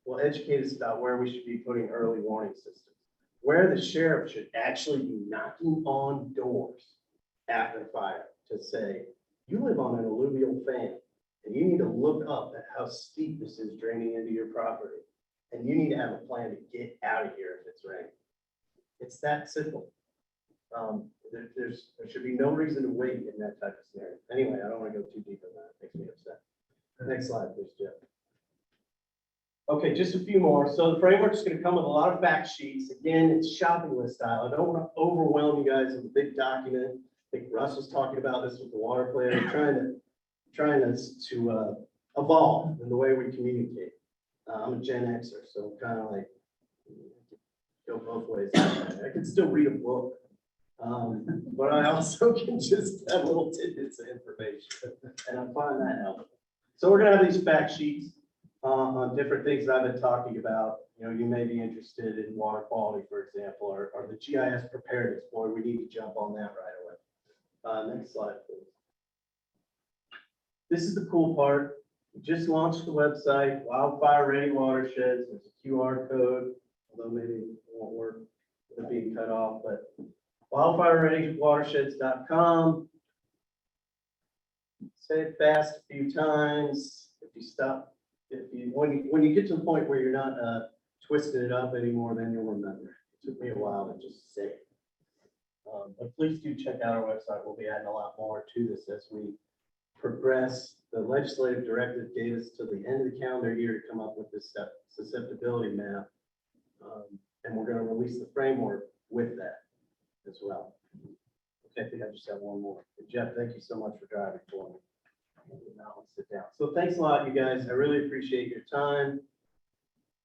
will educate us about where we should be putting early warning systems, where the sheriff should actually be knocking on doors after fire to say, you live on an alluvial fan and you need to look up at how steep this is draining into your property. And you need to have a plan to get out of here if it's raining. It's that simple. There should be no reason to wait in that type of scenario. Anyway, I don't want to go too deep in that. It makes me upset. Next slide, please, Jeff. Okay, just a few more. So the framework is going to come with a lot of fact sheets. Again, it's shopping list style. I don't want to overwhelm you guys with a big document. I think Russ was talking about this with the water player, trying to evolve in the way we communicate. I'm a Gen Xer, so kind of like go both ways. I can still read a book, but I also can just have little tidbits of information, and I find that helpful. So we're going to have these fact sheets on different things that I've been talking about. You know, you may be interested in water quality, for example, or the GIS preparedness. Boy, we need to jump on that right away. Next slide, please. this is the cool part. We just launched the website, Wildfire Ready Watersheds. There's a QR code, although maybe it won't work with it being cut off, but wildfirereadywatersheds.com. Say it fast a few times. If you stop, when you get to the point where you're not twisting it up anymore, then you'll remember. It took me a while to just say it. But please do check out our website. We'll be adding a lot more to this as we progress. The legislative directive gave us to the end of the calendar year to come up with this susceptibility map. And we're going to release the framework with that as well. Okay, I think I just have one more. Jeff, thank you so much for driving for me. Now let's sit down. So thanks a lot, you guys. I really appreciate your time.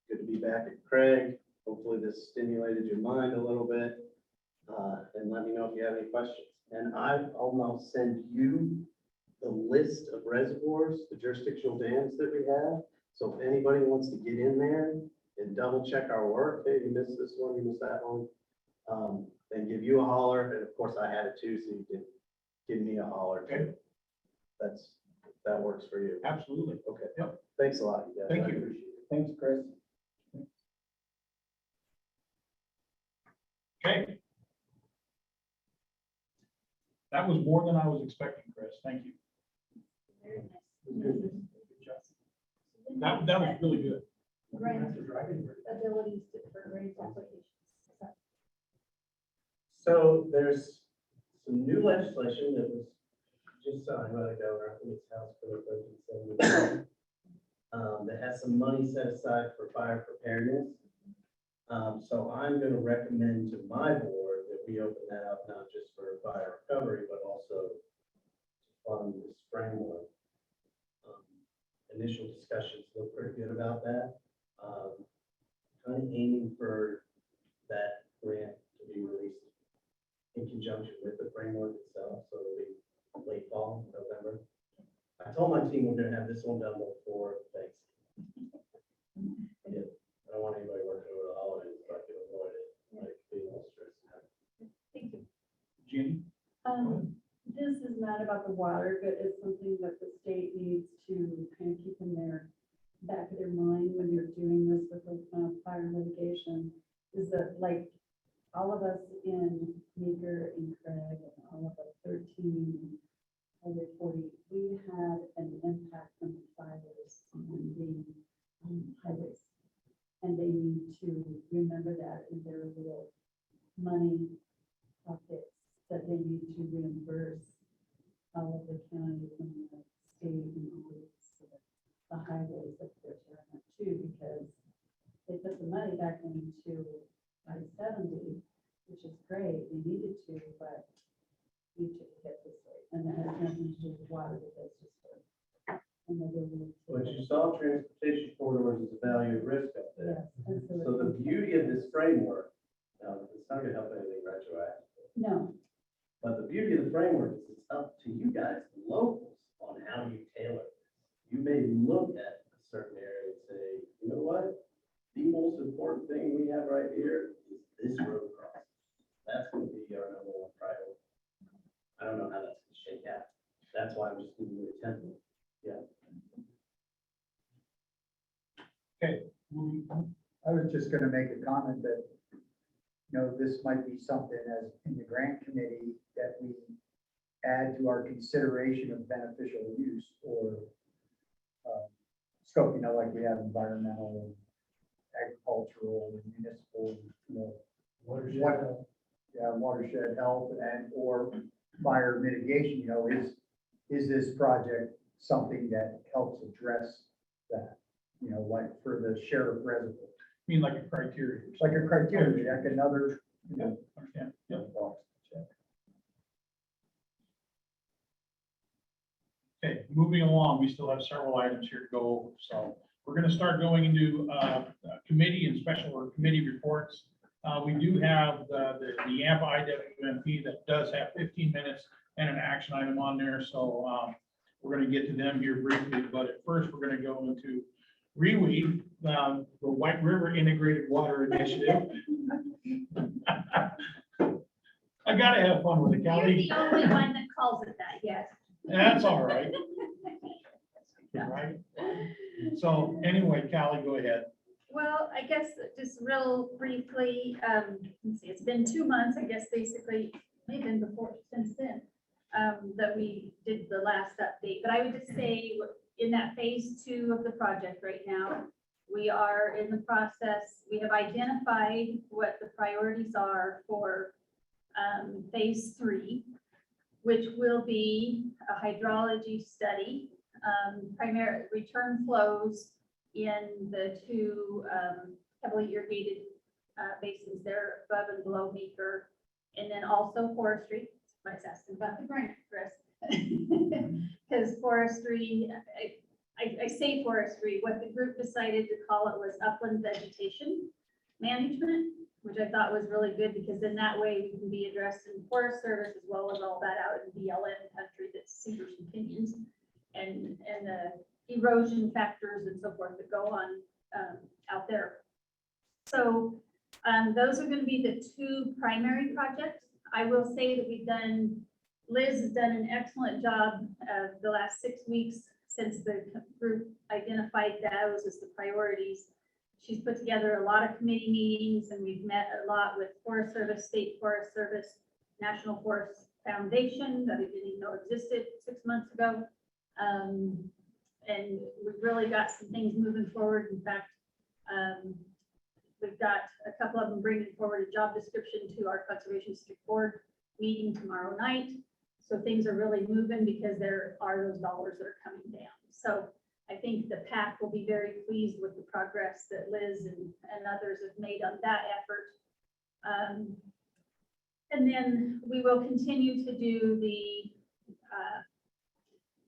Good to be back at Craig. Hopefully this stimulated your mind a little bit. And let me know if you have any questions. And I'll now send you the list of reservoirs, the jurisdictional dams that we have. So if anybody wants to get in there and double check our work, hey, you missed this one, you missed that one, then give you a holler. And of course I had it too, so you can give me a holler too. That works for you. Absolutely. Okay. Yep. Thanks a lot, you guys. Thank I you. appreciate it. Thanks, Chris. Okay. That was more than I was expecting, Chris. Thank you. Very nice. That was really good. Grant abilities for grant applications. So there's some new legislation that was just signed by the governor, I think it's House Bill 1370. That has some money set aside for fire preparedness. So I'm going to recommend to my board that we open that up not just for fire recovery, but also to fund this framework. Initial discussions look pretty good about that. Kind of aiming for that grant to be released in conjunction with the framework itself, so it'll be late fall, November. I told my team we're going to have this one done before Thanksgiving. Yeah, I don't want anybody working over the holidays, but I can avoid it, like being all stressed out. Thank you. Jenny? This is not about the water, but it's something that the state needs to kind of keep in their back of their mind when they're doing this with the fire litigation, is that like all of us in Meeker and Craig and all of us 13 over 40, we had an impact from the fires on the highways. And they need to remember that in their little money pockets, that they need to reimburse all of the counties and the state and all of the highways that they're tearing up too, because they put the money back into I-70, which is great, they needed to, but we took it this way. And that has nothing to do with water, because it's just But you saw transportation corridors as a value at risk up there. Yes, So the beauty of this framework, it's not going to help anything retroactive. no. But the beauty of the framework is it's up to you guys, the locals, on how you tailor this. You may look at a certain area and say, you know what? The most important thing we have right here is this road crossing. That's going to be our number one priority. I don't know how that's going to shake out. That's why I'm just giving you a template. Yeah. Okay. I was just gonna make a comment that, this might be something as in the grant committee that we add to our consideration of beneficial use or scope, like we have environmental, and agricultural, and municipal, watershed health and or fire mitigation, is this project something that helps address that? Like for the sheriff reservoir. I mean, like a criteria. Like a criteria, like another, Understand. Yep. box to check. Okay, moving along, we still have several items here to go over. So we're going to start going into committee and special or committee reports. We do have the Yampa-IWMP that does have 15 minutes and an action item on there. So we're going to get to them here briefly, but at first we're going to go into REWE, the White River Integrated Water Initiative. I gotta have fun with it, You're Kelly. the only one that calls it that, yes. That's all right. right? So anyway, Callie, go ahead. Well, I guess just real briefly, let's see, it's been 2 months, I guess, basically, maybe been before, since then, that we did the last update. But I would just say, in that phase 2 of the project right now, we are in the process, we have identified what the priorities are for phase 3, which will be a hydrology study, primary return flows in the 2 heavily irrigated basins there above and below Meeker, and then also forestry. I was asking about the grant, Chris. Because forestry, I say forestry, what the group decided to call it was upland vegetation management, which I thought was really good, because in that way we can be addressed in Forest Service as well as all that out in BLM country that's cedars and pinions and the erosion factors and so forth that go on out there. So those are going to be the 2 primary projects. I will say that Liz has done an excellent job the last 6 weeks since the group identified those as the priorities. She's put together a lot of committee meetings, and we've met a lot with Forest Service, State Forest Service, National Forest Foundation that I didn't even know existed 6 months ago. And we've really got some things moving forward. In fact, we've got a couple of them bringing forward a job description to our Conservation District Board meeting tomorrow night. So things are really moving because there are those dollars that are coming down. So I think the PAC will be very pleased with the progress that Liz and others have made on that effort. And then we will continue to do the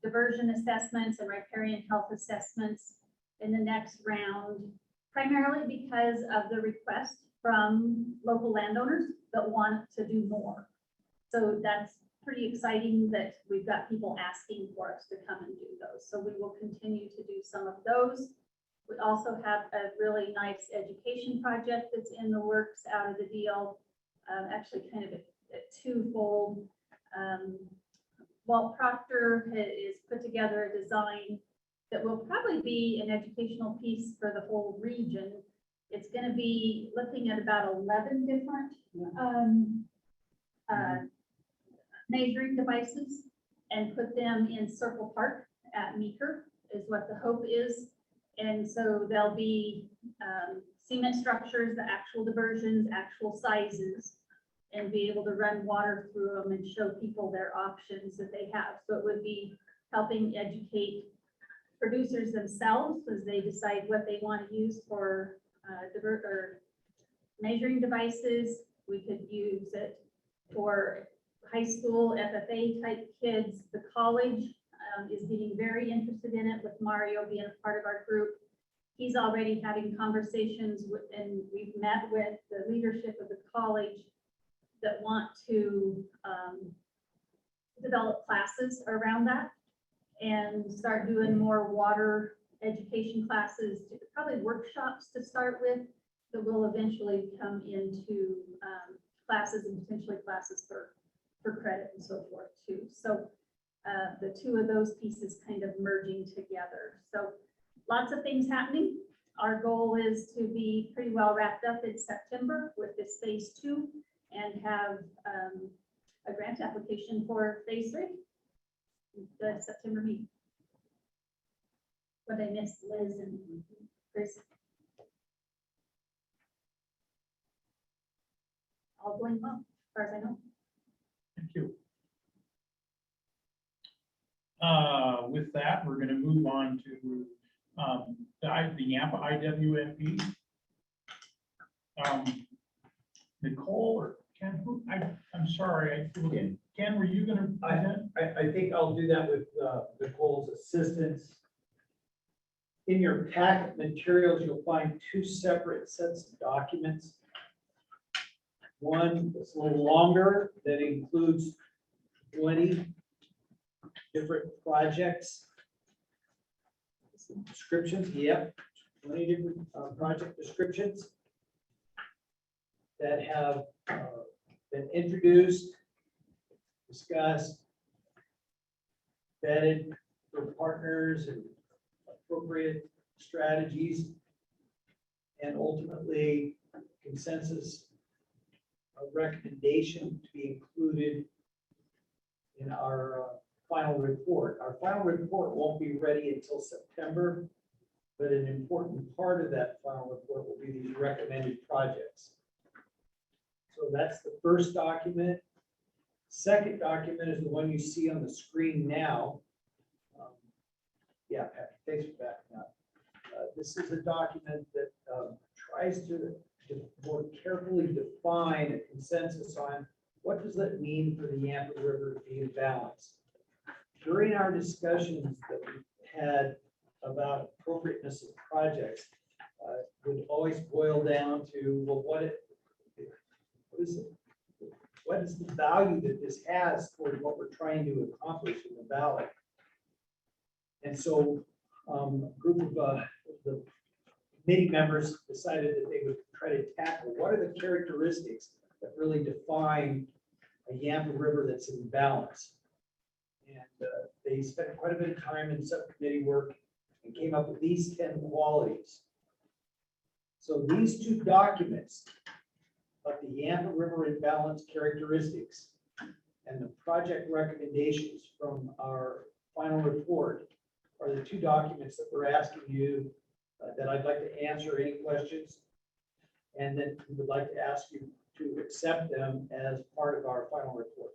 diversion assessments and riparian health assessments in the next round, primarily because of the request from local landowners that want to do more. So that's pretty exciting that we've got people asking for us to come and do those. So we will continue to do some of those. We also have a really nice education project that's in the works out of the deal, actually kind of a twofold. Walt Proctor has put together a design that will probably be an educational piece for the whole region. It's going to be looking at about 11 different measuring devices and put them in Circle Park at Meeker is what the hope is. And so there'll be cement structures, the actual diversions, actual sizes, and be able to run water through them and show people their options that they have. So it would be helping educate producers themselves as they decide what they want to use for measuring devices. We could use it for high school FFA type kids. The college is getting very interested in it with Mario being a part of our group. He's already having conversations with, and we've met with the leadership of the college that want to develop classes around that and start doing more water education classes, probably workshops to start with, that will eventually come into classes and potentially classes for credit and so forth too. So the 2 of those pieces kind of merging together. So lots of things happening. Our goal is to be pretty well wrapped up in September with this phase 2 and have a grant application for phase 3, the September meeting. But I missed Liz and Chris. All going well, as far as I know. Thank you. With that, we're going to move on to the Yampa IWMP. Nicole or Ken, I'm sorry, Ken, were you going to present? I think I'll do that with Nicole's assistance. In your packet materials, you'll find 2 separate sets of documents. One that's a little longer that includes 20 different projects. Descriptions, yep, 20 different project descriptions that have been introduced, discussed, vetted for partners and appropriate strategies and ultimately consensus, a recommendation to be included in our final report. Our final report won't be ready until September, but an important part of that final report will be these recommended projects. So that's the first document. Second document is the one you see on the screen now. Yeah, Patty, thanks for backing up. This is a document that tries to more carefully define a consensus on what does that mean for the Yampa River to be in balance. During our discussions that we had about appropriateness of projects, would always boil down to, well, what is the value that this has toward what we're trying to accomplish in the valley? And so a group of the committee members decided that they would try to tackle what are the characteristics that really define a Yampa River that's in balance. And they spent quite a bit of time in subcommittee work and came up with these 10 qualities. So these two documents of the Yampa River in balance characteristics and the project recommendations from our final report are the two documents that we're asking you that I'd like to answer any questions. And then we would like to ask you to accept them as part of our final report.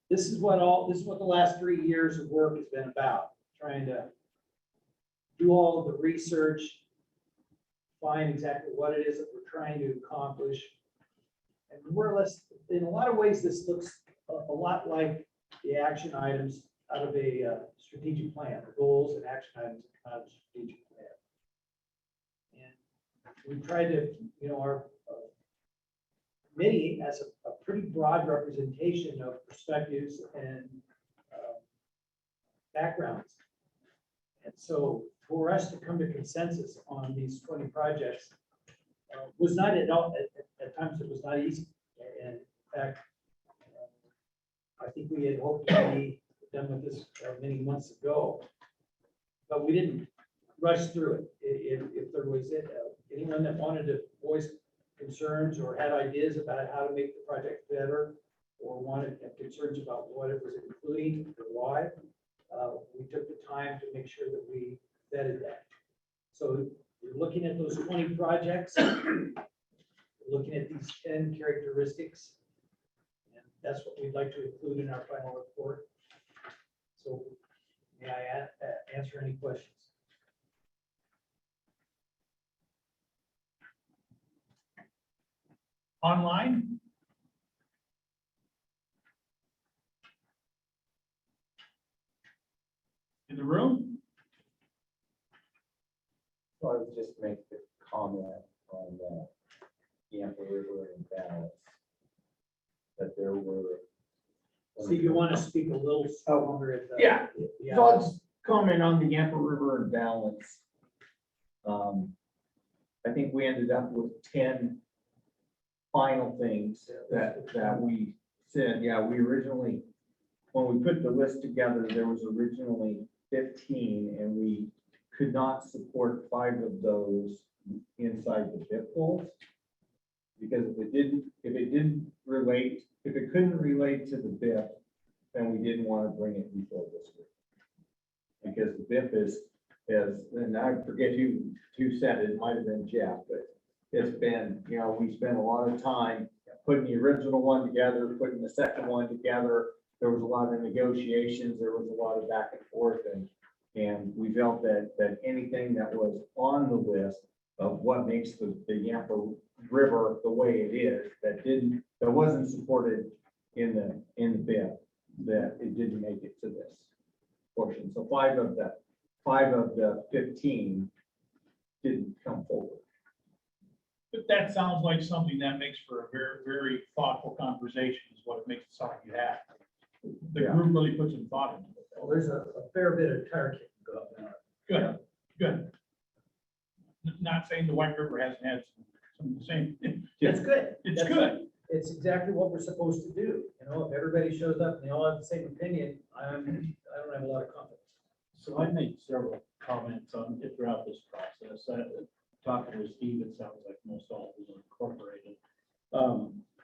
This is what the last 3 years of work has been about, trying to do all of the research, find exactly what it is that we're trying to accomplish. And more or less, in a lot of ways, this looks a lot like the action items out of a strategic plan, the goals and action items out of a strategic plan. And we tried to, our committee has a pretty broad representation of perspectives and backgrounds. And so for us to come to consensus on these 20 projects was not at all, at times it was not easy. And in fact, I think we had hoped to be done with this many months ago, but we didn't rush through it. If there was anyone that wanted to voice concerns or had ideas about how to make the project better, or wanted concerns about what it was including or why, we took the time to make sure that we vetted that. So we're looking at those 20 projects, we're looking at these 10 characteristics, and that's what we'd like to include in our final report. So may I answer any questions? Online? In the room? So I would just make the comment on the Yampa River and balance, that there were. So you want to speak a little stronger at the. Yeah. So I'll just comment on the Yampa River and balance. I think we ended up with 10 final things that we said. Yeah, we originally, when we put the list together, there was originally 15, and we could not support 5 of those inside the BIP goals, because if it couldn't relate to the BIP, then we didn't want to bring it before this group. Because the BIP is, and I forget who said it, it might have been Jeff, but it's been, we spent a lot of time putting the original one together, putting the second one together. There was a lot of negotiations, there was a lot of back and forth, and we felt that anything that was on the list of what makes the Yampa River the way it is, that wasn't supported in the BIP, that it didn't make it to this portion. So 5 of the 15 didn't come forward. But that sounds like something that makes for a very, very thoughtful conversation, is what it makes it sound like you have. The group really put some thought into it. Well, there's a fair bit of tire kicking going on. Good, good. Not saying the White River hasn't had some of the same. That's good. It's good. it's exactly what we're supposed to do. You know, if everybody shows up and they all have the same opinion, I don't have a lot of confidence. So I made several comments on it throughout this process. Talking with Steve, it sounds like most all of them are incorporated.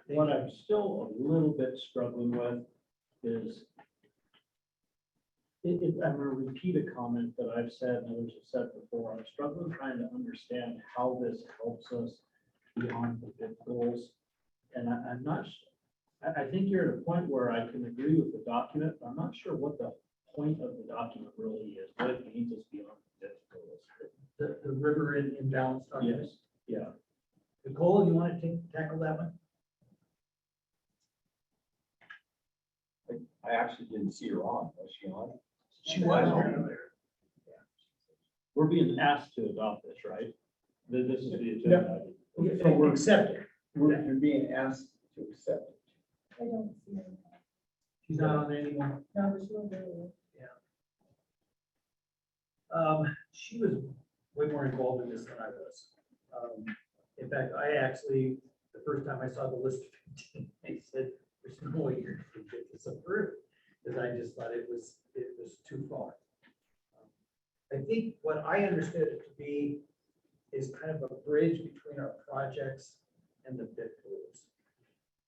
What I'm still a little bit struggling with is I'm gonna repeat a comment that I've said and others have said before. I'm struggling trying to understand how this helps us beyond the bid goals. And I'm not, I think you're at a point where I can agree with the document, but I'm not sure what the point of the document really is, what it means us beyond the bid goals. The river imbalance document. Yes, yeah. Nicole, you want to tackle that one? I actually didn't see her on, was she on? She was earlier. We're being asked to adopt this, right? This is the agenda. item. So we're accepting. You're being asked to accept it. I don't see it. She's not on there anymore. No, but she was earlier. She was way more involved in this than I was. In fact, I actually, the first time I saw the list of 15, I said, there's no way you're going to get this approved, because I just thought it was too far. I think what I understood it to be is kind of a bridge between our projects and the bid pools.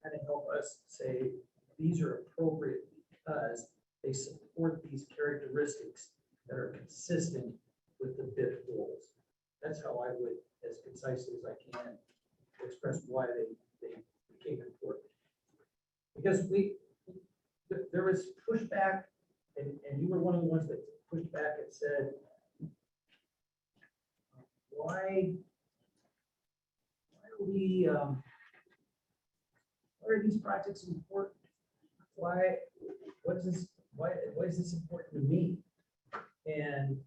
Kind of help us say, these are appropriate because they support these characteristics that are consistent with the bid pools. That's how I would, as concisely as I can, express why they became important. Because there was pushback, and you were one of the ones that pushed back and said, why are these projects important? Why is this important to me? And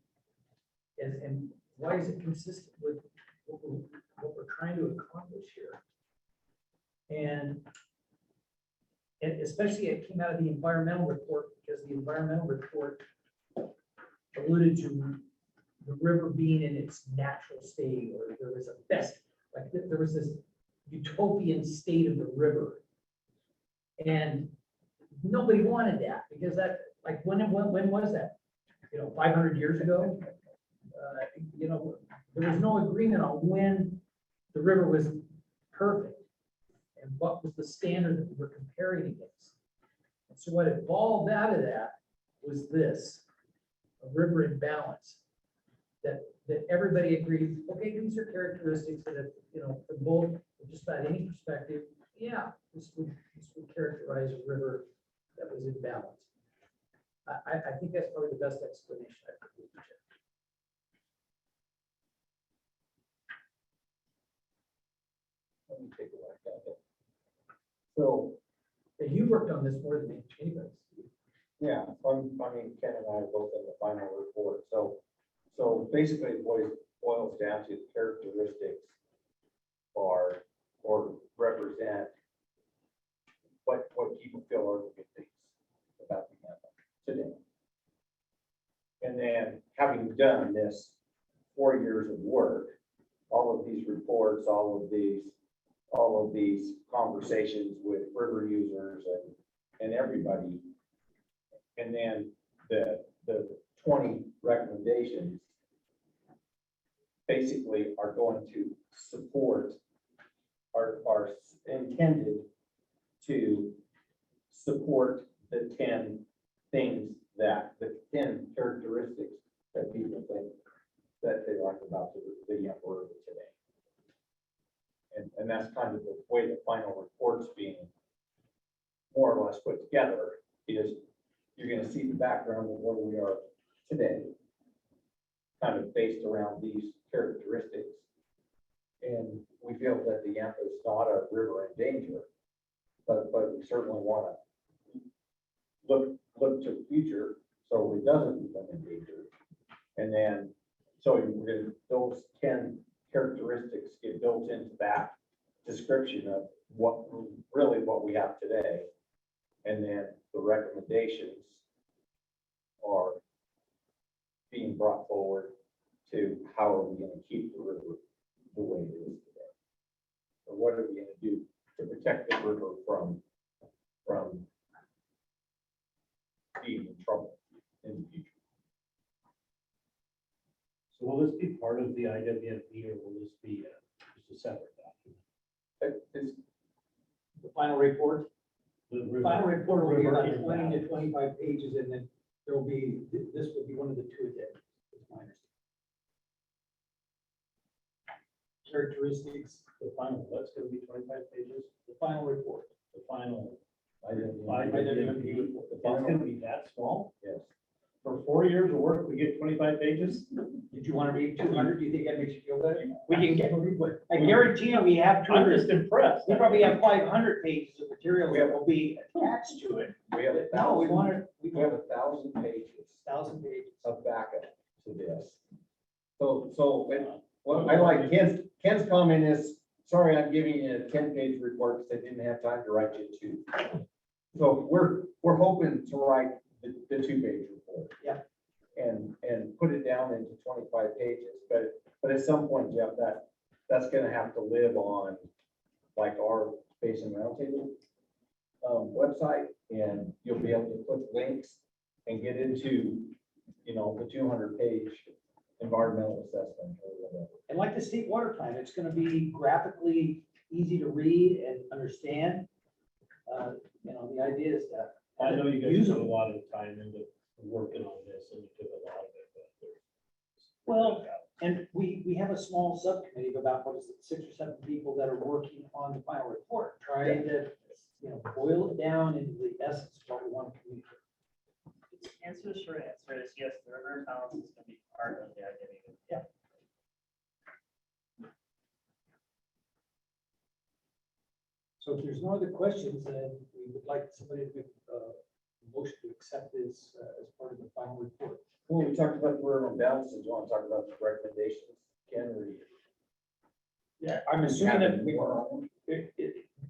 why is it consistent with what we're trying to accomplish here? And especially it came out of the environmental report, because the environmental report alluded to the river being in its natural state, or there was a best, like there was this utopian state of the river. And nobody wanted that, because that, like, when was that? 500 years ago? There was no agreement on when the river was perfect and what was the standard that we were comparing against. And so what evolved out of that was this, a river imbalance, that everybody agreed, okay, these are characteristics that, from both, just about any perspective, yeah, this would characterize a river that was imbalanced. I think that's probably the best explanation I could give. Let me take a look at it. So, And you worked on this more than anybody. yeah, Ken and I are both in the final report. So basically what it boils down to, the characteristics are, or represent what people feel are the good things about the Yampa today. And then having done this 4 years of work, all of these reports, all of these conversations with river users and everybody, and then the 20 recommendations basically are going to support, are intended to support the 10 things that, the 10 characteristics that people think that they like about the Yampa River today. And that's kind of the way the final report's being more or less put together, is you're gonna see the background of where we are today, kind of based around these characteristics. And we feel that the Yampa is not a river in danger, but we certainly wanna look to the future so it doesn't become in danger. And then, so we're gonna, those 10 characteristics get built into that description of what we have today. And then the recommendations are being brought forward to how are we going to keep the river the way it is today? Or what are we going to do to protect the river from being in trouble in the future. So will this be part of the IWMP or will this be just a separate document? It's The final report, The the final report will be river about imbalance. 20 to 25 pages, and then there will be, this will be one of the two addendums. Is my understanding. Characteristics, The final, what's gonna be 25 pages? the final report. The final. IWMP report. It's gonna be that small? Yes. For 4 years of work, we get 25 pages? Did you want to read 200? Do you think that makes you feel better? We can get, I guarantee you, we have I'm 200, just impressed. we probably have 500 pages of material that will be attached to it. We have No, we want to, we have 1,000 pages 1,000 pages. of backup to this. Well, I like Ken's comment is, sorry, I'm giving you a 10-page report because I didn't have time to write you two. So we're hoping to write the 2-page report. Yeah. And put it down into 25 pages, but at some point, Jeff, that's gonna have to live on like our Basin Roundtable website, and you'll be able to put links and get into, the 200-page environmental assessment or whatever. And like the state water plan, it's going to be graphically easy to read and understand. The idea is that. I know you guys use put a them. lot of time into working on this and you took a lot of it, but there's. Well, and we have a small subcommittee of about, 6 or 7 people that are working on the final report, trying to, boil it down into the essence of what we want to communicate. Answer, the short answer is yes, the river imbalance is gonna be part of the IWMP. Yeah. So if there's no other questions, then we would like somebody to make a motion to accept this as part of the final report. Well, we talked about the rural imbalances. Do you want to talk about the recommendations? Ken, or you? Yeah, I'm assuming that you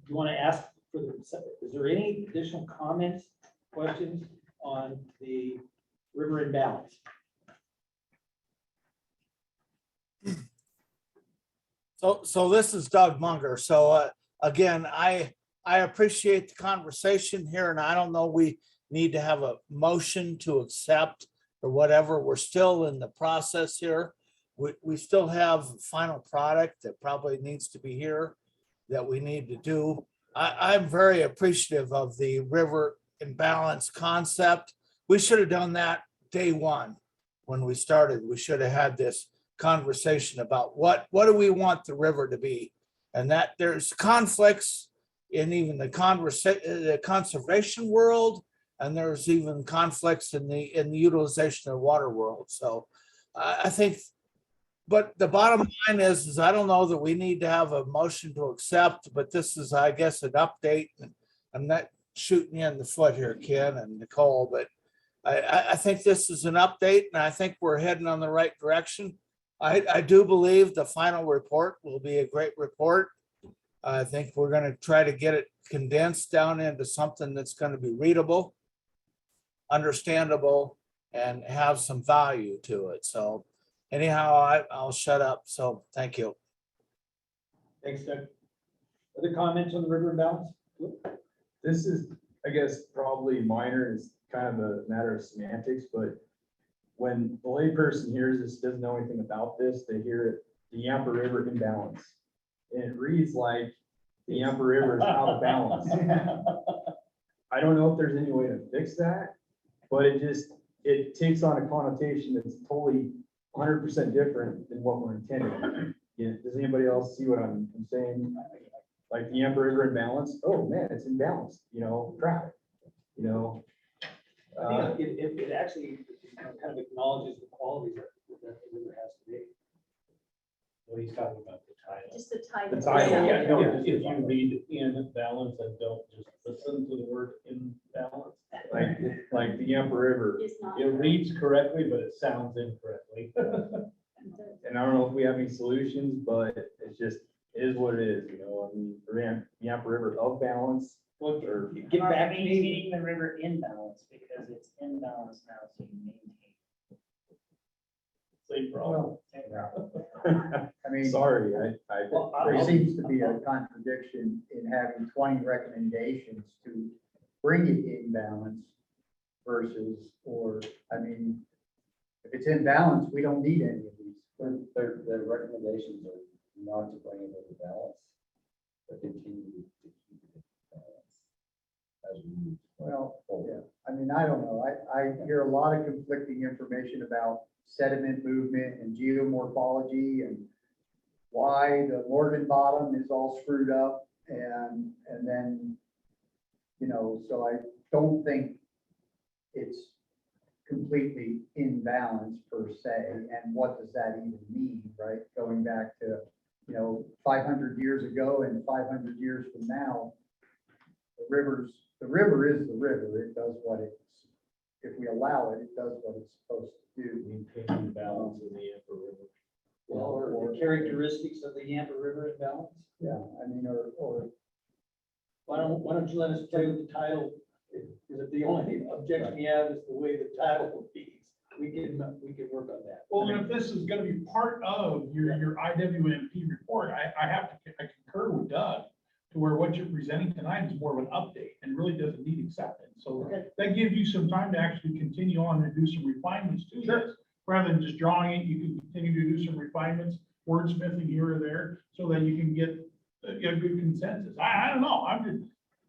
want to ask for the, is there any additional comments, questions on the river imbalance? So this is Doug Munger. So again, I appreciate the conversation here, and I don't know, we need to have a motion to accept or whatever. We're still in the process here. We still have a final product that probably needs to be here that we need to do. I'm very appreciative of the river imbalance concept. We should have done that day one when we started. We should have had this conversation about what do we want the river to be, and that there's conflicts in even the conservation world, and there's even conflicts in the utilization of the water world. So I think, but the bottom line is I don't know that we need to have a motion to accept, but this is, I guess, an update. And I'm not shooting you in the foot here, Ken and Nicole, but I think this is an update, and I think we're heading on the right direction. I do believe the final report will be a great report. I think we're going to try to get it condensed down into something that's going to be readable, understandable, and have some value to it. So anyhow, I'll shut up. So thank you. Thanks, Doug. Other comments on the river imbalance? This is, I guess, probably minor, it's kind of a matter of semantics, but when the layperson hears this, doesn't know anything about this, they hear it, the Yampa River imbalance. And it reads like the Yampa River is out of balance. I don't know if there's any way to fix that, but it takes on a connotation that's totally 100% different than what we're intending. Does anybody else see what I'm saying? Like the Yampa River imbalance, oh man, it's imbalanced, traffic, I think it actually kind of acknowledges the qualities that the river has today. What he's talking about, the title. Just the title. The title, Yeah, no, Yeah. if you read in balance and don't just listen to the word imbalance. like the Yampa River. Is not. It reads correctly, but it sounds incorrectly. And I don't know if we have any solutions, but it's just, it is what it is, the Yampa River of balance. Well, Or get back to me. Maintaining the river in balance because it's in balance now, so you maintain. Same problem. I mean. Sorry, There seems to be a contradiction in having 20 recommendations to bring it in balance versus, I mean, if it's in balance, we don't need any of these. The recommendations are not to bring it into balance, but continue to keep it in balance as we move. Well, yeah, I mean, I don't know. I hear a lot of conflicting information about sediment movement and geomorphology and why the Morgan bottom is all screwed up and then, so I don't think it's completely in balance per se. And what does that even mean, right? Going back to, 500 years ago and 500 years from now, the river is the river. It does what it's, if we allow it, it does what it's supposed to do. Maintaining balance in the Yampa River. Well, or the characteristics of the Yampa River in balance. Yeah, I mean, or Why don't you let us play with the title? Because if the only objection we have is the way the title reads, we can work on that. Well, and if this is gonna be part of your IWMP report, I concur with Doug to where what you're presenting tonight is more of an update and really doesn't need acceptance. So that gives you some time to actually continue on and do some refinements to this. Rather than just drawing it, you can continue to do some refinements, wordsmithing here or there, so that you can get a good consensus. I don't know,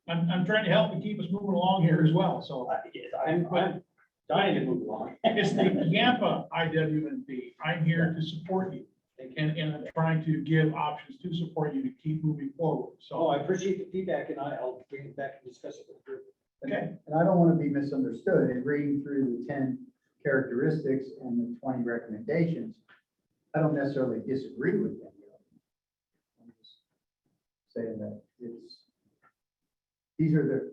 I'm trying to help and keep us moving along here as well, so. I'm dying to move along. It's the Yampa IWMP. I'm here to support you. And I'm trying to give options to support you to keep moving forward, so. I appreciate the feedback and I'll bring it back and discuss it with the group. Okay. And I don't want to be misunderstood in reading through the 10 characteristics and the 20 recommendations. I don't necessarily disagree with them. I'm just saying that these are the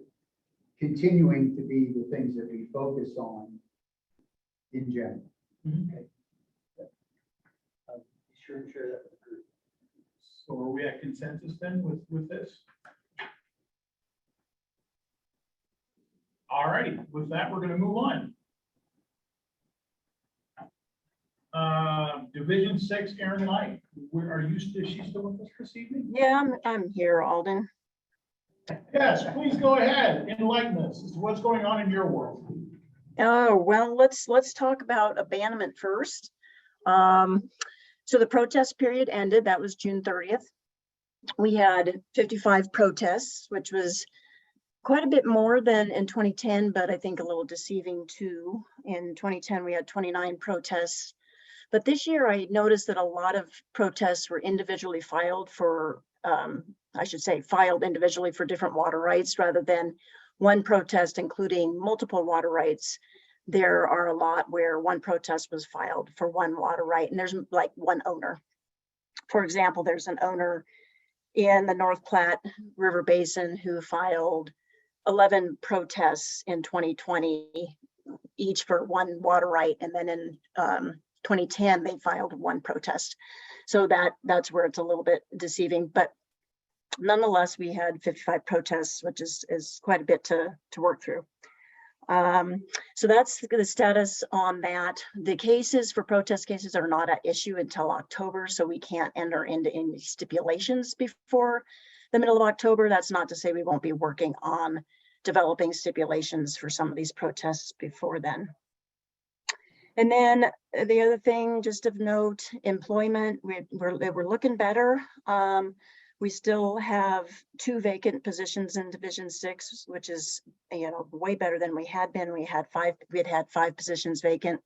continuing to be the things that we focus on in general. Mhm. Be sure to share that with the group. So are we at consensus then with this? All righty, with that, we're gonna move on. Division 6, Aaron Light, where are you, is she still with us this evening? Yeah, I'm here, Alden. Yes, please go ahead, enlighten us, as to what's going on in your world. Oh, well, let's talk about abandonment first. So the protest period ended, that was June 30th. We had 55 protests, which was quite a bit more than in 2010, but I think a little deceiving too. In 2010, we had 29 protests. But this year I noticed that a lot of protests were individually filed for, I should say, filed individually for different water rights rather than one protest including multiple water rights. There are a lot where one protest was filed for one water right, and there's like one owner. For example, there's an owner in the North Platte River Basin who filed 11 protests in 2020, each for one water right, and then in 2010 they filed one protest. So that's where it's a little bit deceiving, but nonetheless we had 55 protests, which is quite a bit to work through. So that's the status on that. The cases for protest cases are not at issue until October, so we can't enter into any stipulations before the middle of October. That's not to say we won't be working on developing stipulations for some of these protests before then. And then the other thing, just of note, employment, we're looking better. We still have 2 vacant positions in Division 6, which is, way better than we had been. We had 5 positions vacant,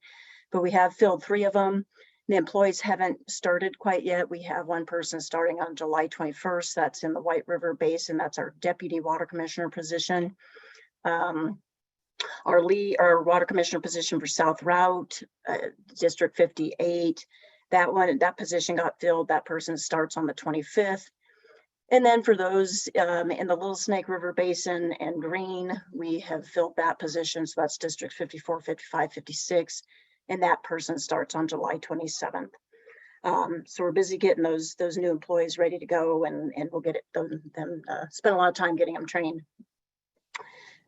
but we have filled 3 of them. The employees haven't started quite yet. We have one person starting on July 21st. That's in the White River Basin. That's our deputy water commissioner position. Our water commissioner position for South Route, District 58, that position got filled. That person starts on the 25th. And then for those in the Little Snake River Basin and Green, we have filled that position. So that's District 54, 55, 56. And that person starts on July 27th. So we're busy getting those new employees ready to go, and we'll get them spend a lot of time getting them trained.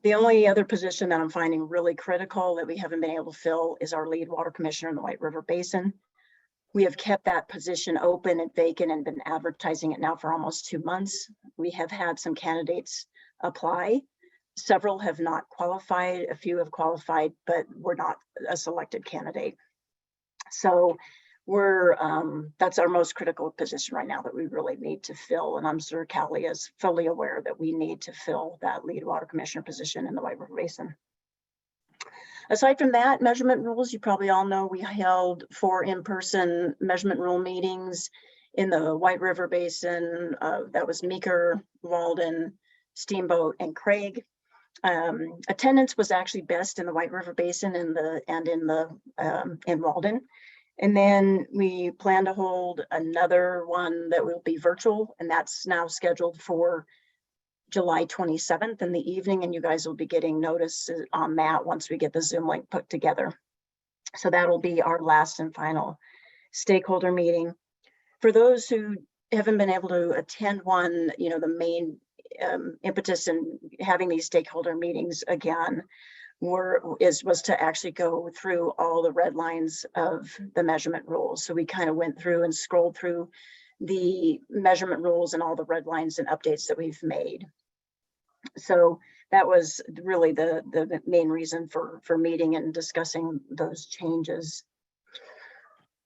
The only other position that I'm finding really critical that we haven't been able to fill is our lead water commissioner in the White River Basin. We have kept that position open and vacant and been advertising it now for almost 2 months. We have had some candidates apply. Several have not qualified, a few have qualified, but were not a selected candidate. So we're, that's our most critical position right now that we really need to fill. And I'm sure Callie is fully aware that we need to fill that lead water commissioner position in the White River Basin. Aside from that, measurement rules, you probably all know we held 4 in-person measurement rule meetings in the White River Basin. That was Meeker, Walden, Steamboat, and Craig. Attendance was actually best in the White River Basin in Walden. And then we plan to hold another one that will be virtual, and that's now scheduled for July 27th in the evening, and you guys will be getting notice on that once we get the Zoom link put together. So that'll be our last and final stakeholder meeting. For those who haven't been able to attend one, you know, the main impetus in having these stakeholder meetings again was to actually go through all the red lines of the measurement rules. So we kind of went through and scrolled through the measurement rules and all the red lines and updates that we've made. So that was really the main reason for meeting and discussing those changes.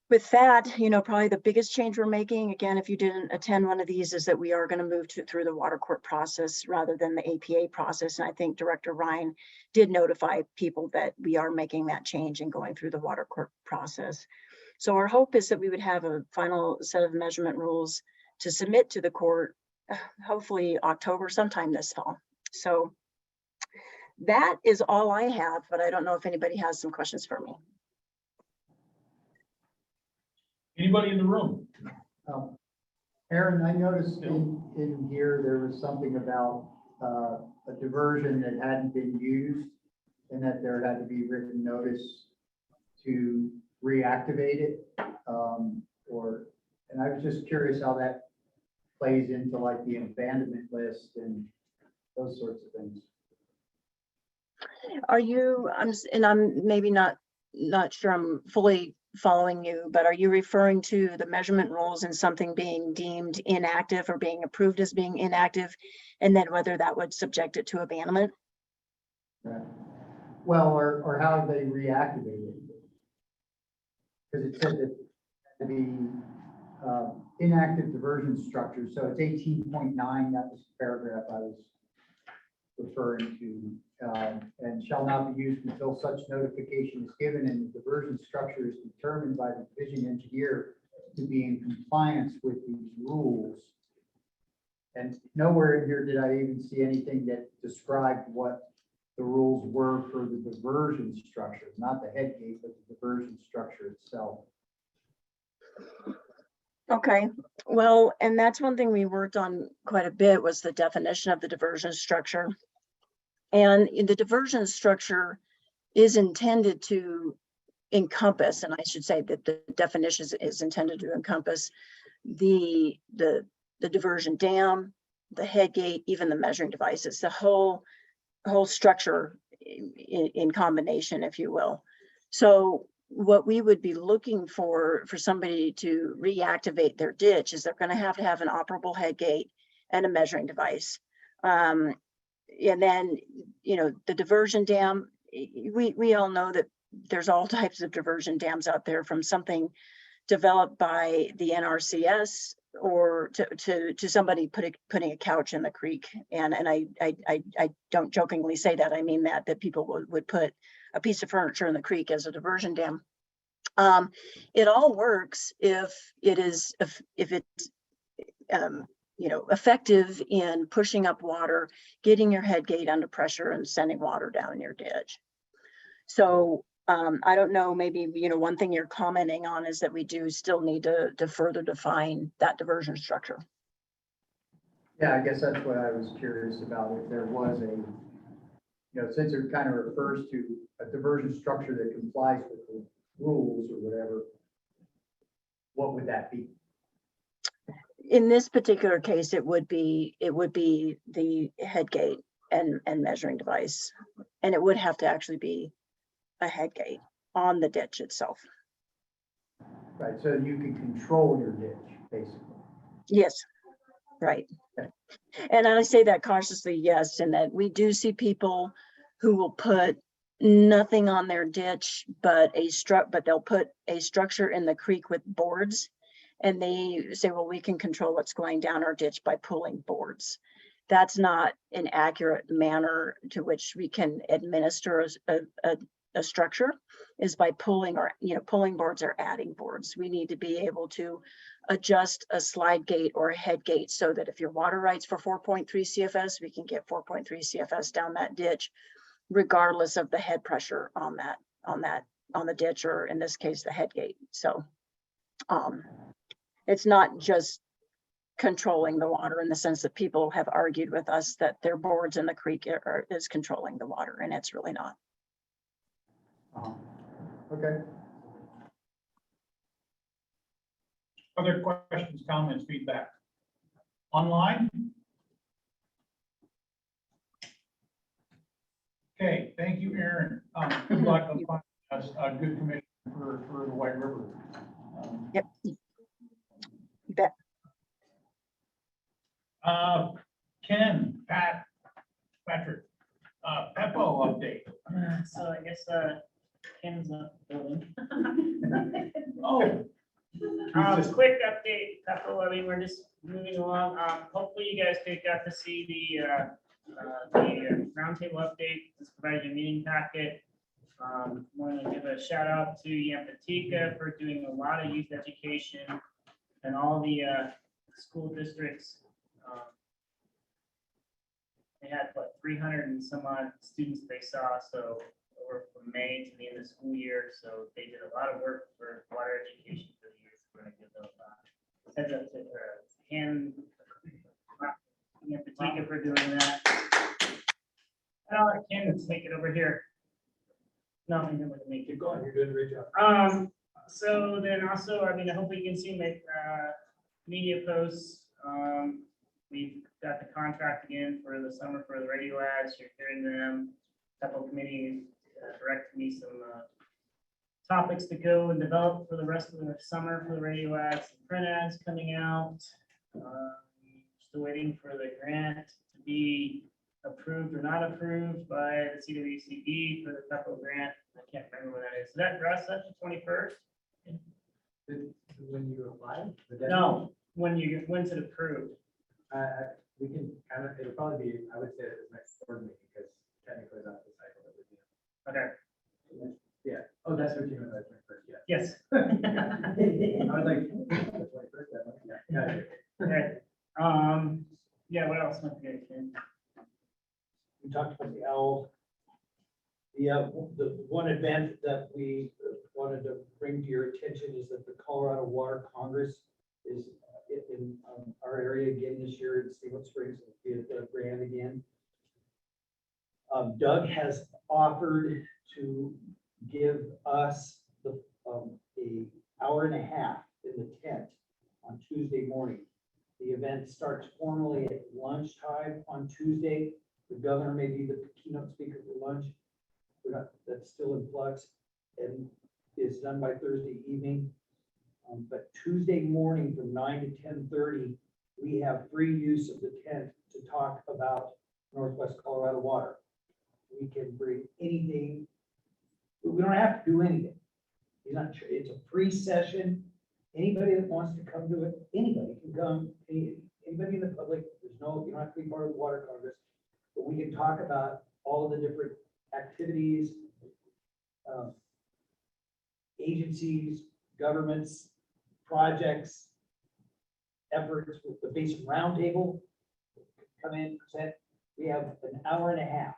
With that, you know, probably the biggest change we're making, again, if you didn't attend one of these, is that we are going to move through the water court process rather than the APA process. And I think Director Ryan did notify people that we are making that change and going through the water court process. So our hope is that we would have a final set of measurement rules to submit to the court, hopefully October, sometime this fall. So that is all I have, but I don't know if anybody has some questions for me. Anybody in the room? Aaron, I noticed in here, there was something about a diversion that hadn't been used and that there had to be written notice to reactivate it. And I was just curious how that plays into like the abandonment list and those sorts of things. Are you, I'm maybe not sure I'm fully following you, but are you referring to the measurement rules and something being deemed inactive or being approved as being inactive, and then whether that would subject it to abandonment? Right. Well, or how they reactivate it. Because it said that the inactive diversion structure, so it's 18.9, that was the paragraph I was referring to, and shall not be used until such notification is given and the diversion structure is determined by the division engineer to be in compliance with these rules. And nowhere in here did I even see anything that described what the rules were for the diversion structure, not the head gate, but the diversion structure itself. Okay, well, and that's one thing we worked on quite a bit, was the definition of the diversion structure. And in the diversion structure is intended to encompass, and I should say that the definition is intended to encompass the diversion dam, the head gate, even the measuring devices, the whole structure in combination, if you will. So what we would be looking for somebody to reactivate their ditch is they're going to have an operable head gate and a measuring device. And then, you know, the diversion dam, we all know that there's all types of diversion dams out there, from something developed by the NRCS or to somebody putting a couch in the creek. And I don't jokingly say that. I mean that people would put a piece of furniture in the creek as a diversion dam. It all works if it's you know, effective in pushing up water, getting your head gate under pressure and sending water down your ditch. So I don't know, maybe, you know, one thing you're commenting on is that we do still need to further define that diversion structure. Yeah, I guess that's what I was curious about, if there was you know, since it kind of refers to a diversion structure that complies with the rules or whatever, what would that be? In this particular case, it would be the head gate and measuring device, and it would have to actually be a head gate on the ditch itself. Right, so you can control your ditch, basically. Yes, right. And I say that cautiously, yes, and that we do see people who will put nothing on their ditch, but they'll put a structure in the creek with boards. And they say, well, we can control what's going down our ditch by pulling boards. That's not an accurate manner to which we can administer a structure, is by pulling pulling boards or adding boards. We need to be able to adjust a slide gate or a head gate so that if your water rights for 4.3 CFS, we can get 4.3 CFS down that ditch, regardless of the head pressure on the ditch, or in this case, the head gate. So it's not just controlling the water in the sense that people have argued with us that their boards in the creek is controlling the water, and it's really not. Okay. Other questions, comments, feedback? Online? Okay, thank you, Aaron. Good luck on finding us a good commission for the White River. Yep. You bet. Ken, Patrick, Peppo update. So I guess, Ken's not building. Oh. Quick update, Peppo, I mean, we're just moving along. Hopefully you guys got to see the roundtable update. Just provided a meeting packet. Want to give a shout out to Yampa-White-Green for doing a lot of youth education and all the school districts. They had 300 and some odd students they saw, so over from May to the end of the school year. So they did a lot of work for water education for the youth. We're going to give them heads up to Yampa-White-Green for doing that. I'll let Ken take it over here. No, I'm going to make it go. You're doing a great job. So then also, I mean, I hope you can see my media posts. We've got the contract again for the summer for the radio ads. You're hearing them. Couple committees directed me some topics to go and develop for the rest of the summer for the radio ads and print ads coming out. Still waiting for the grant to be approved or not approved by the CWCB for the federal grant. I can't remember what that is. Is that Russ, that's the 21st? When you apply? No, when's it approved? We can kind of, it'll probably be, I would say it was next board meeting, because technically that's the cycle that we're doing. Okay. Yeah. Oh, that's what you meant by 21st, yeah. Yes. I was like, the 21st, yeah. Okay. Yeah, what else? We talked about the owl. The one event that we wanted to bring to your attention is that the Colorado Water Congress is in our area again this year in Steamboat Springs, be at the Grand again. Doug has offered to give us a hour and a half in the tent on Tuesday morning. The event starts formally at lunchtime on Tuesday. The governor may be the keynote speaker for lunch. That's still in flux, and is done by Thursday evening. But Tuesday morning from 9 to 10:30, we have free use of the tent to talk about Northwest Colorado water. We can bring anything. We don't have to do anything. It's a free session. Anybody that wants to come to it, anybody can come. Anybody in the public. You don't have to be part of the Water Congress, but we can talk about all of the different activities, agencies, governments, projects, efforts with the Basin Roundtable. Come in, present. We have an hour and a half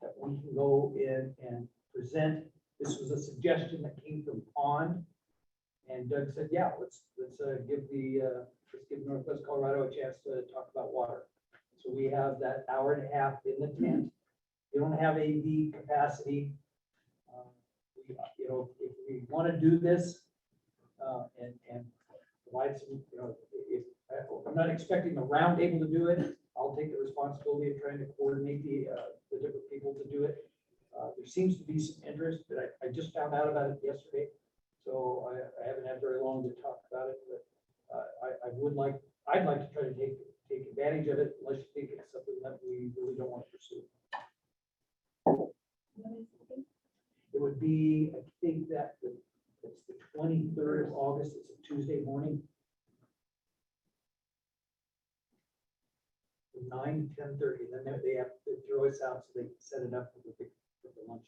that we can go in and present. This was a suggestion that came from Pond, and Doug said, "Yeah, let's give Northwest Colorado a chance to talk about water." So we have that hour and a half in the tent. You don't have AV capacity. If we want to do this and provide some, if I'm not expecting the roundtable to do it, I'll take the responsibility of trying to coordinate the different people to do it. There seems to be some interest, but I just found out about it yesterday, so I haven't had very long to talk about it, but I'd like to try to take advantage of it unless you think it's something that we really don't want to pursue. It would be, I think that it's the 23rd of August, it's a Tuesday morning. 9 to 10:30, then they have to throw us out so they can set it up for the luncheon.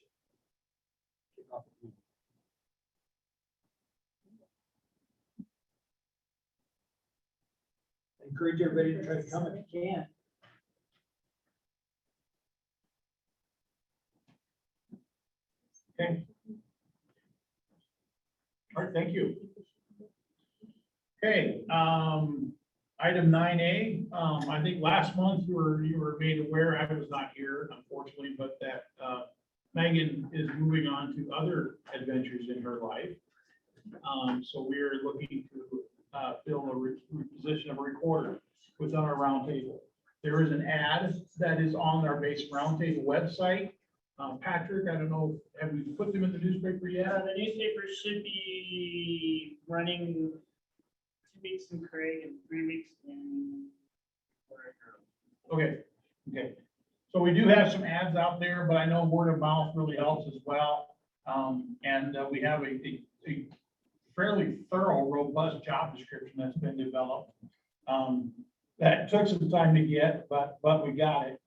Kick off the meeting. Encourage everybody to try to come if you can. Okay. All right, thank you. Okay, item 9A, I think last month you were made aware, I was not here unfortunately, but that Megan is moving on to other adventures in her life. So we are looking to fill the position of a recorder within our roundtable. There is an ad that is on our Basin Roundtable website. Patrick, I don't know, have we put them in the newspaper yet? The newspaper should be running 2 weeks in Craig and 3 weeks in. Okay, okay. So we do have some ads out there, but I know word of mouth really helps as well. And we have a fairly thorough, robust job description that's been developed. That took some time to get, but we got it.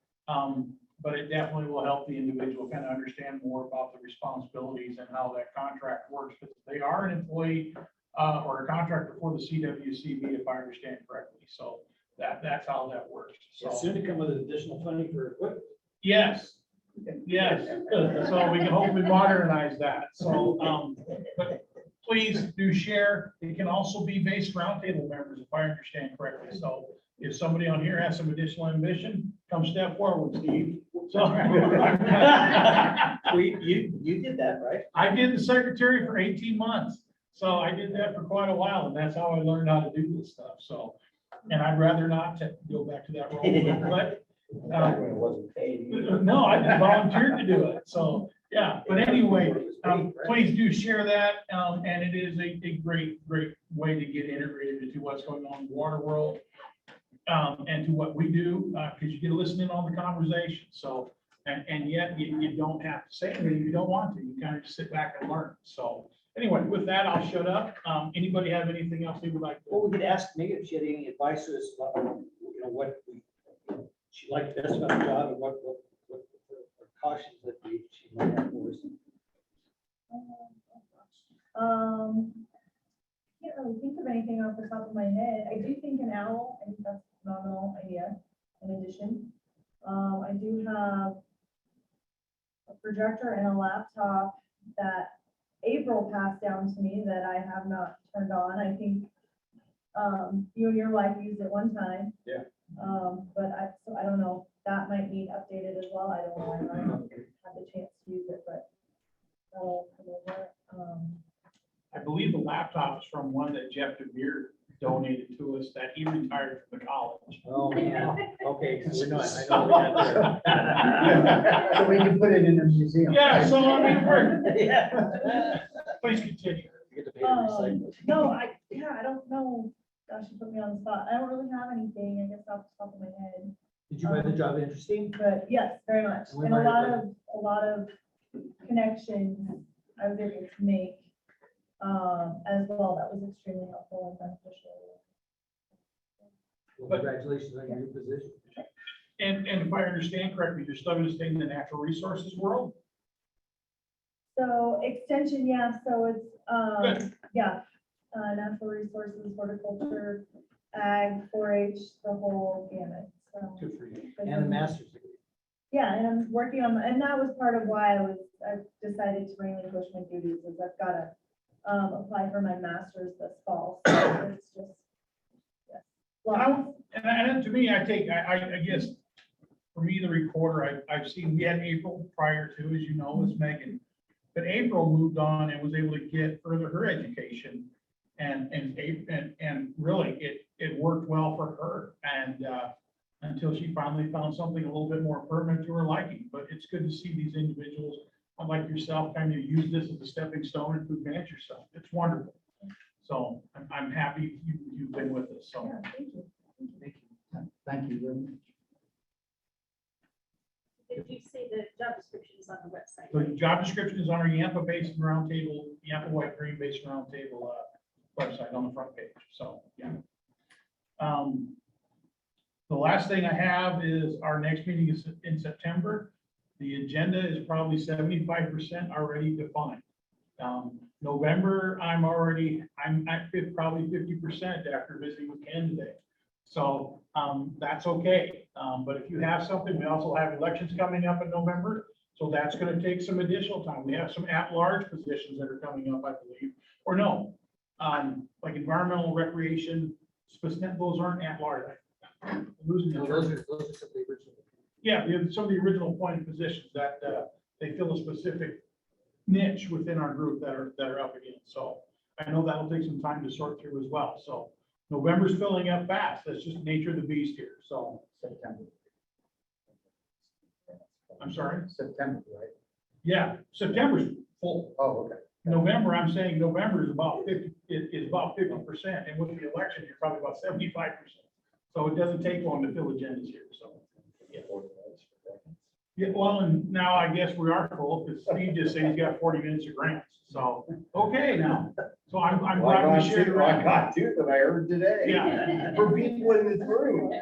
But it definitely will help the individual kind of understand more about the responsibilities and how that contract works. Because they are an employee or a contractor for the CWCB, if I understand correctly. So that's how that works. So Soon to come with additional funding for equipment. yes, yes. So we can hopefully modernize that. So, but please do share. It can also be based Roundtable members, if I understand correctly. So if somebody on here has some additional ambition, come step forward, Steve. So you did that, right? I did the secretary for 18 months. So I did that for quite a while, and that's how I learned how to do this stuff. So, and I'd rather not go back to that role, but It wasn't paid. no, I just volunteered to do it. So, yeah, but anyway, please do share that. And it is a great way to get integrated into what's going on in the water world. And to what we do, because you get to listen in on the conversation. So, and yet you don't have to say anything if you don't want to. You kind of just sit back and learn. So anyway, with that, I'll shut up. Anybody have anything else they would like to? Well, we could ask Megan if she had any advice to us, what she liked best about the job and what cautions that she might have for us. Can't really think of anything off the top of my head. I do think an owl, I think that's a phenomenal idea in addition. I do have a projector and a laptop that April passed down to me that I have not turned on. I think you and your wife used it one time. Yeah. But I don't know, that might need updated as well. I don't know, I haven't had the chance to use it, but that'll come over. I believe the laptop is from one that Jeff DeVere donated to us that he retired from the college. Oh, yeah. Okay, so we know, I know we have So we can put it in a museum. Yeah, so I mean, Yeah. please continue. You get to pay to recycle. No, I don't know. Gosh, you put me on the spot. I don't really have anything, I guess, off the top of my head. Did you find the job interesting? But yes, very much. We And a might lot of connections I was able to make as well. That was extremely helpful and beneficial. Well, congratulations on your new position. And if I understand correctly, you're still going to stay in the natural resources world? So extension, yeah, so it's, Good. natural resources, horticulture, ag, 4-H, the whole gamut. So, Good for you. And a master's degree. yeah, and I'm working on, and that was part of why I decided to relinquish my duties, is I've got to apply for my master's this fall. So it's just, yeah. And to me, I guess, for me, the recorder, I've seen, we had April prior to, as you know, was Megan. But April moved on and was able to get further her education. And really, it worked well for her. And until she finally found something a little bit more permanent to her liking. But it's good to see these individuals, like yourself, kind of use this as a stepping stone and to advance yourself. It's wonderful. So I'm happy you've been with us, so. Thank you. Did you say the job description is on the website? The job description is on our Yampa Basin Roundtable, Yampa-White-Green Basin Roundtable website on the front page, so, yeah. The last thing I have is our next meeting is in September. The agenda is probably 75% already defined. November, I'm at probably 50% after visiting with Ken today. So that's okay. But if you have something, we also have elections coming up in November. So that's going to take some additional time. We have some at-large positions that are coming up, I believe, or no, like environmental recreation, those aren't at-large. I'm losing the No, term. those are some of the original. Yeah, we have some of the original appointed positions that they fill a specific niche within our group that are up against. So I know that'll take some time to sort through as well. So November's filling up fast. That's just the nature of the beast here. So September. I'm sorry. September, right? Yeah, September's full. Oh, okay. November, I'm saying November is about 50%, and with the election, you're probably about 75%. So it doesn't take long to fill agendas here. So. Yeah, well, and now I guess we are full because Steve just said he's got 40 minutes of grants. So, okay now. So I'm glad we shared I around. got two that I heard today. Yeah. For people in this room.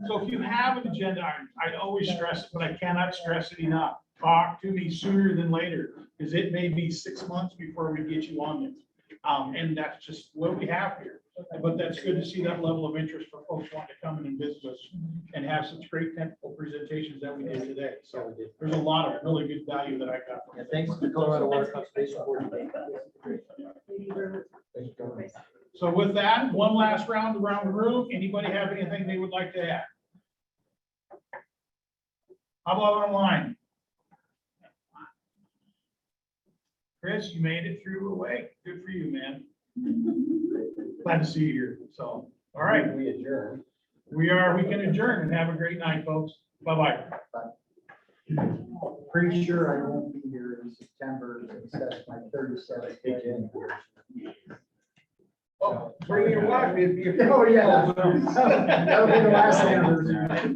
So if you have an agenda, I always stress it, but I cannot stress it enough. Talk to me sooner than later, because it may be 6 months before we get you on this. And that's just what we have here. But that's good to see that level of interest for folks wanting to come in and visit us and have such great technical presentations that we did today. So there's a lot of really good value that I got from it. Thanks to the Colorado Water Conservation Board. So with that, one last round around the room. Anybody have anything they would like to add? How about online? Chris, you made it through away. Good for you, man. Glad to see you here. So, all right. We adjourn. We can adjourn and have a great night, folks. Bye-bye. Pretty sure I won't be here in September to discuss my 37th weekend. Oh, bring your wife. Oh, yeah. That'll be the last thing.